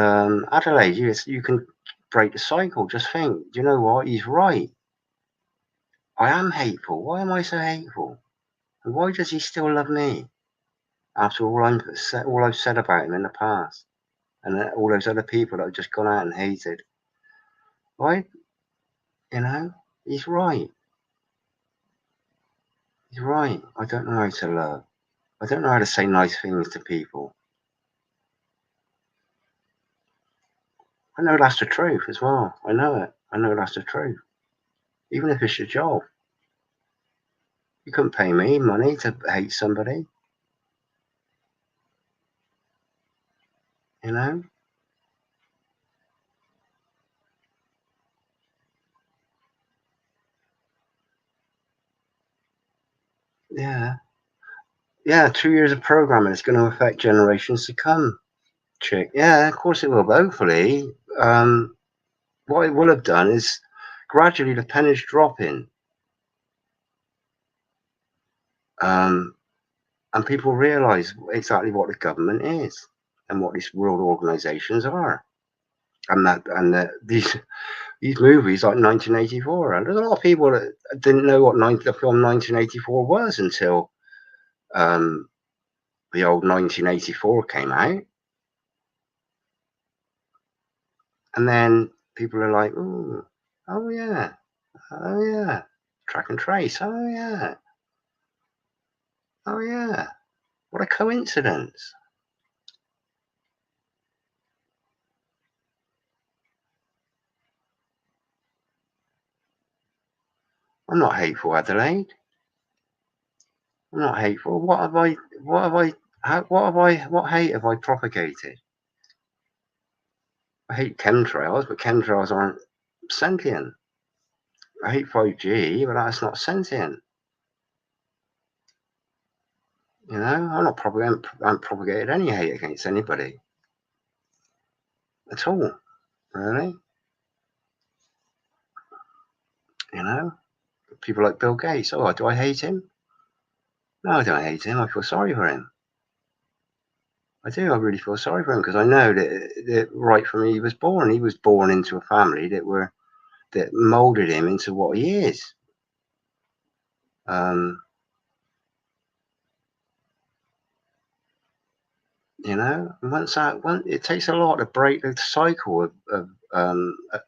Adelaide, you can break the cycle. Just think, do you know what? He's right. I am hateful. Why am I so hateful? And why does he still love me after all I've said about him in the past, and all those other people that have just gone out and hated? Why? You know, he's right. He's right. I don't know how to love. I don't know how to say nice things to people. I know that's the truth as well. I know it. I know that's the truth. Even if it's your job. You couldn't pay me money to hate somebody. You know? Yeah. Yeah, 2 years of programming is going to affect generations to come, chick. Yeah, of course it will, but hopefully, what it will have done is gradually the pennies dropping. And people realise exactly what the government is and what these world organisations are. And these movies like 1984, and there's a lot of people that didn't know what the film 1984 was until the old 1984 came out, and then people are like, "Ooh, oh yeah, track and trace, oh yeah, what a coincidence." I'm not hateful, Adelaide. I'm not hateful. What hate have I propagated? I hate chemtrails, but chemtrails aren't sentient. I hate 5G, but that's not sentient. You know, I'm propagated any hate against anybody at all, really. You know, people like Bill Gates. Oh, do I hate him? No, I don't hate him. I feel sorry for him. I do. I really feel sorry for him, because I know that right from he was born into a family that molded him into what he is. You know, it takes a lot to break the cycle of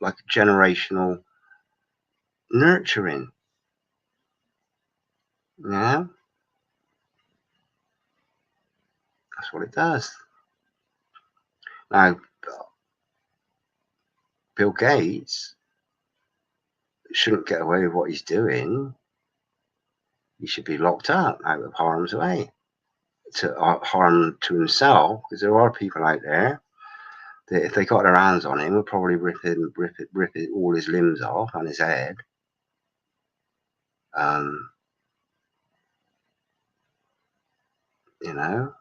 like generational nurturing. Yeah, that's what it does. Now, Bill Gates shouldn't get away with what he's doing. He should be locked up out of harm's way, to harm to himself, because there are people out there that if they got their hands on him would probably rip all his limbs off and his head. You know,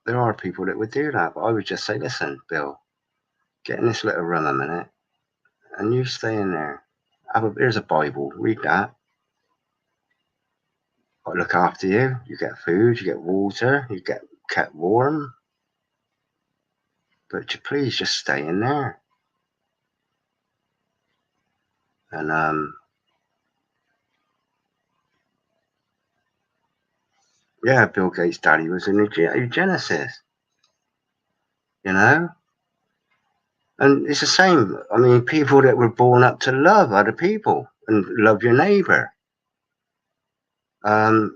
there are people that would do that, but I would just say, listen, Bill, get in this little room a minute, and you stay in there. Here's a Bible, read that. I look after you. You get food, you get water, you get kept warm. But please just stay in there. And yeah, Bill Gates' daddy was an eugenicist. You know? And it's the same. I mean, people that were born up to love other people and love your neighbor. That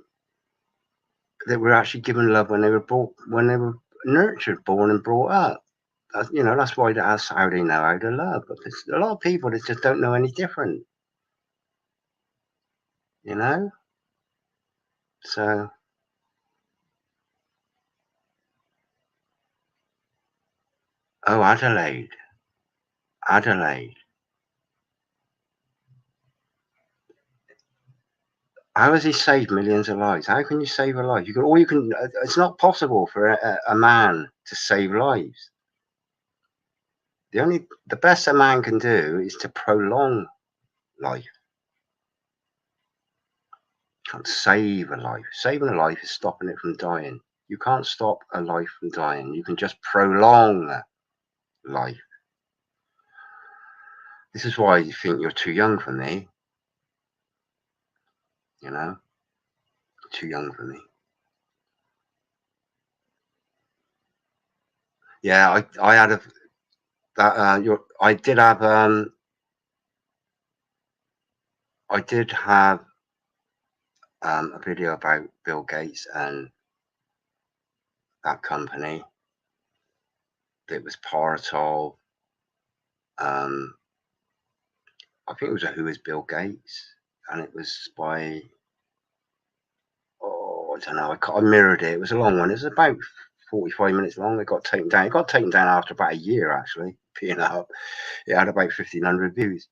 were actually given love when they were nurtured, born and brought up. You know, that's why that's how they know how to love. But there's a lot of people that just don't know any different. You know? So oh, Adelaide. How has he saved millions of lives? How can you save a life? It's not possible for a man to save lives. The best a man can do is to prolong life. You can't save a life. Saving a life is stopping it from dying. You can't stop a life from dying. You can just prolong life. This is why you think you're too young for me. You know, too young for me. Yeah, I did have a video about Bill Gates and that company that was part of I think it was Who is Bill Gates, and it was by I don't know, I mirrored it. It was a long one. It was about 45 minutes long. It got taken down. It got taken down after about a year, actually, being up. It had about 1,500 views,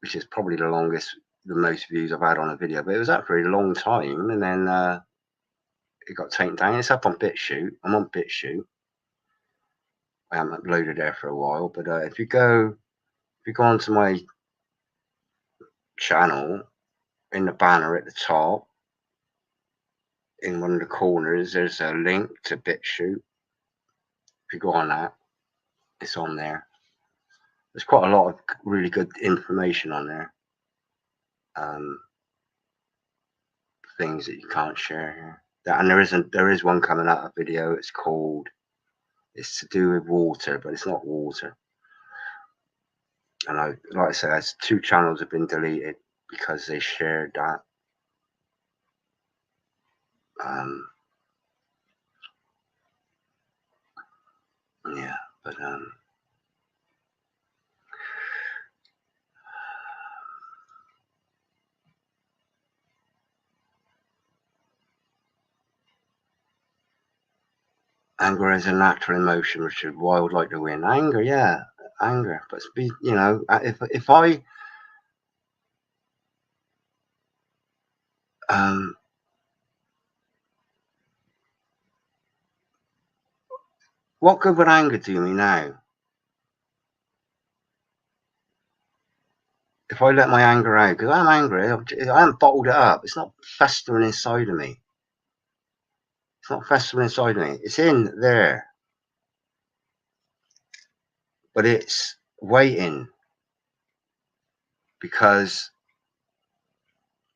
which is probably the most views I've had on a video. But it was up for a long time, and then it got taken down. It's up on BitChute. I'm on BitChute. I haven't uploaded there for a while, but if you go onto my channel, in the banner at the top, in one of the corners, there's a link to BitChute. If you go on that, it's on there. There's quite a lot of really good information on there. Things that you can't share here. And there is one coming out, a video. It's to do with water, but it's not water. And like I said, 2 channels have been deleted because they shared that. Yeah, but anger is a natural emotion, Richard. Why would like to win? Anger, yeah, anger. But you know, if I what good would anger do me now? If I let my anger out, because I'm angry, I haven't bottled it up. It's not festering inside of me. It's not festering inside of me. It's in there. But it's waiting, because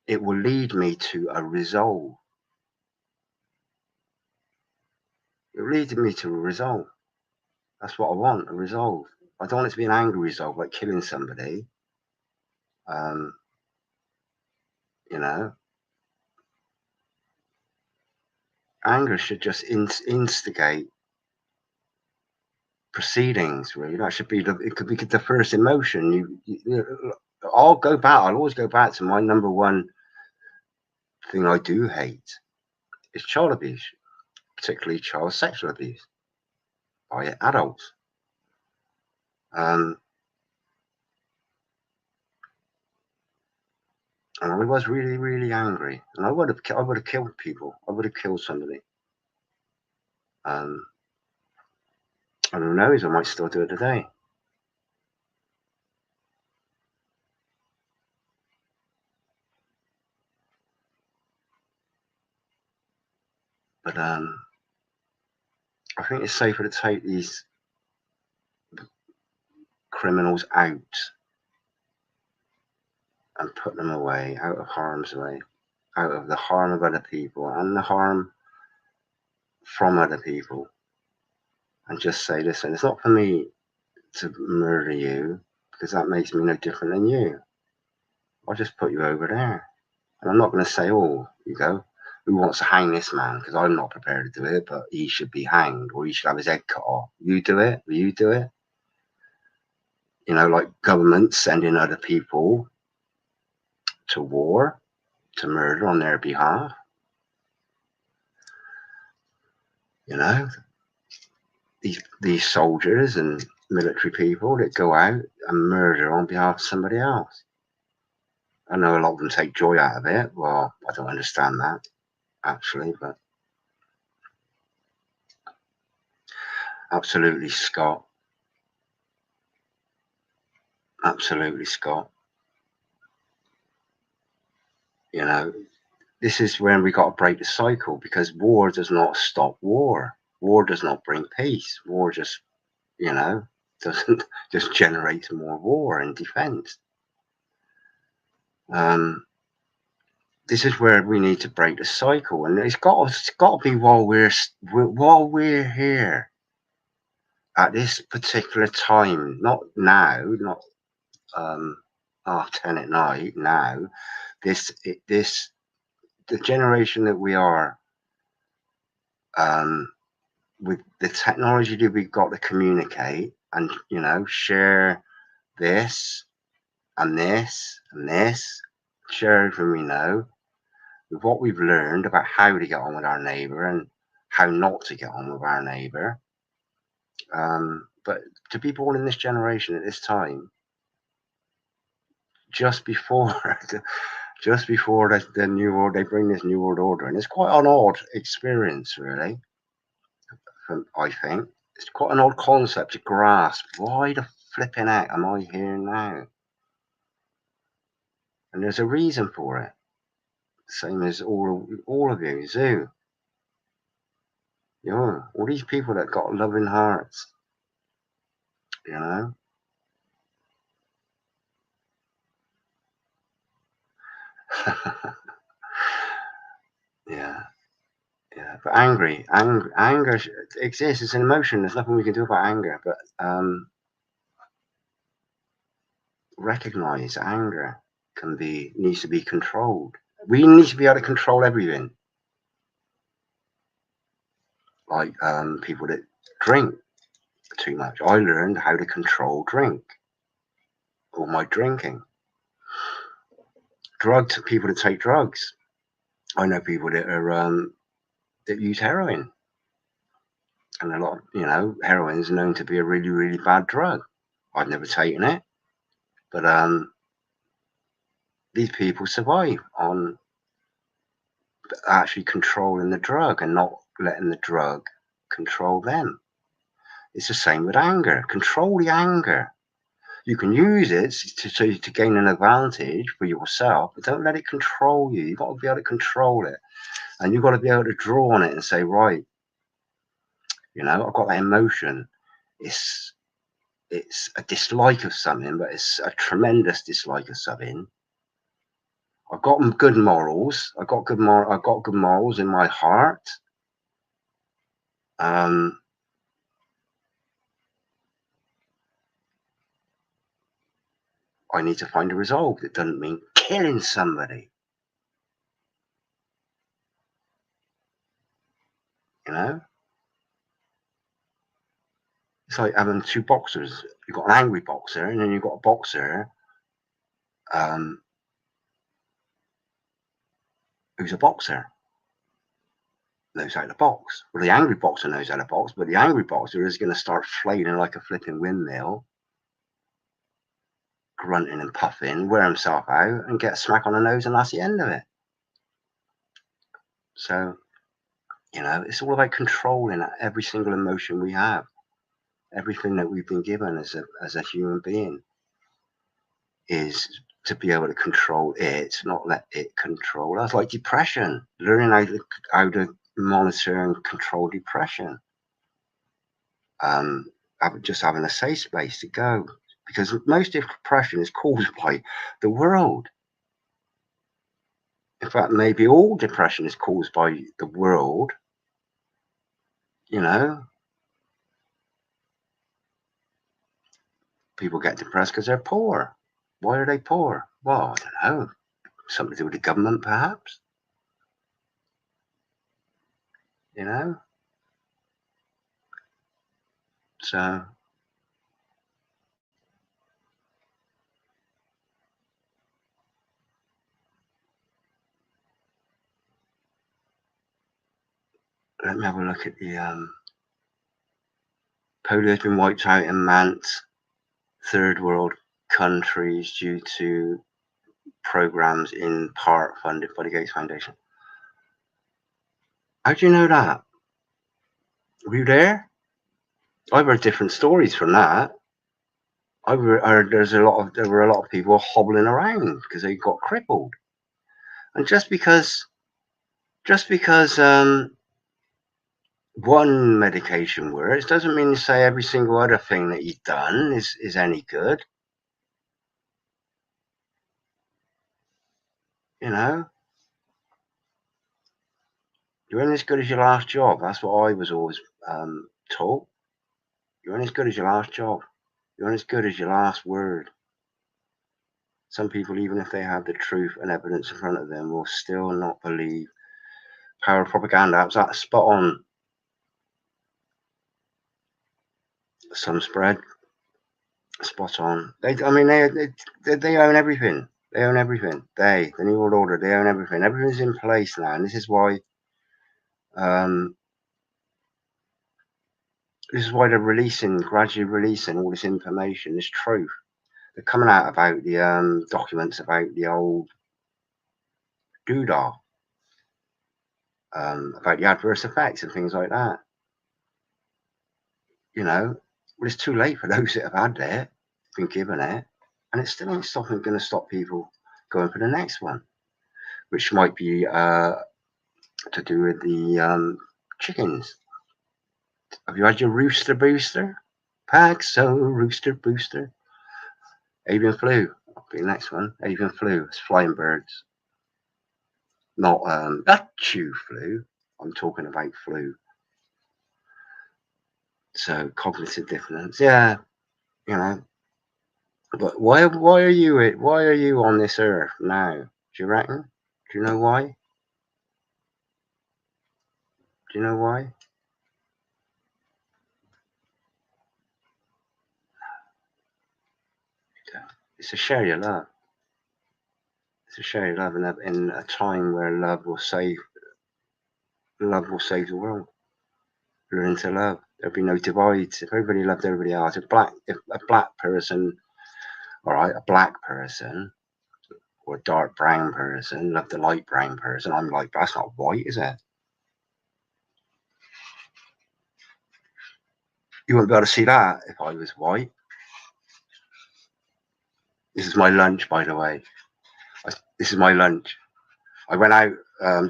it will lead me to a resolve. It will lead me to a resolve. That's what I want, a resolve. I don't want it to be an angry result, like killing somebody. You know, anger should just instigate proceedings. Really, that should be it could be the first emotion. I'll always go back to my number one thing I do hate is child abuse, particularly child sexual abuse by adults. And I was really, really angry, and I would have killed people. I would have killed somebody. And who knows, I might still do it today. But I think it's safer to take these criminals out and put them away, out of harm's way, out of the harm of other people and the harm from other people, and just say, listen, it's not for me to murder you because that makes me no different than you. I'll just put you over there. And I'm not going to say, oh, you go, who wants to hang this man? Because I'm not prepared to do it, but he should be hanged or he should have his head cut off. You do it? Will you do it? You know, like governments sending other people to war, to murder on their behalf. You know, these soldiers and military people that go out and murder on behalf of somebody else. I know a lot of them take joy out of it. Well, I don't understand that, actually, but absolutely, Scott. Absolutely, Scott. You know, this is when we got to break the cycle, because war does not stop war. War does not bring peace. War just, you know, doesn't just generate more war and defense. This is where we need to break the cycle, and it's got to be while we're here at this particular time, not now, not 10 at night. Now, the generation that we are, with the technology that we've got to communicate and, you know, share this and this and this, share everything we know, with what we've learned about how to get on with our neighbor and how not to get on with our neighbor. But to be born in this generation at this time, just before the new world, they bring this new world order, and it's quite an odd experience, really. I think it's quite an odd concept to grasp. Why the flipping heck am I here now? And there's a reason for it. Same as all of you, Zoo. You know, all these people that got loving hearts. You know. Yeah. But anger exists. It's an emotion. There's nothing we can do about anger. But recognize anger needs to be controlled. We need to be able to control everything. Like people that drink too much. I learned how to control my drinking. People that take drugs. I know people that are that use heroin, and a lot. Heroin is known to be a really, really bad drug. I've never taken it, but these people survive on actually controlling the drug and not letting the drug control them. It's the same with anger. Control the anger. You can use it to gain an advantage for yourself, but don't let it control you. You've got to be able to control it, and you've got to be able to draw on it and say, right, I've got that emotion. It's a dislike of something, but it's a tremendous dislike of something. I've got good morals. I've got good morals in my heart. I need to find a resolve. It doesn't mean killing somebody. You know? It's like having two boxers. You've got an angry boxer, and then you've got a boxer who's a boxer. Knows how to box. Well, the angry boxer knows how to box, but the angry boxer is going to start flailing like a flipping windmill, grunting and puffing, wear himself out, and get a smack on the nose, and that's the end of it. So, you know, it's all about controlling every single emotion we have, everything that we've been given as a human being, is to be able to control it, not let it control us. Like depression, learning how to monitor and control depression. Just having a safe space to go, because most depression is caused by the world. In fact, maybe all depression is caused by the world. You know, people get depressed because they're poor. Why are they poor? Well, I don't know. Something to do with the government, perhaps. You know, so let me have a look at the polio has been wiped out in Mant, third world countries due to programs in part funded by the Gates Foundation. How do you know that? Were you there? I've heard different stories from that. I've heard there were a lot of people hobbling around because they got crippled, and just because one medication works doesn't mean to say every single other thing that you've done is any good. You know, you're only as good as your last job. That's what I was always taught. You're only as good as your last job. You're only as good as your last word. Some people, even if they have the truth and evidence in front of them, will still not believe. Power of propaganda. That's spot on. Some spread. Spot on. They own everything. They own everything. The New World Order, they own everything. Everything's in place now, and this is why they're gradually releasing all this information, this truth. They're coming out about the documents about the old doodah, about the adverse effects and things like that. You know, well, it's too late for those that have had it, been given it, and it still ain't going to stop people going for the next one, which might be to do with the chickens. Have you had your rooster booster? Paxo rooster booster. Avian flu. That'll be the next one. Avian flu. It's flying birds. Not achoo flu. I'm talking about flu. So cognitive dissonance. Yeah, you know. But why are you on this earth now? Do you reckon? Do you know why? Do you know why? It's to share your love. It's to share your love in a time where love will save the world. Learn to love. There'll be no divides. If everybody loved everybody else, if a black person, all right, a black person or a dark brown person loved a light brown person, I'm like, that's not white, is it? You wouldn't be able to see that if I was white. This is my lunch, by the way. This is my lunch. I went out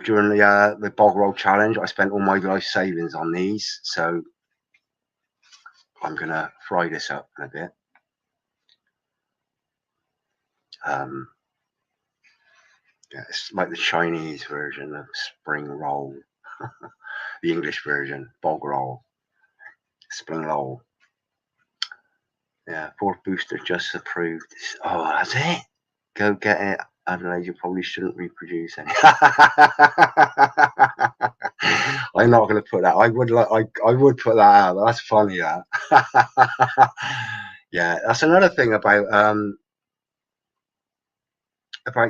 during the bog roll challenge. I spent all my life savings on these, so I'm gonna fry this up in a bit. Yeah, it's like the Chinese version of spring roll, the English version, bog roll, spring roll. Yeah, fourth booster just approved. Oh, that's it. Go get it. Adelaide, you probably shouldn't reproduce any. I'm not going to put that. I would put that out. But that's funny. That. Yeah, that's another thing about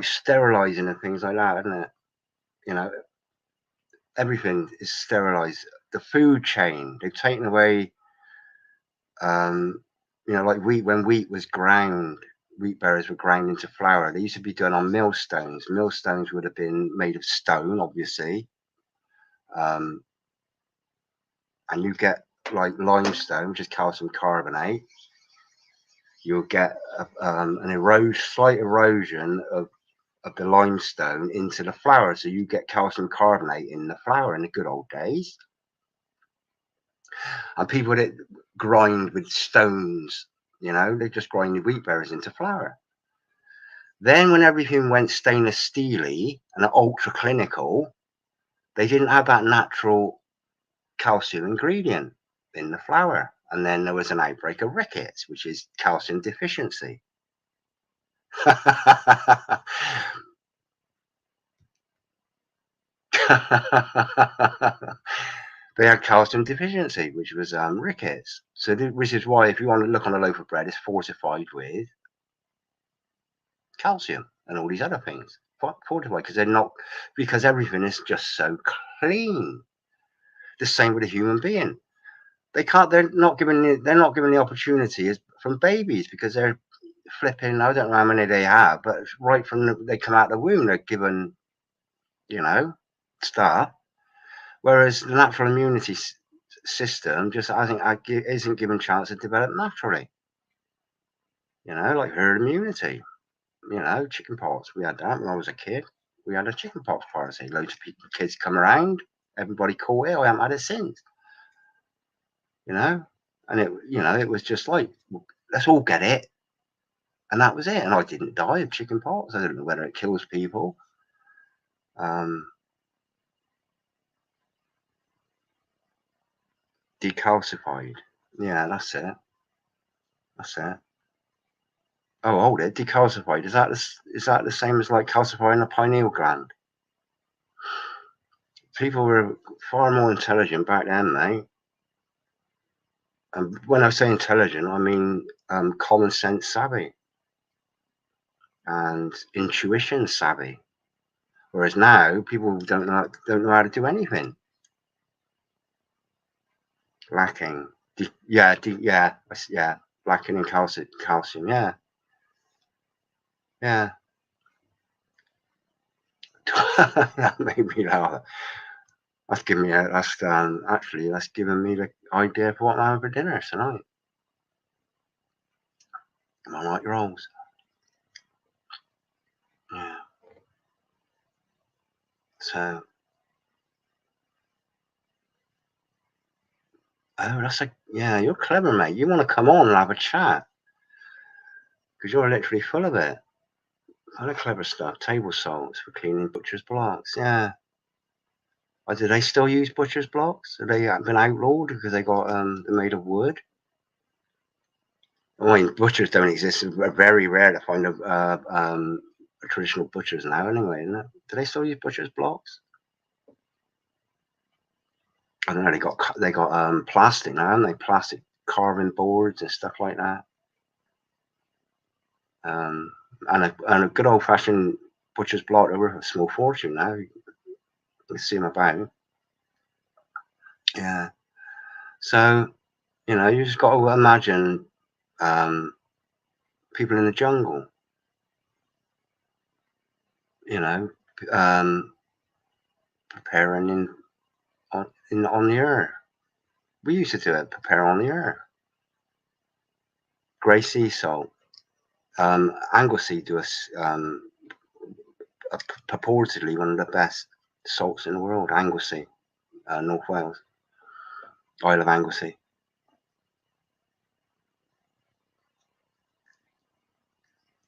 sterilizing and things like that, isn't it? You know, everything is sterilized. The food chain, they've taken away. Like wheat, when wheat was ground, wheat berries were ground into flour. They used to be done on millstones. Millstones would have been made of stone, obviously. And you get like limestone, which is calcium carbonate. You'll get slight erosion of the limestone into the flour. So you get calcium carbonate in the flour in the good old days. And people that grind with stones, they just grind the wheat berries into flour. Then when everything went stainless steely and ultra clinical, they didn't have that natural calcium ingredient in the flour. And then there was an outbreak of rickets, which is calcium deficiency. They had calcium deficiency, which was rickets. So, which is why if you want to look on a loaf of bread, it's fortified with calcium and all these other things. Fortified because everything is just so clean. The same with a human being. They're not given the opportunity from babies, because they're flipping. I don't know how many they have, but right from they come out of the womb, they're given, stuff. Whereas the natural immunity system isn't given chance to develop naturally. Like herd immunity. Chicken pox. We had that when I was a kid. We had a chicken pox party. Loads of kids come around. Everybody caught it. I haven't had it since. And it was just like, let's all get it. And that was it. And I didn't die of chicken pox. I don't know whether it kills people. Decalcified. Yeah, that's it. That's it. Oh, hold it. Decalcified. Is that the same as like calcifying the pineal gland? People were far more intelligent back then, mate. And when I say intelligent, I mean common sense savvy and intuition savvy. Whereas now people don't know how to do anything. Lacking. Lacking in calcium. Yeah. That made me laugh. That's given me that's given me the idea for what I'm having for dinner tonight. Am I right, rolls? Yeah. So. Oh, you're clever, mate. You want to come on and have a chat, because you're literally full of it. Full of clever stuff. Table salts for cleaning butcher's blocks. Yeah. Oh, do they still use butcher's blocks? Have they been outlawed because they're made of wood? I mean, butchers don't exist. It's very rare to find a traditional butchers now, anyway, isn't it? Do they still use butcher's blocks? I don't know. They got plastic now, haven't they? Plastic carving boards and stuff like that. And a good old fashioned butcher's block, they're worth a small fortune now. You can see them about. Yeah. So, you just got to imagine people in the jungle, preparing on the earth. We used to do it, prepare on the earth. Grey sea salt. Anglesey do purportedly one of the best salts in the world. Anglesey, North Wales, Isle of Anglesey.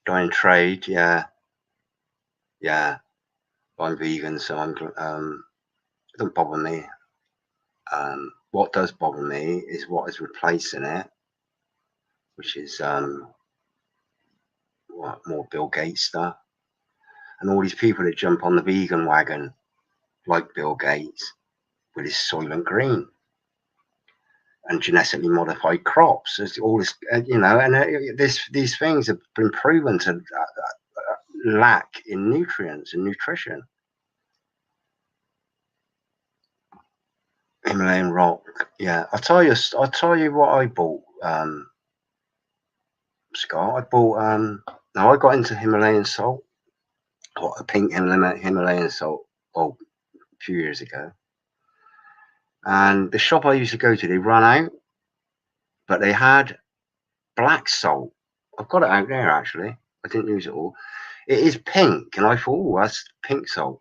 Dying trade, yeah. I'm vegan, so it doesn't bother me. What does bother me is what is replacing it. which is what, more Bill Gates stuff. And all these people that jump on the vegan wagon, like Bill Gates, with his Soylent Green and genetically modified crops. There's all this, you know, and these things have been proven to lack in nutrients and nutrition. Himalayan rock, yeah. I'll tell you what I bought, Scott. I bought now I got into Himalayan salt, or a pink Himalayan salt, a few years ago. And the shop I used to go to, they ran out, but they had black salt. I've got it out there actually. I didn't use it all. It is pink, and I thought, oh, that's pink salt.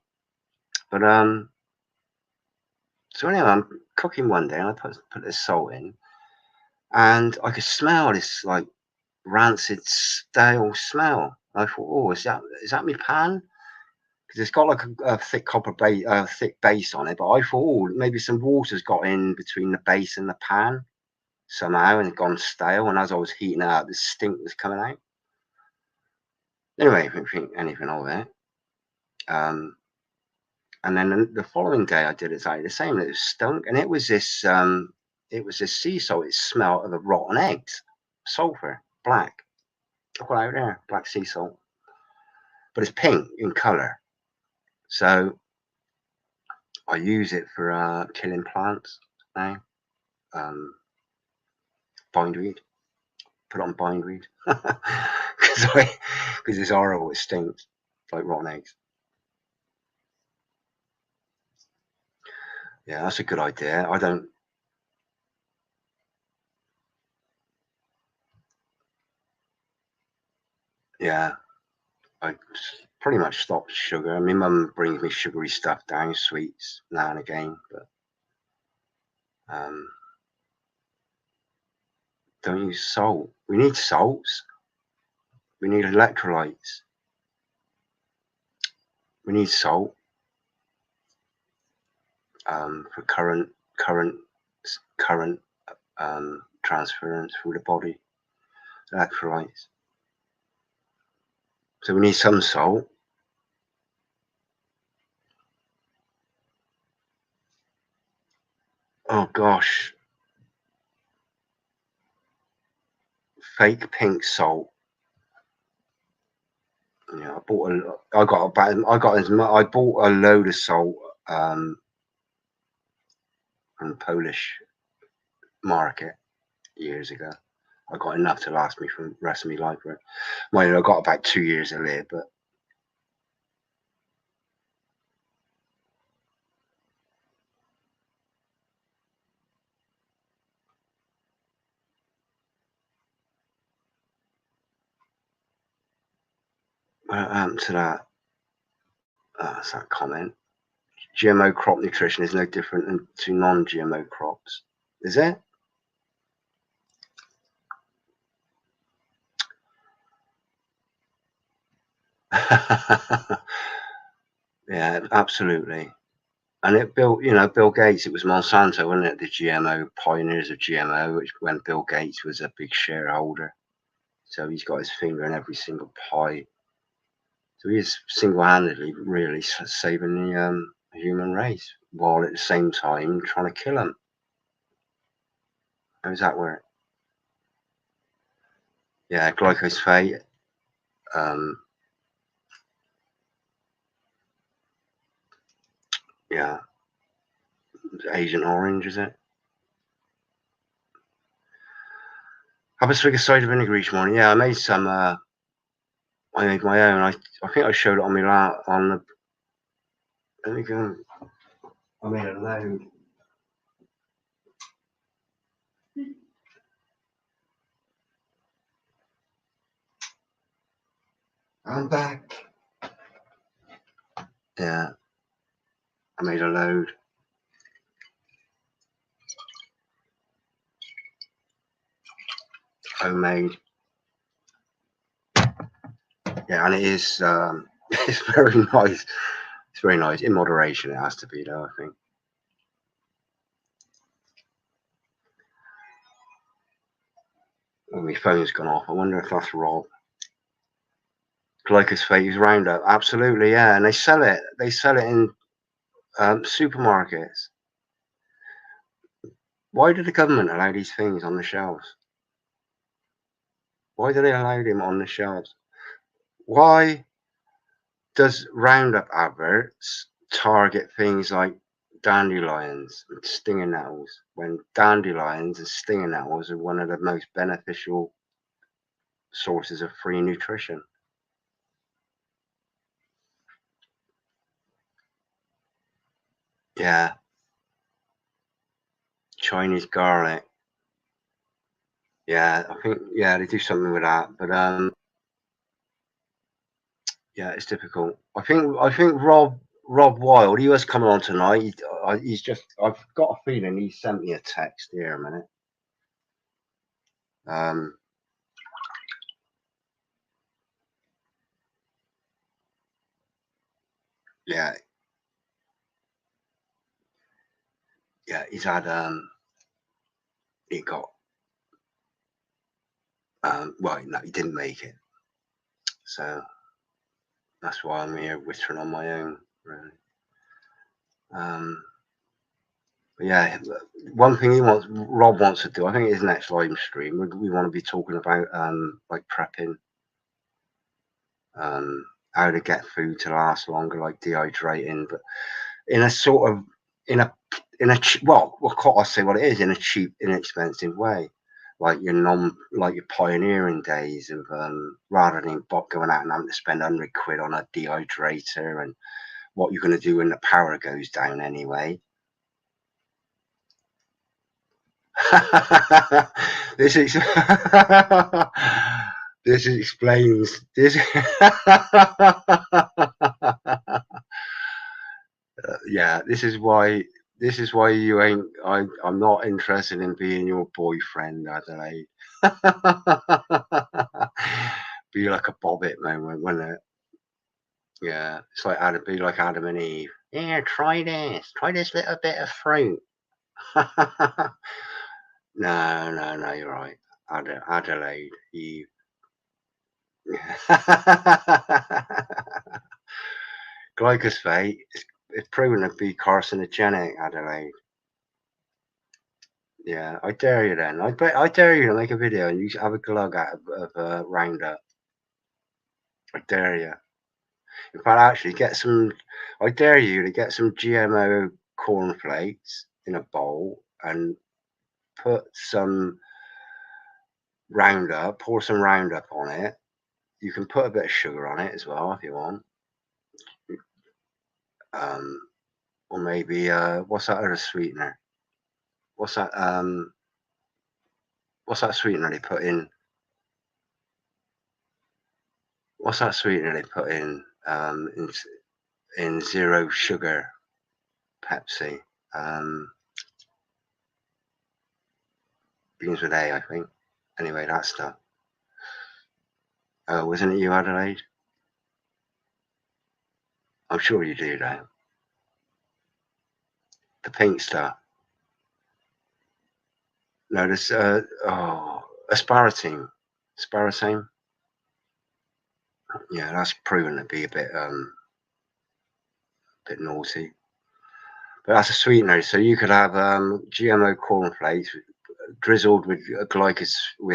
But so anyway, I'm cooking one day, and I put this salt in, and I could smell this like rancid, stale smell. I thought, oh, is that my pan? Because it's got like a thick copper base, thick base on it. But I thought, oh, maybe some water's got in between the base and the pan somehow, and gone stale. And as I was heating it up, this stink was coming out. Anyway, I didn't think anything of it. And then the following day, I did exactly the same. It was stunk, and it was this sea salt. It smelled of the rotten eggs, sulfur, black. I've got out there, black sea salt, but it's pink in color. So I use it for killing plants now. Bindweed, put on bindweed because it's horrible. It stinks like rotten eggs. Yeah, that's a good idea. I don't. Yeah, I pretty much stopped sugar. I mean, Mum brings me sugary stuff down, sweets now and again, but don't use salt. We need salts. We need electrolytes. We need salt for current transference through the body. Electrolytes. So we need some salt. Oh gosh, fake pink salt. Yeah, I bought a load of salt from the Polish market years ago. I got enough to last me for the rest of my life. Well, I got about 2 years to live, but what happened to that? That's that comment. GMO crop nutrition is no different to non-GMO crops. Is it? Yeah, absolutely. And it built, you know, Bill Gates, it was Monsanto, wasn't it? The GMO, pioneers of GMO, which when Bill Gates was a big shareholder. So he's got his finger in every single pie. So he is single-handedly really saving the human race, while at the same time trying to kill them. How does that work? Yeah, glyphosate. Yeah, Agent Orange, is it? Have a swig of cider vinegar each morning. Yeah, I made some. I made my own. I think I showed it on my on the. Let me go. I made a load. I'm back. Yeah, I made a load. Homemade. Yeah, and it is. It's very nice. It's very nice in moderation. It has to be, though. I think. Oh, my phone's gone off. I wonder if that's Rob. Glyphosate Roundup. Absolutely, yeah. And they sell it. They sell it in supermarkets. Why did the government allow these things on the shelves? Why do they allow them on the shelves? Why does Roundup adverts target things like dandelions and stinger nettles when dandelions and stinger nettles are one of the most beneficial sources of free nutrition? Yeah. Chinese garlic. Yeah, I think, yeah, they do something with that, but yeah, it's difficult. I think Rob Wild, he was coming on tonight. He's just, I've got a feeling he sent me a text here a minute. Yeah, he's had he got well, no, he didn't make it, so that's why I'm here whittling on my own, really. But yeah, one thing Rob wants to do, I think his next live stream, we want to be talking about like prepping, how to get food to last longer, like dehydrating, but in a sort of well, I say what it is, in a cheap, inexpensive way, like your pioneering days of rather than going out and having to spend £100 on a dehydrator and what you're going to do when the power goes down anyway. this is this explains this. Yeah, this is why you ain't. I'm not interested in being your boyfriend, Adelaide. Be like a Bobbit moment, wouldn't it? Yeah, it's like be like Adam and Eve. Yeah, try this little bit of fruit. No, you're right. Adelaide, Eve. Glyphosate is proven to be carcinogenic, Adelaide. Yeah, I dare you then. I dare you to make a video and you have a glug out of Roundup. I dare you. In fact, actually, I dare you to get some GMO cornflakes in a bowl and put some Roundup, pour some Roundup on it. You can put a bit of sugar on it as well if you want. Or maybe what's that other sweetener? What's that sweetener they put in? What's that sweetener they put in zero sugar Pepsi? Begins with A, I think. Anyway, that stuff. Oh, wasn't it you, Adelaide? I'm sure you do that. The pink stuff. No, this aspartame. Aspartame. Yeah, that's proven to be a bit naughty. But that's a sweetener, so you could have GMO cornflakes drizzled with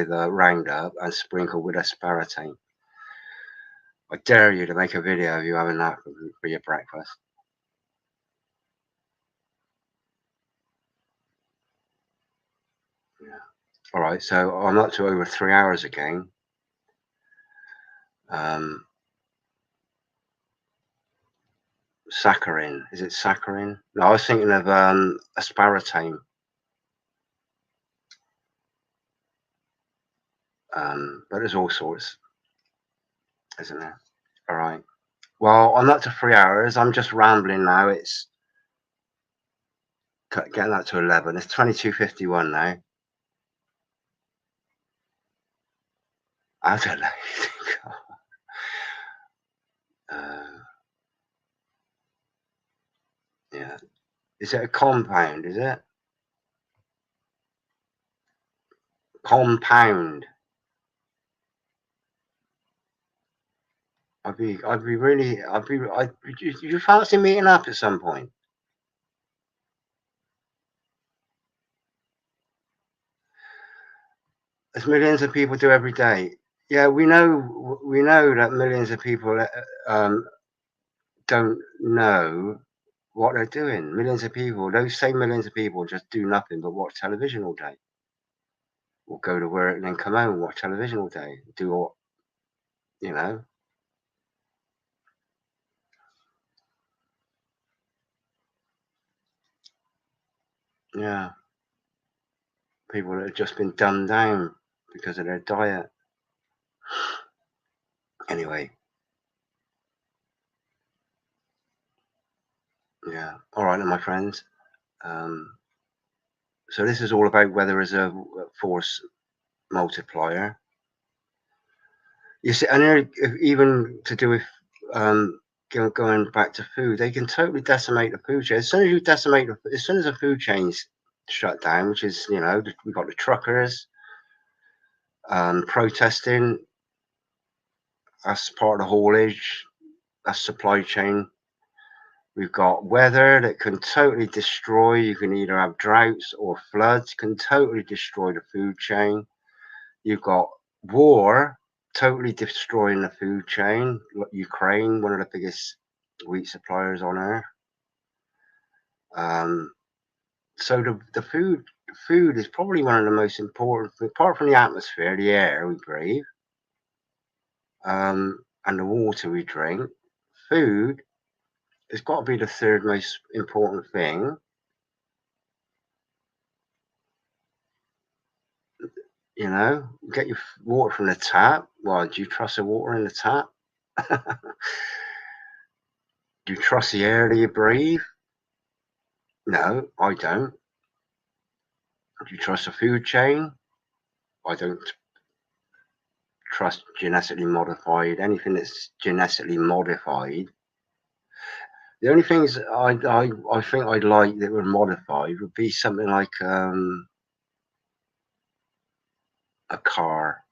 Roundup and sprinkled with aspartame. I dare you to make a video of you having that for your breakfast. Yeah. All right, so I'm up to over 3 hours again. Saccharin. Is it saccharin? No, I was thinking of aspartame. But there's all sorts, isn't there? All right. Well, I'm up to 3 hours. I'm just rambling now. It's getting that to 11. It's 22:51 now. Adelaide. Yeah. Is it a compound? Is it? Compound. I'd be really, you fancy meeting up at some point? As millions of people do every day. Yeah, we know that millions of people don't know what they're doing. Millions of people, those same millions of people just do nothing but watch television all day. Or go to work and then come home and watch television all day. Do what, you know. Yeah. People that have just been dumbed down because of their diet. Anyway. Yeah. All right, then, my friends. So this is all about whether there's a force multiplier. You see, and even to do with going back to food, they can totally decimate the food chain. As soon as you decimate, as soon as the food chain's shut down, which is, you know, we've got the truckers protesting. That's part of the haulage. That's supply chain. We've got weather that can totally destroy. You can either have droughts or floods, can totally destroy the food chain. You've got war, totally destroying the food chain. Ukraine, one of the biggest wheat suppliers on earth. So the food is probably one of the most important, apart from the atmosphere, the air we breathe, and the water we drink. Food has got to be the third most important thing. You know, get your water from the tap. Well, do you trust the water in the tap? Do you trust the air that you breathe? No, I don't. Do you trust the food chain? I don't trust genetically modified, anything that's genetically modified. The only things I think I'd like that were modified would be something like a car.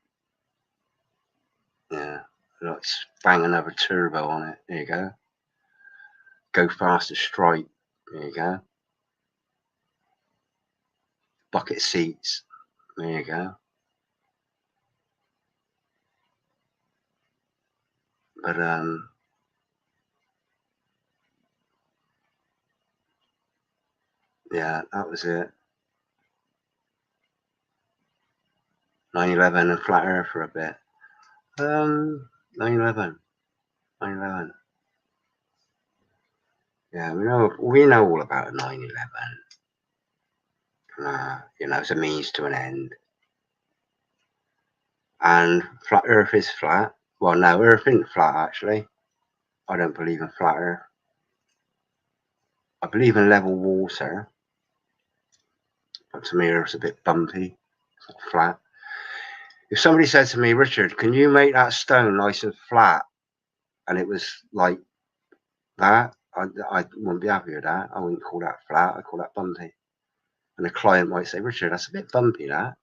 Yeah, like bang another turbo on it. There you go. Go faster, stripe. There you go. Bucket seats. There you go. But yeah, that was it. 9/11 and flat Earth for a bit. 9/11. 9/11. Yeah, we know all about 9/11. You know, it's a means to an end. And flat Earth is flat. Well, no, Earth isn't flat actually. I don't believe in flat Earth. I believe in level water. But to me, Earth's a bit bumpy. It's not flat. If somebody said to me, Richard, can you make that stone nice and flat? And it was like that, I wouldn't be happy with that. I wouldn't call that flat. I call that bumpy. And the client might say, Richard, that's a bit bumpy, that.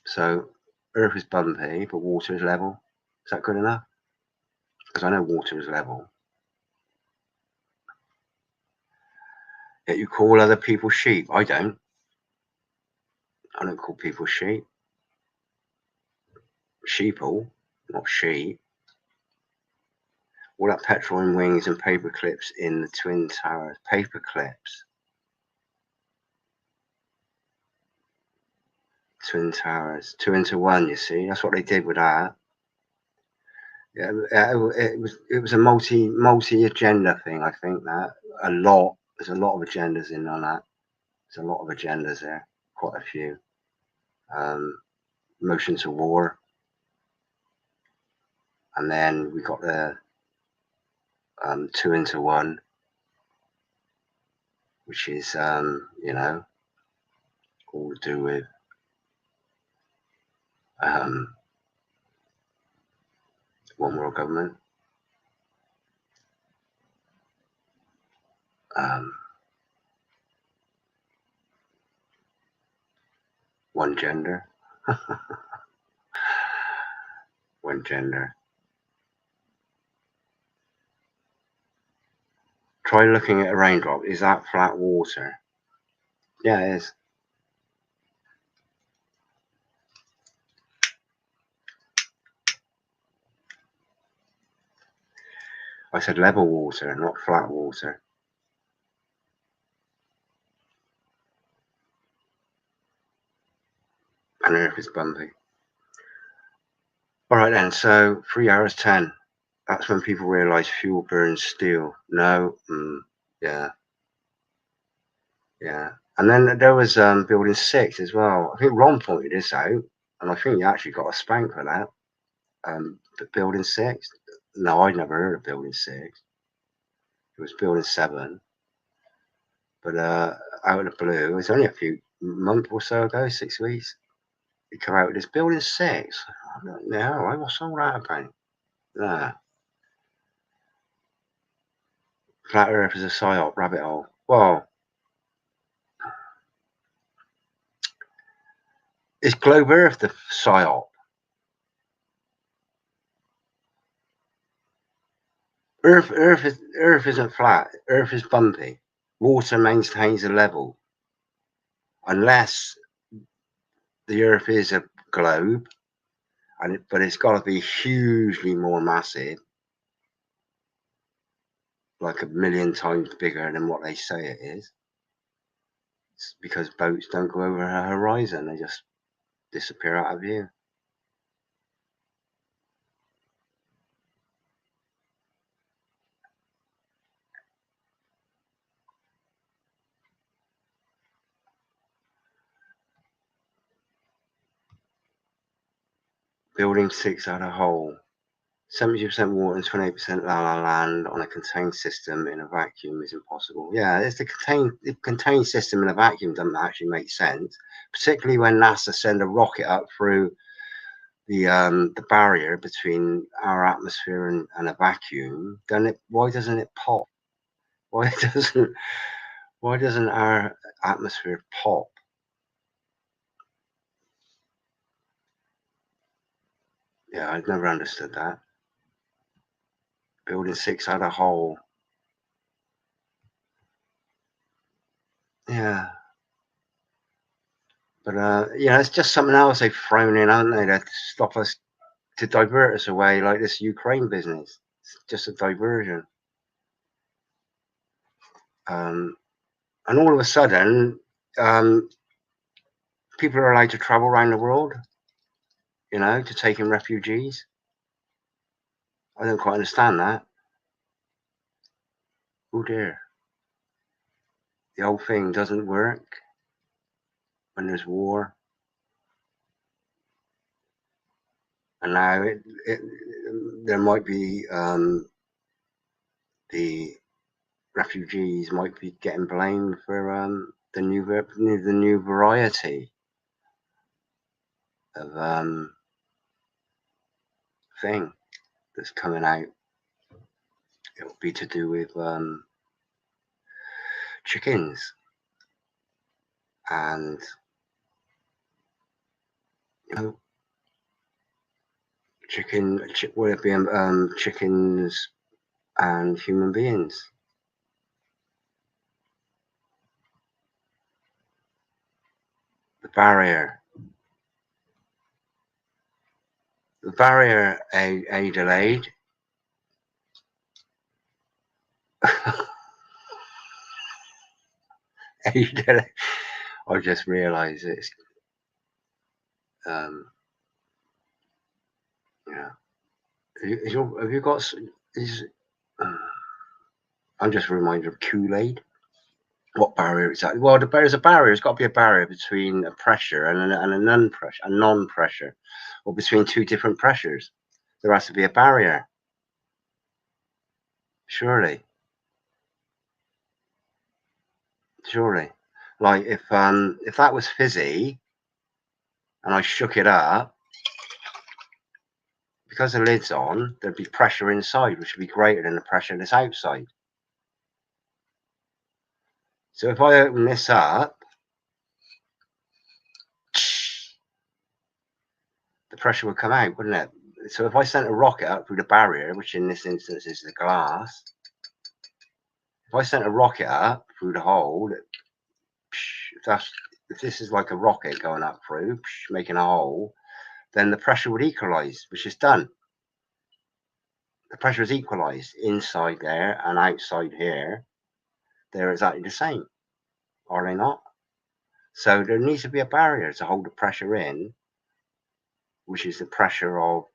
So Earth is bumpy, but water is level. Is that good enough? Because I know water is level. Yet you call other people sheep. I don't. I don't call people sheep. Sheeple, not sheep. All that petrol in wings and paper clips in the Twin Towers. Paper clips. Twin Towers. 2 into 1, you see. That's what they did with that. Yeah, it was a multi agenda thing, I think that. There's a lot of agendas in on that. There's a lot of agendas there. Quite a few. Motion to war. And then we got the 2 into 1, which is, you know, all to do with one world government. One gender. One gender. Try looking at a raindrop. Is that flat water? Yeah, it is. I said level water, not flat water. And Earth is bumpy. All right then, so 3 hours 10. That's when people realise fuel burns steel. No, yeah. And then there was building 6 as well. I think Ron pointed this out, and I think he actually got a spank for that. But building 6? No, I'd never heard of building 6. It was building 7. But out of the blue, it was only a few months or so ago, 6 weeks. He came out with this building 6. I don't know, what's all that about? Nah. Flat Earth is a psyop rabbit hole. Well, is Globe Earth the psyop? Earth isn't flat. Earth is bumpy. Water maintains a level, unless the Earth is a globe, but it's got to be hugely more massive, like 1,000,000 times bigger than what they say it is. It's because boats don't go over a horizon; they just disappear out of view. Building 6 out of hole. 70% water and 28% la land on a contained system in a vacuum is impossible. Yeah, it's the contained system in a vacuum doesn't actually make sense, particularly when NASA send a rocket up through the barrier between our atmosphere and a vacuum. Why doesn't it pop? Why doesn't our atmosphere pop? Yeah, I've never understood that. Building 6 out of hole. Yeah. But it's just something else they've thrown in, haven't they, to stop us, to divert us away, like this Ukraine business. It's just a diversion. And all of a sudden, people are allowed to travel around the world, to take in refugees. I don't quite understand that. Oh dear. The whole thing doesn't work when there's war. And now there might be the refugees might be getting blamed for the new variety of thing that's coming out. It'll be to do with chickens, and will it be chickens and human beings? The barrier, Adelaide. Adelaide. I just realised it's yeah. Have you got? I'm just reminded of Kool-Aid. What barrier exactly? Well, there's a barrier. There's got to be a barrier between a pressure and a non-pressure, or between two different pressures. There has to be a barrier. Surely. Like if that was fizzy, and I shook it up, because the lid's on, there'd be pressure inside, which would be greater than the pressure that's outside. So if I open this up, the pressure would come out, wouldn't it? So if I sent a rocket up through the barrier, which in this instance is the glass, if I sent a rocket up through the hole, if this is like a rocket going up through, making a hole, then the pressure would equalize, which is done. The pressure is equalized inside there and outside here. They're exactly the same, are they not? So there needs to be a barrier to hold the pressure in, which is the pressure of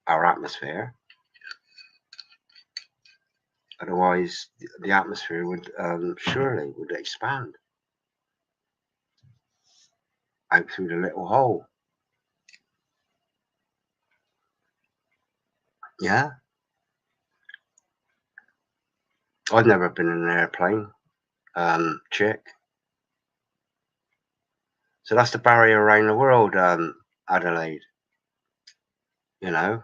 our atmosphere. Otherwise, the atmosphere would surely would expand out through the little hole. Yeah. I've never been in an airplane, chick. So that's the barrier around the world, Adelaide. You know.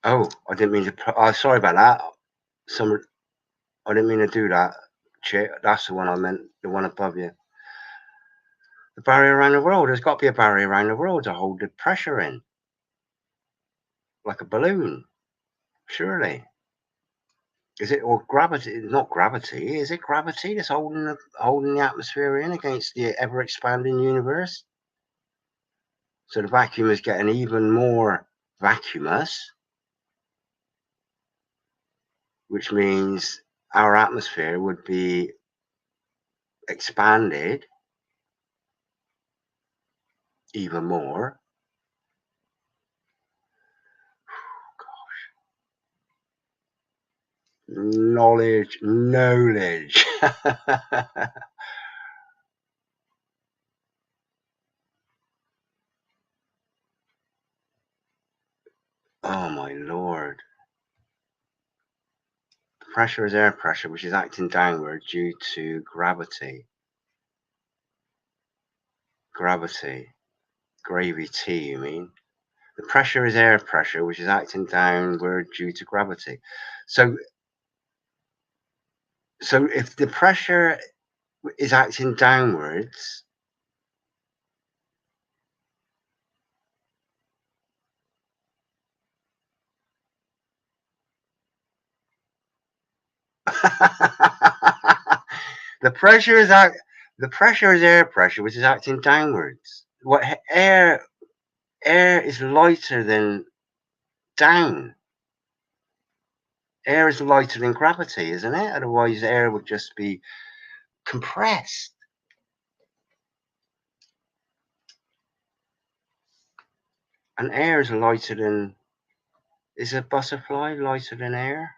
Oh, I didn't mean to. Oh, sorry about that. I didn't mean to do that, chick. That's the one I meant. The one above you. The barrier around the world. There's got to be a barrier around the world to hold the pressure in, like a balloon. Surely. Is it, or gravity? Not gravity. Is it gravity that's holding the atmosphere in against the ever expanding universe? So the vacuum is getting even more vacuumous, which means our atmosphere would be expanded even more. Knowledge. Oh my lord. Pressure is air pressure, which is acting downward due to gravity. Gravity. Gravity, you mean? The pressure is air pressure, which is acting downward due to gravity. So if the pressure is acting downwards, the pressure is air pressure, which is acting downwards. What air is lighter than down. Air is lighter than gravity, isn't it? Otherwise, air would just be compressed. And air is lighter than. Is a butterfly lighter than air?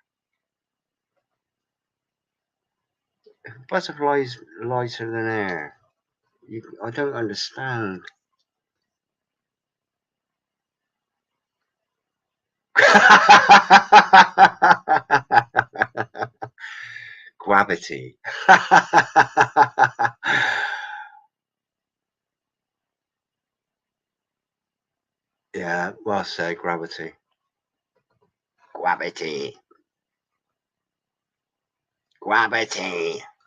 If a butterfly is lighter than air, I don't understand. Gravity. Yeah, well said, gravity. Gravity.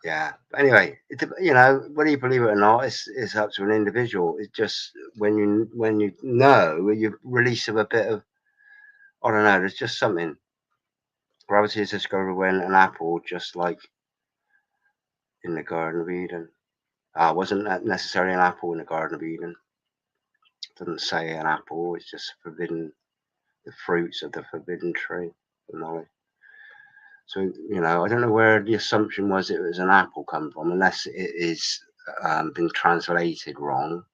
Yeah. But anyway, whether you believe it or not, it's up to an individual. It's just when you know, you release of a bit of, I don't know. There's just something. Gravity is discovered when an apple, just like in the Garden of Eden. Wasn't necessarily an apple in the Garden of Eden. It doesn't say an apple. It's just forbidden. The fruits of the forbidden tree of knowledge. So, I don't know where the assumption was it was an apple come from, unless it is been translated wrong.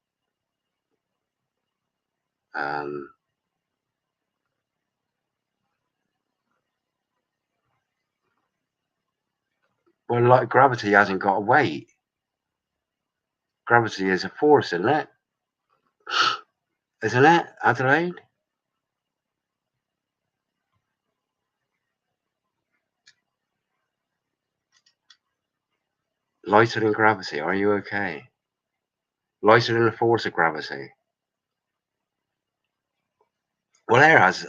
Well, like gravity hasn't got a weight. Gravity is a force, isn't it? Isn't it, Adelaide? Lighter than gravity. Are you okay? Lighter than the force of gravity. Well, air has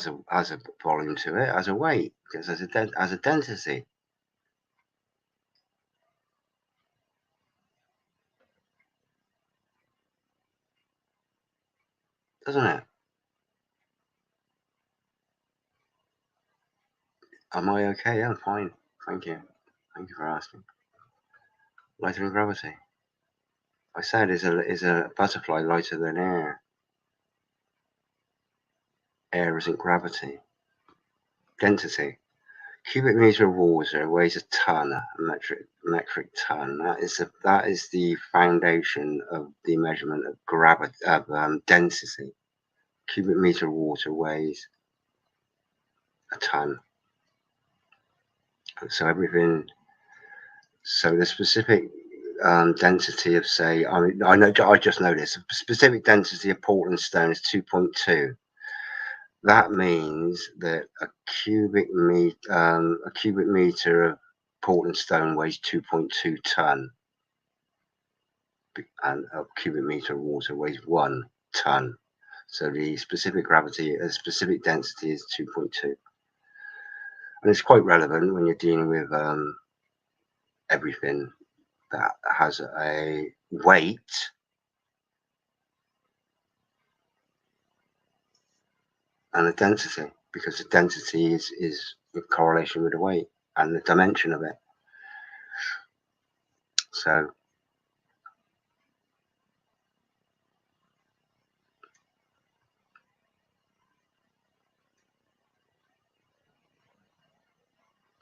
a volume to it, has a weight, because has a density. Doesn't it? Am I okay? Yeah, I'm fine. Thank you. Thank you for asking. Lighter than gravity. I said, is a butterfly lighter than air? Air isn't gravity. Density. Cubic meter of water weighs a ton, a metric ton. That is the foundation of the measurement of gravity density. Cubic meter of water weighs a ton. So everything. So the specific density of, say, I just know this. The specific density of Portland stone is 2.2. That means that a cubic meter of Portland stone weighs 2.2 ton, and a cubic meter of water weighs 1 ton. So the specific specific density is 2.2, and it's quite relevant when you're dealing with everything that has a weight. And the density, because the density is in correlation with the weight and the dimension of it. So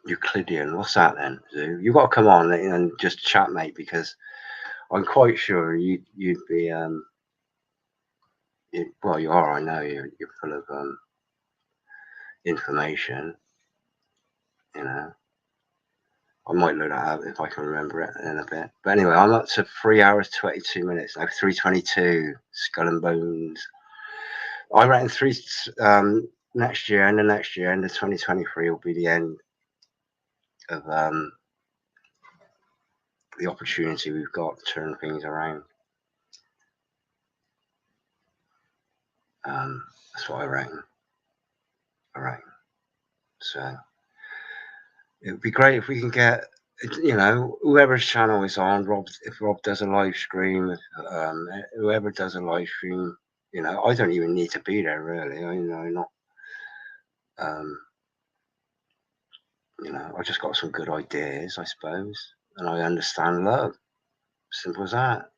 Euclidean, what's that then, Zoo? You've got to come on and just chat, mate, because I'm quite sure you'd be well, you are. I know you're full of information. You know, I might look that up if I can remember it in a bit. But anyway, I'm up to 3 hours 22 minutes now. 3:22. Skull and Bones. I reckon next year, and the next year, and the 2023 will be the end of the opportunity we've got to turn things around. That's what I reckon. All right. So it would be great if we can get, whoever's channel is on, if Rob does a live stream, whoever does a live stream, I don't even need to be there really. I just got some good ideas, I suppose, and I understand love. Simple as that.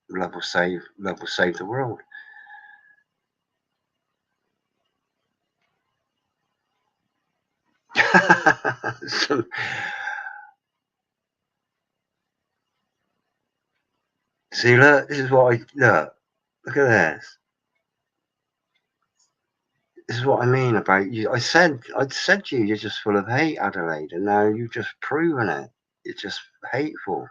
Love will save the world. See, look, this is what look at this. This is what I mean about you. I said to you, you're just full of hate, Adelaide, and now you've just proven it. You're just hateful.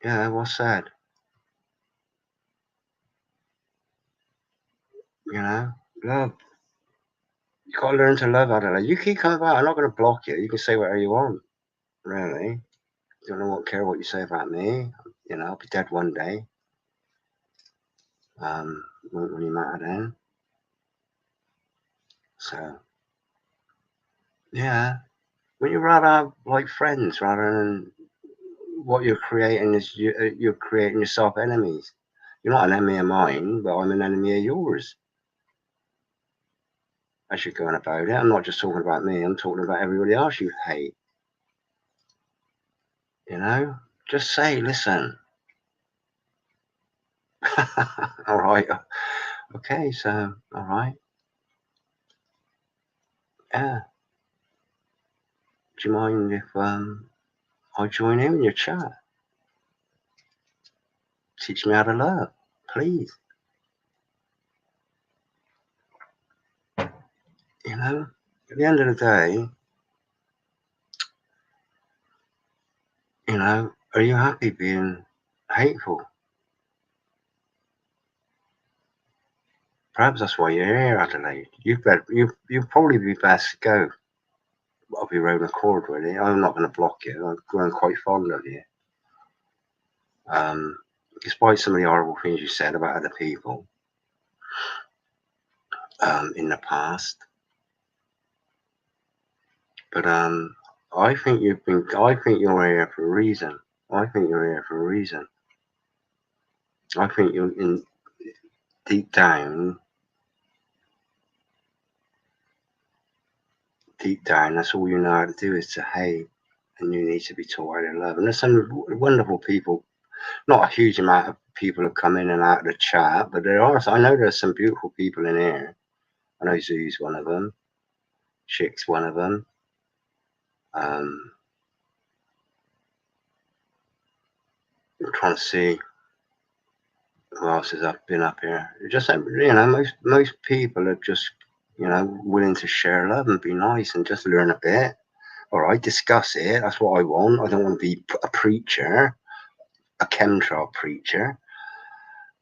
Yeah, what's said? Love. You gotta learn to love, Adelaide. You keep coming back. I'm not gonna block you. You can say whatever you want. Really. Don't care what you say about me. I'll be dead one day. Won't really matter then. So, yeah. Would you rather have like friends rather than what you're creating is you're creating yourself enemies? You're not an enemy of mine, but I'm an enemy of yours. As you're going about it, I'm not just talking about me. I'm talking about everybody else you hate. Just say, listen. All right. Okay. So, all right. Yeah. Do you mind if I join in your chat? Teach me how to love, please. At the end of the day, are you happy being hateful? Perhaps that's why you're here, Adelaide. You'd probably be best to go of your own accord, really. I'm not going to block you. I'm growing quite fond of you. Despite some of the horrible things you said about other people in the past. But I think you're here for a reason. I think you're here for a reason. I think deep down, that's all you know how to do is to hate, and you need to be taught how to love. And there's some wonderful people. Not a huge amount of people have come in and out of the chat, but there are. I know there's some beautiful people in here. I know Zoo's one of them. Chick's one of them. I'm trying to see who else has been up here. Just, you know, most people are just, you know, willing to share love and be nice and just learn a bit. All right, discuss it. That's what I want. I don't want to be a preacher, a chemtrail preacher.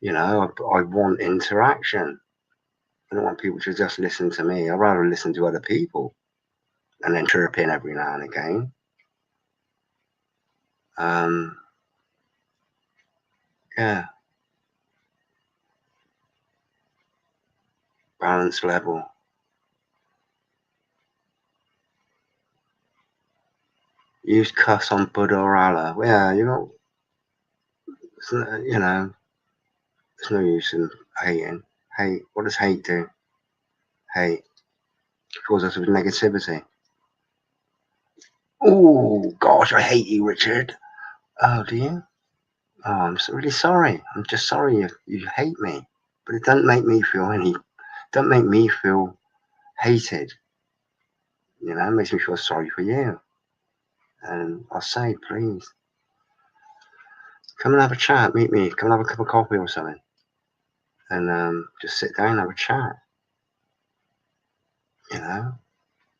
You know, I want interaction. I don't want people to just listen to me. I'd rather listen to other people and then chirp in every now and again. Yeah. Balance level. Use cuss on Buddha or Allah. Well, yeah, you know, there's no use in hating. Hate. What does hate do? Hate fills us with negativity. Oh gosh, I hate you, Richard. Oh, do you? Oh, I'm really sorry. I'm just sorry you hate me, but it doesn't make me feel don't make me feel hated. You know, it makes me feel sorry for you. And I'll say, please, come and have a chat. Meet me. Come and have a cup of coffee or something, and just sit down and have a chat. You know,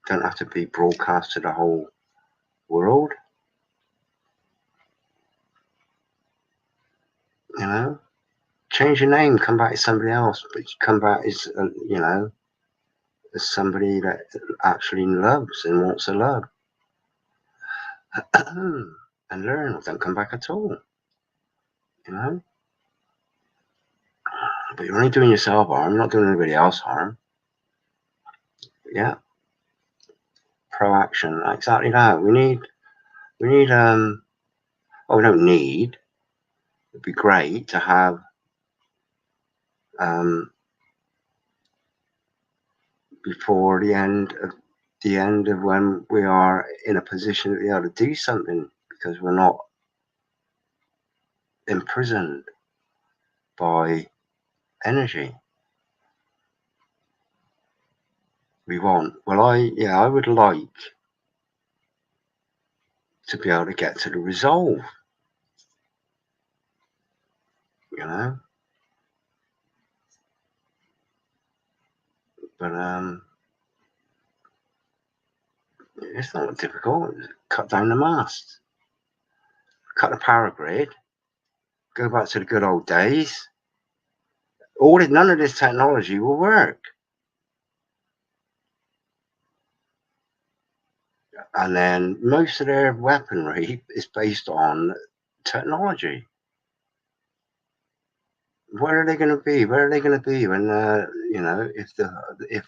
don't have to be broadcast to the whole world. You know, change your name, come back as somebody else, but you come back as you know, as somebody that actually loves and wants to love. And learn, or don't come back at all. You know, but you're only doing yourself harm. You're not doing anybody else harm. Yeah, pro-action, exactly that. We need. Well, we don't need. It'd be great to have before the end of when we are in a position to be able to do something, because we're not imprisoned by energy. We want. Well, I would like to be able to get to the resolve. You know, but it's not difficult. Cut down the mast, cut the power grid, go back to the good old days. None of this technology will work. And then most of their weaponry is based on technology. Where are they going to be? Where are they going to be when you know, if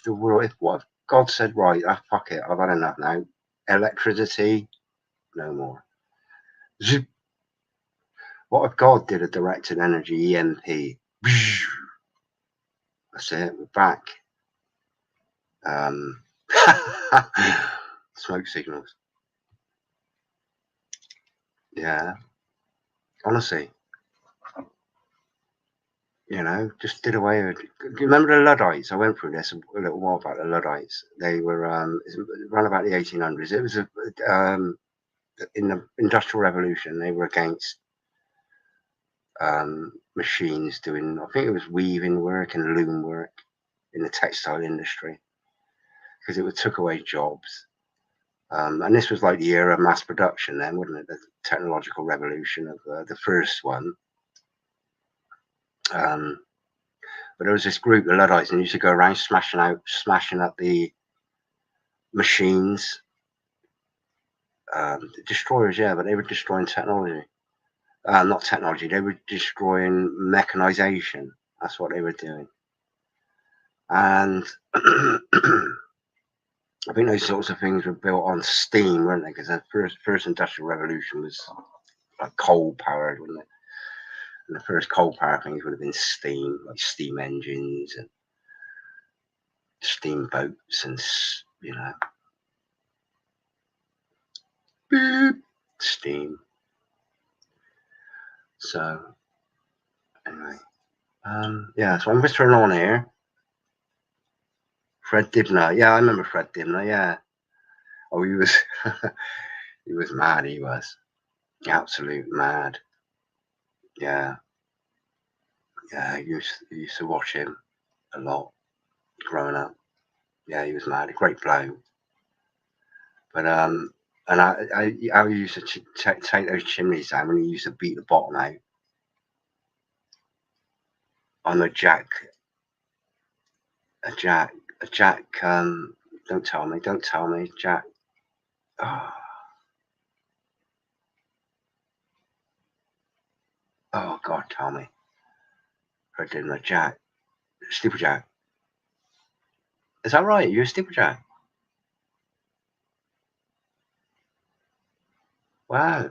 the world, if what God said, right, fuck it, I've had enough now. Electricity, no more. Zoop. What if God did a directed energy EMP? That's it. We're back. Smoke signals. Yeah. Honestly. You know, just did away with. Do you remember the Luddites? I went through this a little while back. The Luddites. They were around about the 1800s. It was in the Industrial Revolution. They were against machines doing. I think it was weaving work and loom work in the textile industry, because it took away jobs. And this was like the era of mass production then, wasn't it? The technological revolution of the first one. But there was this group, the Luddites, and they used to go around smashing up the machines, destroyers, yeah, but they were destroying technology. Not technology, they were destroying mechanization. That's what they were doing. And I think those sorts of things were built on steam, weren't they? Because the first industrial revolution was like coal powered, wasn't it? And the first coal power things would have been steam, like steam engines and steamboats and, you know, beep, steam. So anyway, yeah, so I'm whispering on here. Fred Dibner, yeah, I remember Fred Dibner, yeah. Oh, he was he was mad, he was absolute mad. Yeah, yeah, I used to watch him a lot growing up. Yeah, he was mad, a great bloke. But and I used to take those chimneys down when he used to beat the bottom out on the jack. A jack. Don't tell me, Jack. Oh God, tell me. I did my jack. Steeplejack. Is that right? You're a steeplejack? Wow.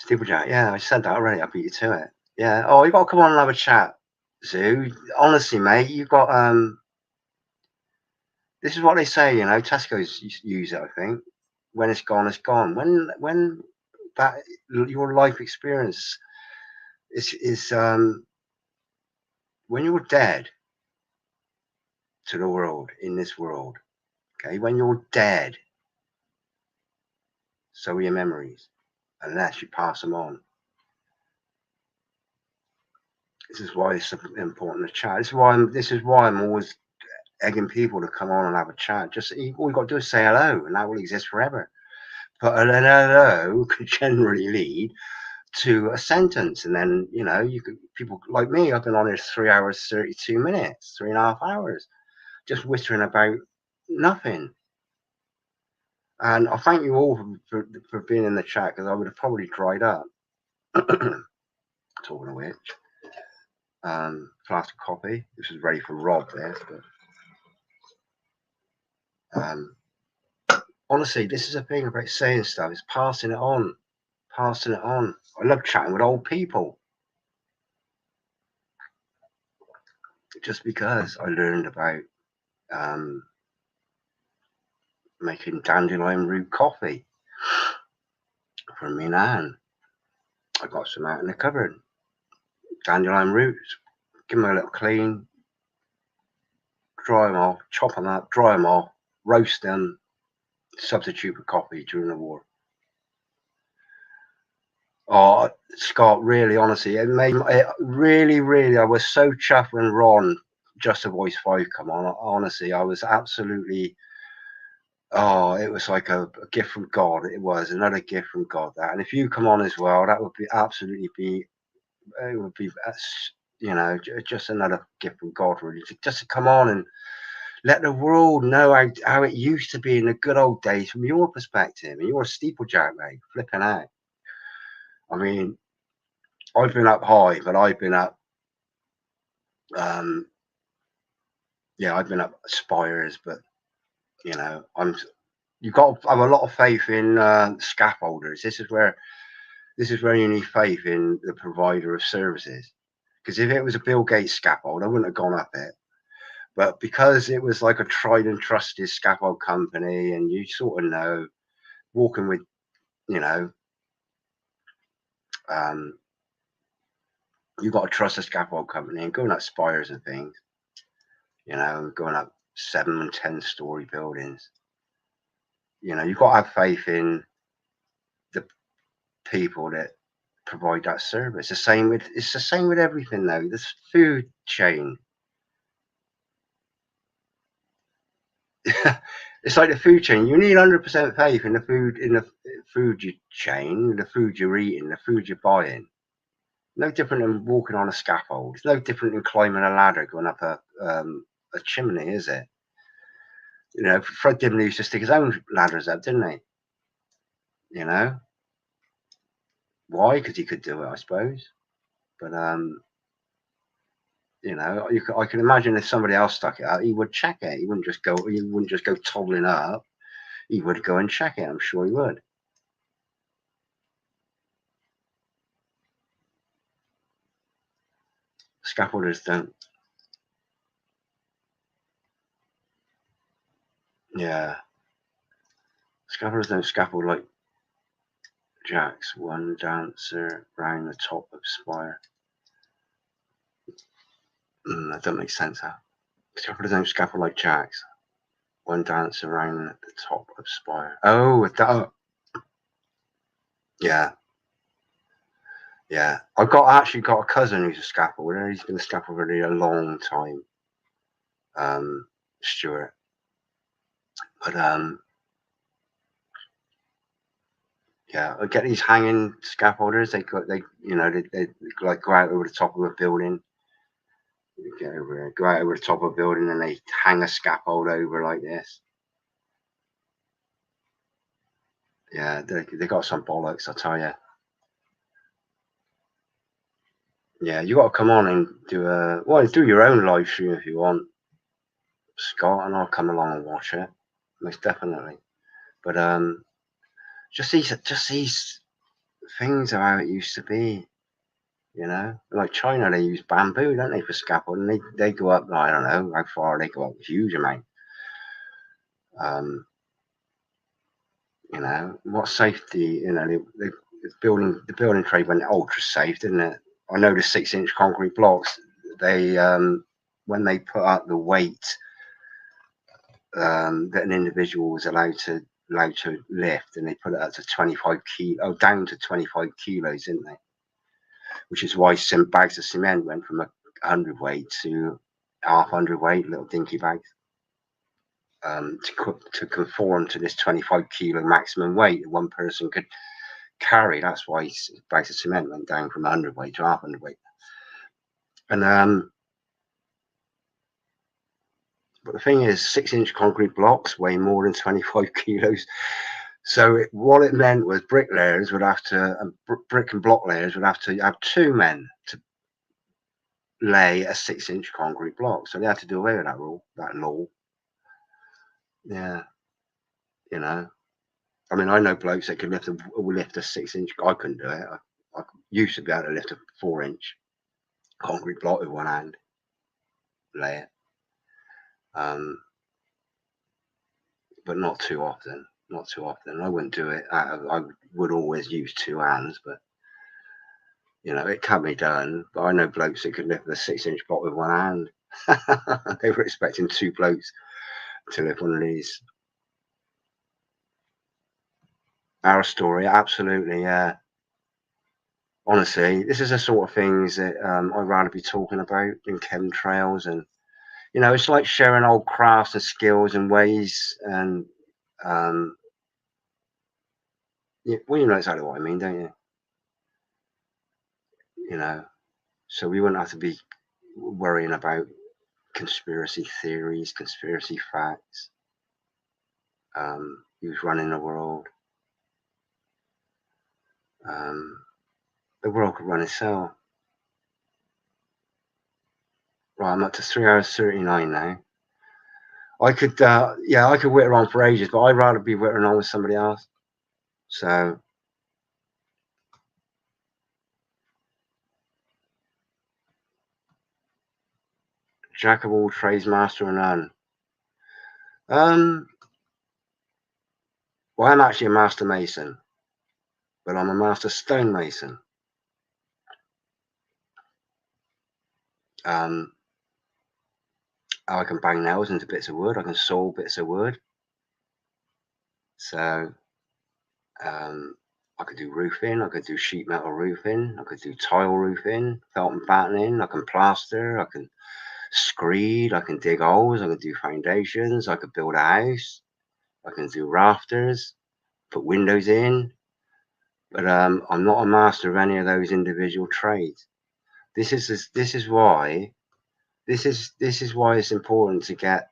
Steeplejack, yeah, I said that already. I beat you to it. Yeah. Oh, you got to come on and have a chat, Zoo. Honestly, mate, you got this is what they say, you know. Tesco's use it, I think. When it's gone, it's gone. When that your life experience is when you're dead to the world in this world. Okay, when you're dead, so are your memories, unless you pass them on. This is why it's important to chat. This is why I'm always egging people to come on and have a chat. Just all you got to do is say hello, and that will exist forever. But an hello could generally lead to a sentence, and then you know people like me. I've been on here 3 hours 32 minutes, 3.5 hours, just whispering about nothing. And I thank you all for being in the chat, because I would have probably dried up. Talking of which, flask of coffee. This is ready for Rob there, but honestly, this is a thing about saying stuff. It's passing it on. I love chatting with old people, just because I learned about making dandelion root coffee from me nan. I got some out in the cupboard. Dandelion roots. Give them a little clean. Dry them off. Chop them up. Dry them off. Roast them. Substitute for coffee during the war. Oh, Scott, really, honestly, it made it really. I was so chuffed when Ron, Just a Voice 5, come on. Honestly, I was absolutely. Oh, it was like a gift from God. It was another gift from God. That, and if you come on as well, that would be absolutely be. It would be, you know, just another gift from God, really, just to come on and let the world know how it used to be in the good old days from your perspective. And you're a steeplejack, mate, flipping out. I mean, I've been up high, but I've been up, yeah, I've been up spires, but you know, you've got to have a lot of faith in scaffolders. This is where you need faith in the provider of services. Because if it was a Bill Gates scaffold, I wouldn't have gone up it. But because it was like a tried and trusted scaffold company, and you sort of know, walking with, you know, you've got to trust a scaffold company, and going up spires and things, you know, going up 7 and 10-story buildings. You know, you've got to have faith in the people that provide that service. It's the same with everything, though. This food chain. It's like the food chain. You need 100% faith in the food chain, the food you're eating, the food you're buying. No different than walking on a scaffold. It's no different than climbing a ladder, going up a chimney, is it? You know, Fred Dibner used to stick his own ladders up, didn't he? You know, why? Because he could do it, I suppose. But you know, I can imagine if somebody else stuck it out, he would check it. He wouldn't just go toddling up. He would go and check it. I'm sure he would. Scaffolders don't. Yeah. Scaffolders don't scaffold like jacks. One dancer round the top of spire. That doesn't make sense, huh? Scaffolders don't scaffold like jacks. One dancer around the top of spire. Oh, yeah. Yeah. I've actually got a cousin who's a scaffolder. He's been a scaffolder a long time. Stuart. But yeah, I get these hanging scaffolders. They like go out over the top of a building. Go out over the top of a building and they hang a scaffold over like this. Yeah, they got some bollocks, I tell you. Yeah, you got to come on and do your own live stream if you want, Scott, and I'll come along and watch it, most definitely. But just these things are how it used to be, you know. Like China, they use bamboo, don't they, for scaffolding? They go up, I don't know how far they go up, huge amount. You know, what safety? You know, the building trade went ultra safe, didn't it? I know the 6-inch concrete blocks. They when they put up the weight that an individual was allowed to lift, and they put it up to 25 kilo, down to 25 kilos, didn't they? Which is why some bags of cement went from 100 weight to half 100 weight, little dinky bags, to conform to this 25 kilo maximum weight that one person could carry. That's why bags of cement went down from 100 weight to half 100 weight. And but the thing is, 6-inch concrete blocks weigh more than 25 kilos. So what it meant was bricklayers would have to, brick and block layers would have to have 2 men to lay a 6-inch concrete block. So they had to do away with that rule, that law. Yeah, you know. I mean, I know blokes that could lift a 6-inch. I couldn't do it. I used to be able to lift a 4-inch concrete block with one hand, lay it. But not too often. Not too often. I wouldn't do it. I would always use 2 hands, but you know, it can be done. But I know blokes that could lift a 6-inch block with one hand. They were expecting 2 blokes to lift one of these. Our story, absolutely, yeah. Honestly, this is the sort of things that I'd rather be talking about than chemtrails, and you know, it's like sharing old crafts and skills and ways, and yeah, well, you know exactly what I mean, don't you? You know, so we wouldn't have to be worrying about conspiracy theories, conspiracy facts, who's running the world. The world could run itself. Right, I'm up to 3 hours 39 now. I could, yeah, I could whitter on for ages, but I'd rather be whittering on with somebody else. So, jack of all trades, master of none. Well, I'm actually a master mason, but I'm a master stonemason. I can bang nails into bits of wood. I can saw bits of wood. So, I could do roofing. I could do sheet metal roofing. I could do tile roofing, felt and battening. I can plaster. I can screed. I can dig holes. I can do foundations. I could build a house. I can do rafters, put windows in. But I'm not a master of any of those individual trades. This is why it's important to get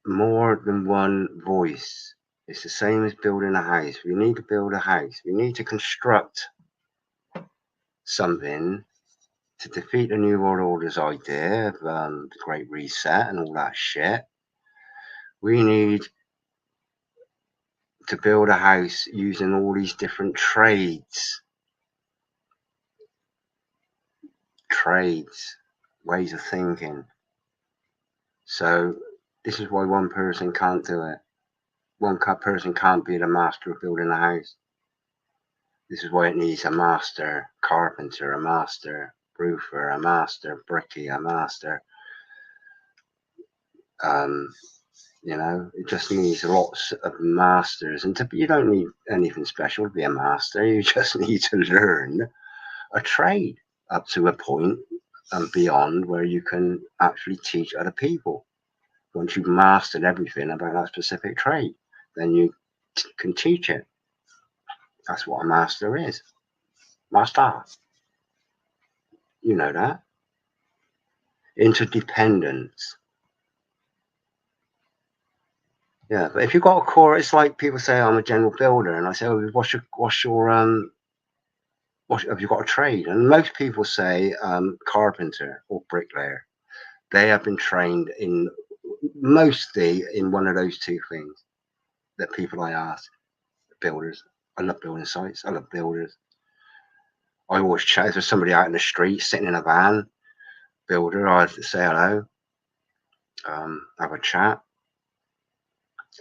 more than one voice. It's the same as building a house. We need to build a house. We need to construct something to defeat the New World Order's idea of the Great Reset and all that shit. We need to build a house using all these different trades. trades, ways of thinking. So this is why one person can't do it. One person can't be the master of building a house. This is why it needs a master carpenter, a master roofer, a master brickie, a master. You know, it just needs lots of masters. And you don't need anything special to be a master. You just need to learn a trade up to a point and beyond where you can actually teach other people. Once you've mastered everything about that specific trade, then you can teach it. That's what a master is. Master. You know that. Interdependence. Yeah, but if you've got a core, it's like people say I'm a general builder, and I say, oh, what's your have you got a trade? And most people say carpenter or bricklayer. They have been trained in mostly in one of those two things that people I ask. Builders. I love building sites. I love builders. I always chat. If there's somebody out in the street sitting in a van, builder, I say hello, have a chat.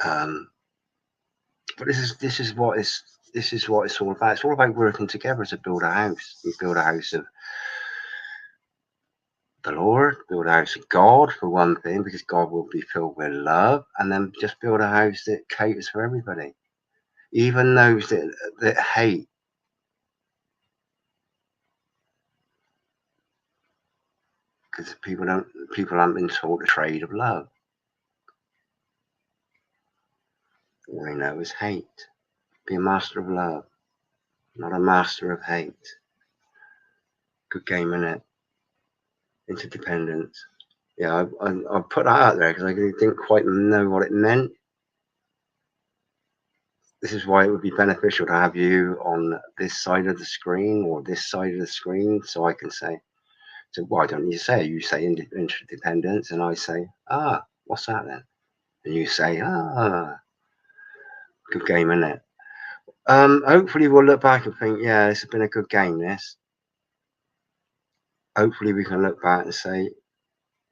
But this is what it's all about. It's all about working together to build a house. You build a house of the Lord, build a house of God for one thing, because God will be filled with love, and then just build a house that caters for everybody, even those that hate. Because people haven't been taught the trade of love. All they know is hate. Be a master of love, not a master of hate. Good game, innit? Interdependence. Yeah, I put that out there because I didn't quite know what it meant. This is why it would be beneficial to have you on this side of the screen or this side of the screen, so I can say, so why don't you say? You say interdependence, and I say, what's that then? And you say, good game, innit? Hopefully we'll look back and think, yeah, this has been a good game, this. Hopefully we can look back and say,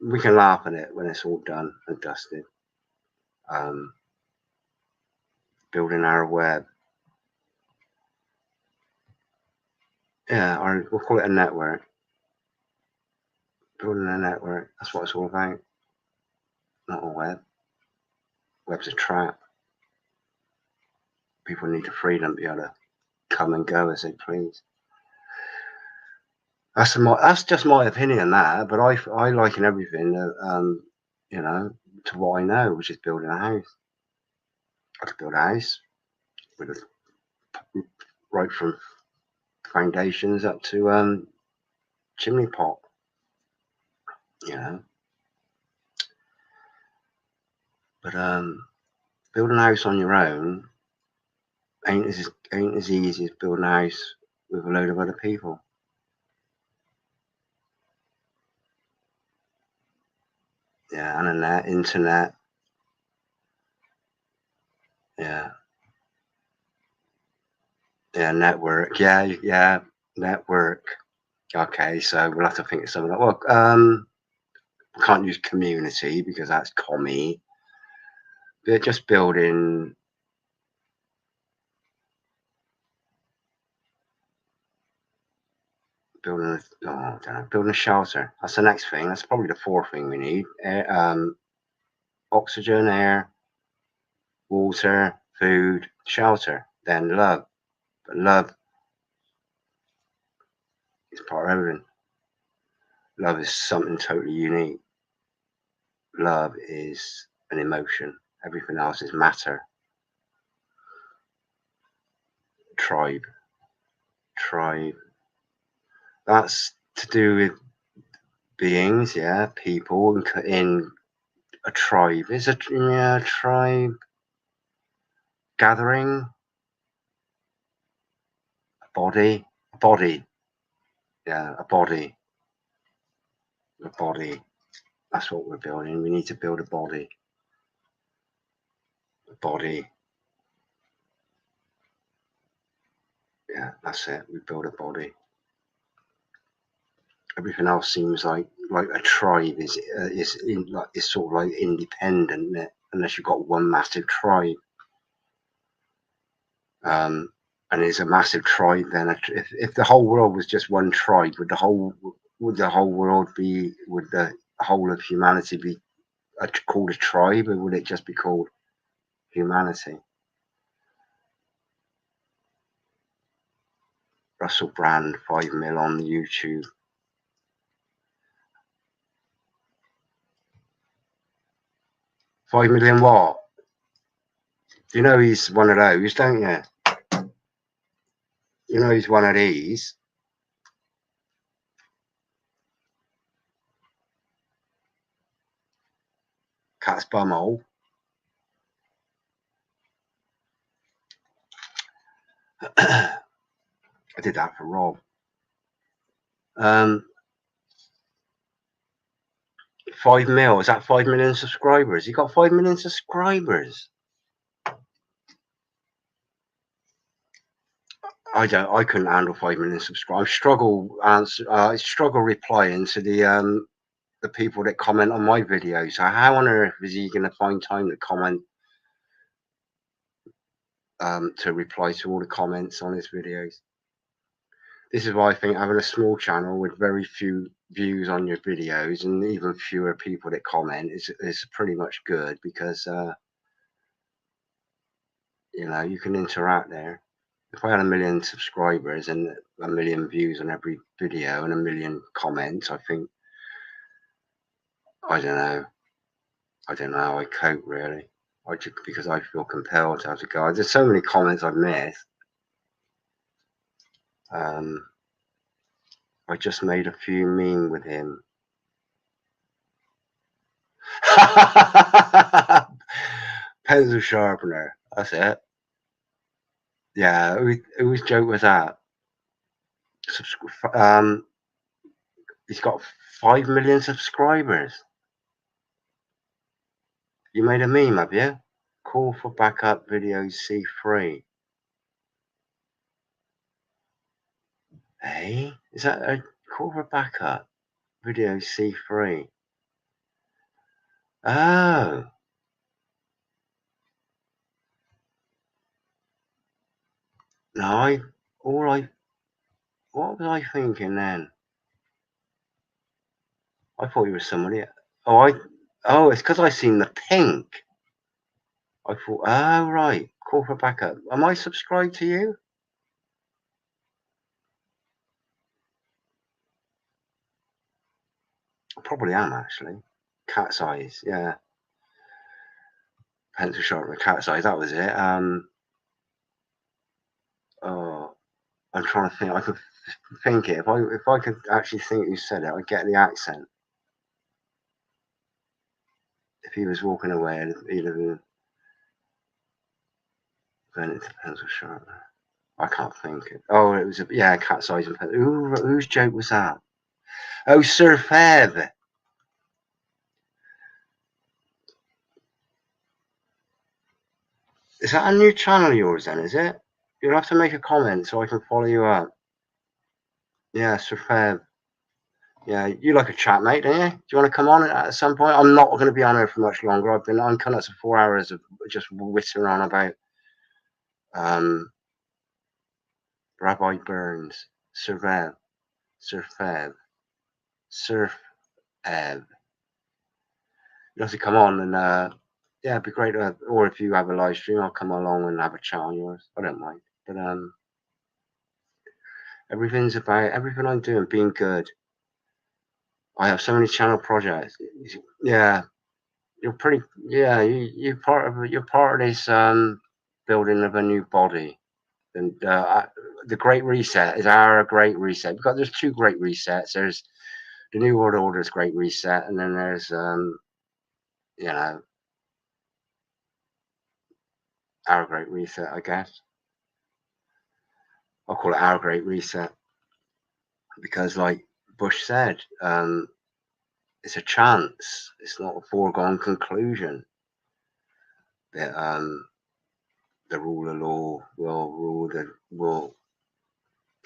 we can laugh at it when it's all done and dusted. Building our web. Yeah, we'll call it a network. Building a network, that's what it's all about. Not a web. Web's a trap. People need the freedom to be able to come and go as they please. That's just my opinion on that, but I liken everything you know, to what I know, which is building a house. I could build a house with right from foundations up to chimney pot, you know. But building a house on your own ain't as easy as building a house with a load of other people. Yeah, and internet. Yeah, network. Yeah, network. Okay, so we'll have to think of something like, well, we can't use community because that's commie. They're just building building a shelter. That's the next thing. That's probably the fourth thing we need. Oxygen, air, water, food, shelter, then love. But love is part of everything. Love is something totally unique. Love is an emotion. Everything else is matter. Tribe. That's to do with beings, yeah, people in a tribe. Is a tribe gathering, a body, yeah, a body. That's what we're building. We need to build a body. Yeah, that's it. We build a body. Everything else seems like a tribe is sort of like independent, unless you've got one massive tribe. And it's a massive tribe. Then, if the whole world was just one tribe, would the whole world be? Would the whole of humanity be called a tribe, or would it just be called humanity? Russell Brand, 5 mil on YouTube. $5 million what? You know he's one of those, don't you? You know he's one of these. Cat's bumhole. I did that for Rob. 5 mil, is that 5 million subscribers? You got 5 million subscribers. I couldn't handle 5 million subscribers. I struggle replying to the people that comment on my videos. So how on earth is he going to find time to comment, to reply to all the comments on his videos? This is why I think having a small channel with very few views on your videos and even fewer people that comment is pretty much good, because you know, you can interact there. If I had 1 million subscribers and 1 million views on every video and 1 million comments, I think, I don't know how I cope really. Because I feel compelled to have to go. There's so many comments I've missed. I just made a few mean with him. Pencil sharpener. That's it. Yeah, whose joke was that? He's got 5 million subscribers. You made a meme, have you? Call for backup videos C3. Hey, is that a call for backup video C3? Oh. No, what was I thinking then? I thought you were somebody. Oh, it's because I seen the pink. I thought, oh right, call for backup. Am I subscribed to you? I probably am actually. Cat's eyes, yeah. Pencil sharpener, cat's eyes. That was it. Oh, I'm trying to think. I could think it. If I could actually think who said it, I'd get the accent. If he was walking away, he'd have been invented the pencil sharpener. I can't think it. Oh, it was cat's eyes and pencil. Whose joke was that? Oh, Sir Fev. Is that a new channel of yours then, is it? You'll have to make a comment so I can follow you up. Yeah, Sir Fev. Yeah, you like a chat, mate, don't you? Do you want to come on at some point? I'm not going to be on here for much longer. I'm coming up to 4 hours of just whittling on about Rabbi Burns, Sir Fev, Surf Ev. You have to come on and yeah, it'd be great to have, or if you have a live stream, I'll come along and have a chat on yours. I don't mind. But everything's about everything I'm doing being good. I have so many channel projects. Yeah, you're part of this building of a new body. And the Great Reset is our Great Reset. Because there's 2 Great Resets. There's the New World Order's Great Reset, and then there's you know, our Great Reset, I guess. I'll call it our Great Reset because, like Bush said, it's a chance. It's not a foregone conclusion that the rule of law will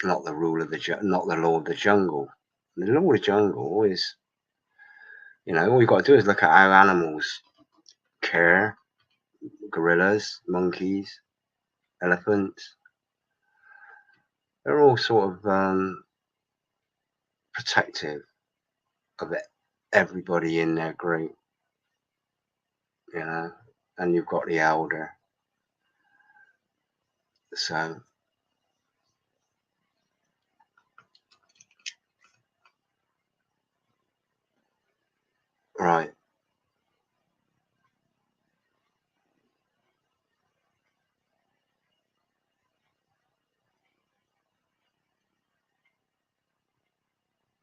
not the law of the jungle. The law of the jungle is, you know, all you got to do is look at how animals care. Gorillas, monkeys, elephants. They're all sort of protective of everybody in their group, you know, and you've got the elder. So right.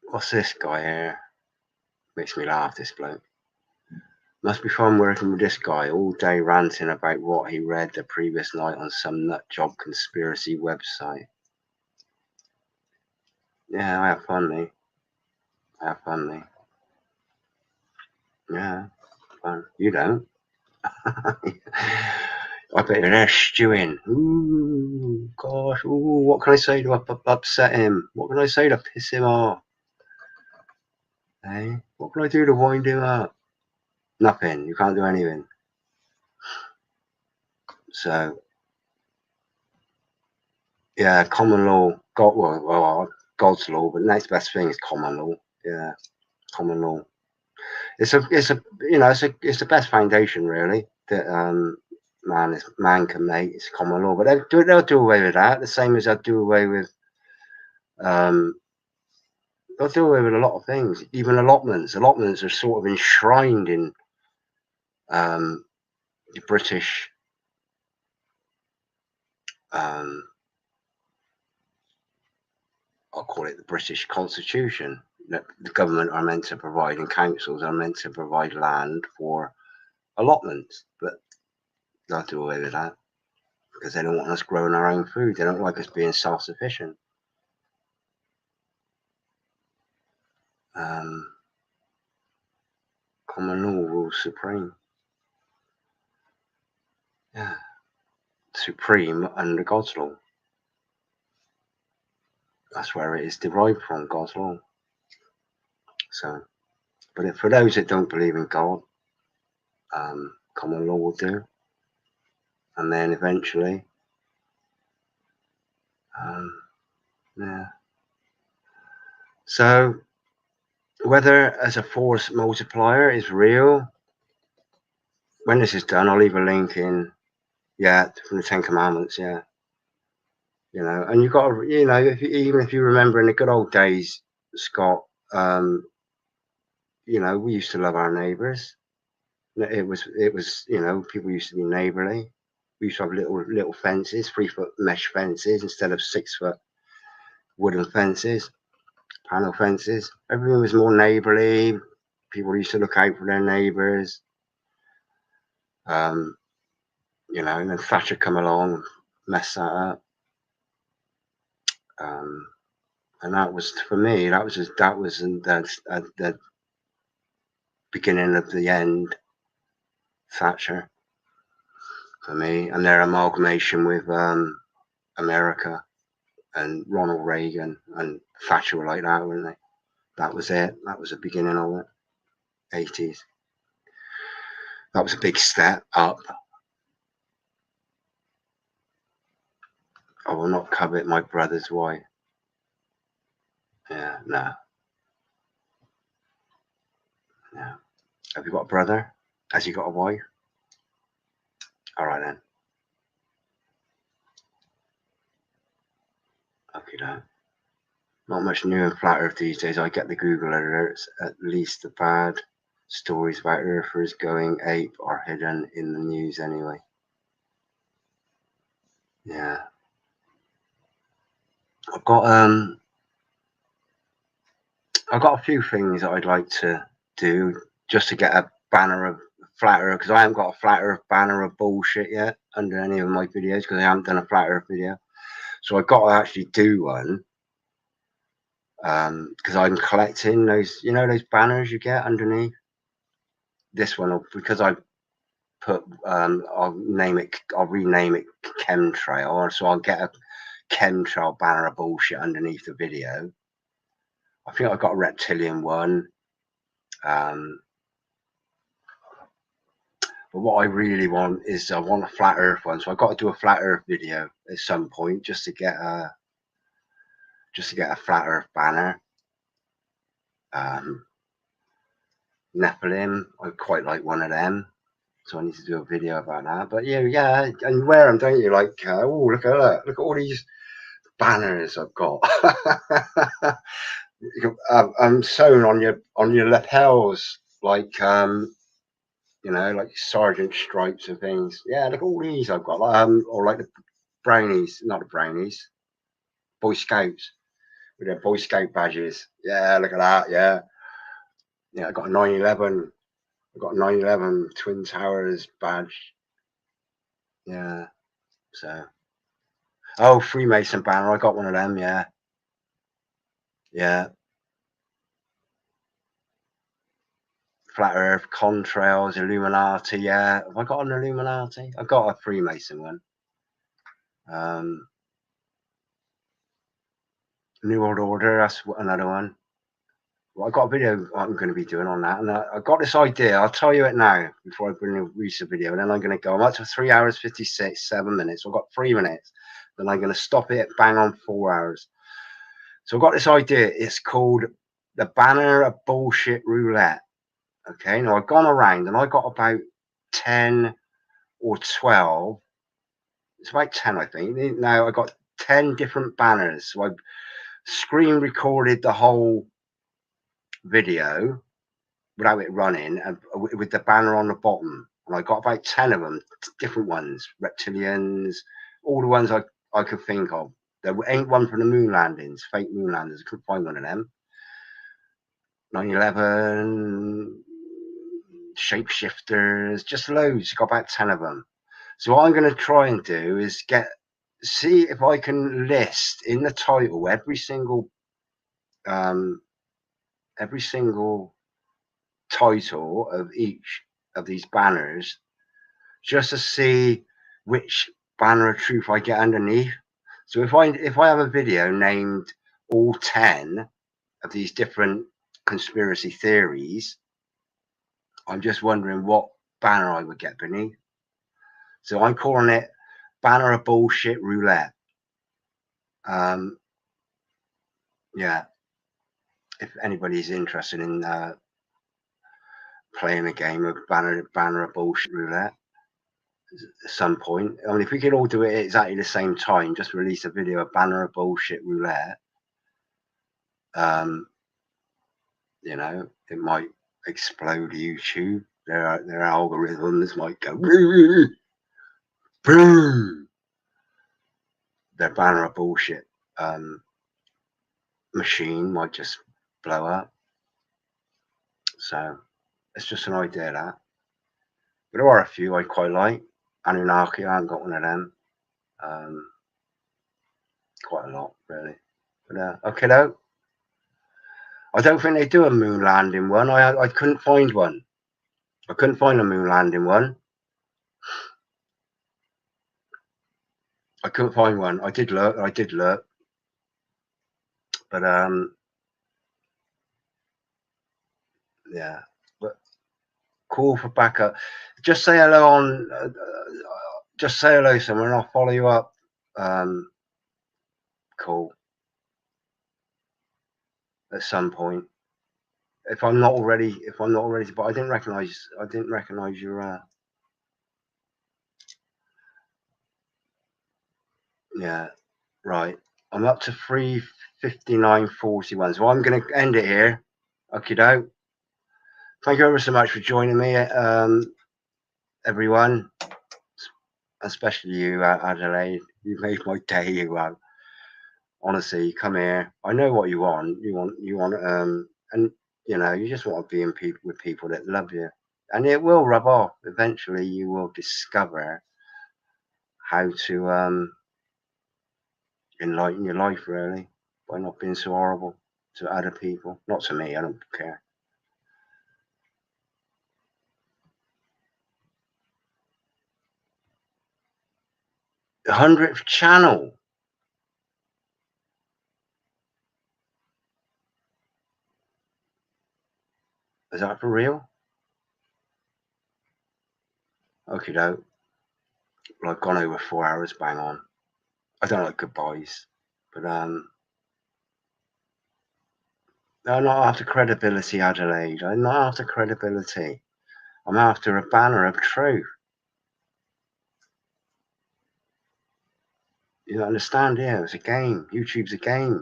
What's this guy here? Makes me laugh, this bloke. Must be fun working with this guy all day ranting about what he read the previous night on some nut job conspiracy website. Yeah, I have fun, me. I have fun, me. Yeah, fun. You don't. I bet you're there stewing. Ooh, gosh. Ooh, what can I say to upset him? What can I say to piss him off? Hey, what can I do to wind him up? Nothing. You can't do anything. So, yeah, common law. God's law, but the next best thing is common law. Yeah, common law. It's a, you know, it's the best foundation really that man can make. It's common law, but they'll do away with that. The same as they'll do away with they'll do away with a lot of things, even allotments. Allotments are sort of enshrined in the British I'll call it the British Constitution, that the government are meant to provide and councils are meant to provide land for allotments, but they'll do away with that because they don't want us growing our own food. They don't like us being self-sufficient. Common law rules supreme. Yeah, supreme under God's law. That's where it is derived from, God's law. So, but for those that don't believe in God, common law will do, and then eventually, yeah. So, whether as a force multiplier is real, when this is done, I'll leave a link in, yeah, from the Ten Commandments, yeah. You know, and you've got to, you know, even if you remember in the good old days, Scott, you know, we used to love our neighbours. It was, you know, people used to be neighbourly. We used to have little fences, 3-foot mesh fences instead of 6-foot wooden fences, panel fences. Everyone was more neighbourly. People used to look out for their neighbours. You know, and then Thatcher come along and mess that up. And that was, for me, that was the beginning of the end. Thatcher, for me, and their amalgamation with America and Ronald Reagan and Thatcher were like that, weren't they? That was it. That was the beginning of it. 80s. That was a big step up. I will not covet my brother's wife. Yeah, no. Yeah. Have you got a brother? Has he got a wife? All right then. Okay, then. Not much new in flat Earth these days. I get the Google alerts. At least the bad stories about Earthers going ape are hidden in the news anyway. Yeah. I've got a few things that I'd like to do just to get a banner of flat Earth, because I haven't got a flat Earth banner of bullshit yet under any of my videos because I haven't done a flat Earth video. So I've got to actually do one. Because I'm collecting those, you know, those banners you get underneath. This one, because I put, I'll rename it chemtrail, so I'll get a chemtrail banner of bullshit underneath the video. I think I've got a reptilian one. But what I really want is I want a flat earth one, so I've got to do a flat earth video at some point just to get a flat earth banner. Nephilim, I quite like one of them, so I need to do a video about that. But yeah, and you wear them, don't you? Like, oh, look at that! Look at all these banners I've got. I'm sewn on your lapels, like you know, like sergeant stripes and things. Yeah, look at all these I've got. Or like the brownies, not the brownies, Boy Scouts with their Boy Scout badges. Yeah, look at that. Yeah, I got a 911. I got a 911 Twin Towers badge. Yeah. So, oh, Freemason banner. I got one of them. Yeah. Yeah. Flat Earth, Contrails, Illuminati. Yeah. Have I got an Illuminati? I've got a Freemason one. New World Order. That's another one. Well, I got a video I'm going to be doing on that, and I got this idea. I'll tell you it now before I release a video, and then I'm going to go. I'm up to 3 hours 7 minutes. I've got 3 minutes. Then I'm going to stop it. Bang on 4 hours. So I've got this idea. It's called the Banner of Bullshit Roulette. Okay. Now I've gone around and I got about 10 or 12. It's about 10, I think. Now I got 10 different banners. So I've screen recorded the whole video without it running, and with the banner on the bottom. And I got about 10 of them, different ones, reptilians, all the ones I could think of. There ain't one for the moon landings, fake moon landers. I couldn't find one of them. 9/11, shapeshifters, just loads. Got about 10 of them. So what I'm going to try and do is see if I can list in the title every single title of each of these banners, just to see which banner of truth I get underneath. So if I have a video named all 10 of these different conspiracy theories, I'm just wondering what banner I would get beneath. So I'm calling it Banner of Bullshit Roulette. Yeah, if anybody's interested in playing a game of Banner of Bullshit Roulette at some point. I mean, if we could all do it at exactly the same time, just release a video of Banner of Bullshit Roulette, you know, it might explode YouTube. Their algorithms might go boom. Their Banner of Bullshit machine might just blow up. So it's just an idea, that. But there are a few I quite like. Anunnaki, I haven't got one of them. Quite a lot, really. But okay, though. I don't think they do a moon landing one. I couldn't find one. I couldn't find a moon landing one. I couldn't find one. I did look. But yeah. But call for backup. Just say hello on. Just say hello somewhere, and I'll follow you up. Cool. At some point, if I'm not already, but I didn't recognize your. Yeah, right. I'm up to 3:59:41, so I'm going to end it here. Okay, doke. Thank you ever so much for joining me, everyone, especially you, Adelaide. You made my day. You have. Honestly, come here. I know what you want. You want, and you know, you just want to be with people that love you, and it will rub off. Eventually, you will discover how to enlighten your life, really, by not being so horrible to other people. Not to me. I don't care. The 100th channel. Is that for real? Okay, though. Well, I've gone over 4 hours, bang on. I don't like goodbyes, but I'm not after credibility, Adelaide. I'm not after credibility. I'm after a banner of truth. You don't understand? Yeah, it's a game. YouTube's a game.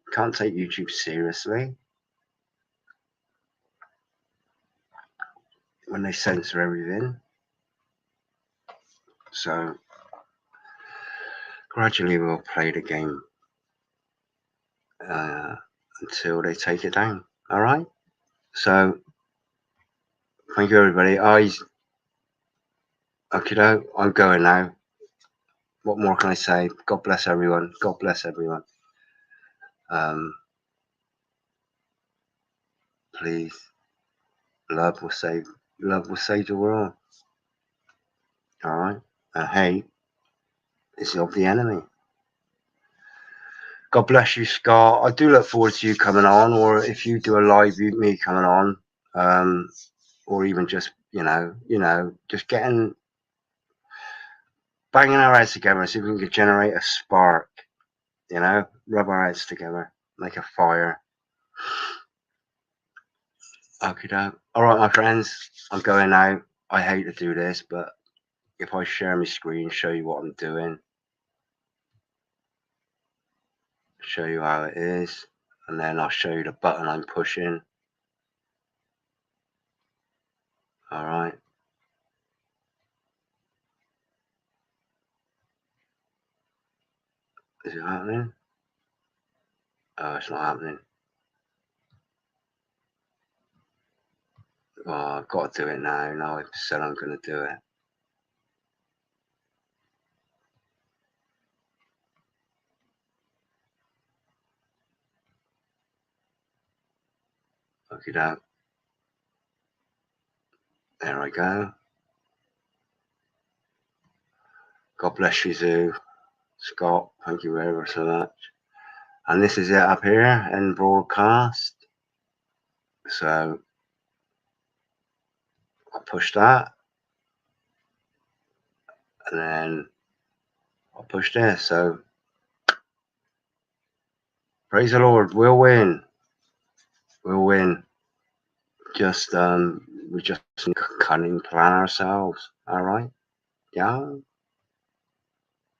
You can't take YouTube seriously when they censor everything. So gradually we'll play the game until they take it down. All right. So thank you, everybody. Okay, I'm going now. What more can I say? God bless everyone. God bless everyone. Please, love will save the world. All right. And hate is of the enemy. God bless you, Scott. I do look forward to you coming on, or if you do a live, me coming on, or even just just banging our heads together, see if we can generate a spark. Rub our heads together, make a fire. Okay, all right, my friends, I'm going now. I hate to do this, but if I share my screen, show you what I'm doing, show you how it is, and then I'll show you the button I'm pushing. All right. Is it happening? Oh, it's not happening. Oh, I've got to do it now. Now I've said I'm going to do it. Okay, there I go. God bless you, Zoo. Scott, thank you very much for that. And this is it up here in broadcast. So I'll push that. And then I'll push this. So praise the Lord, we'll win. We'll win. We just need to cunning plan ourselves. All right? Yeah.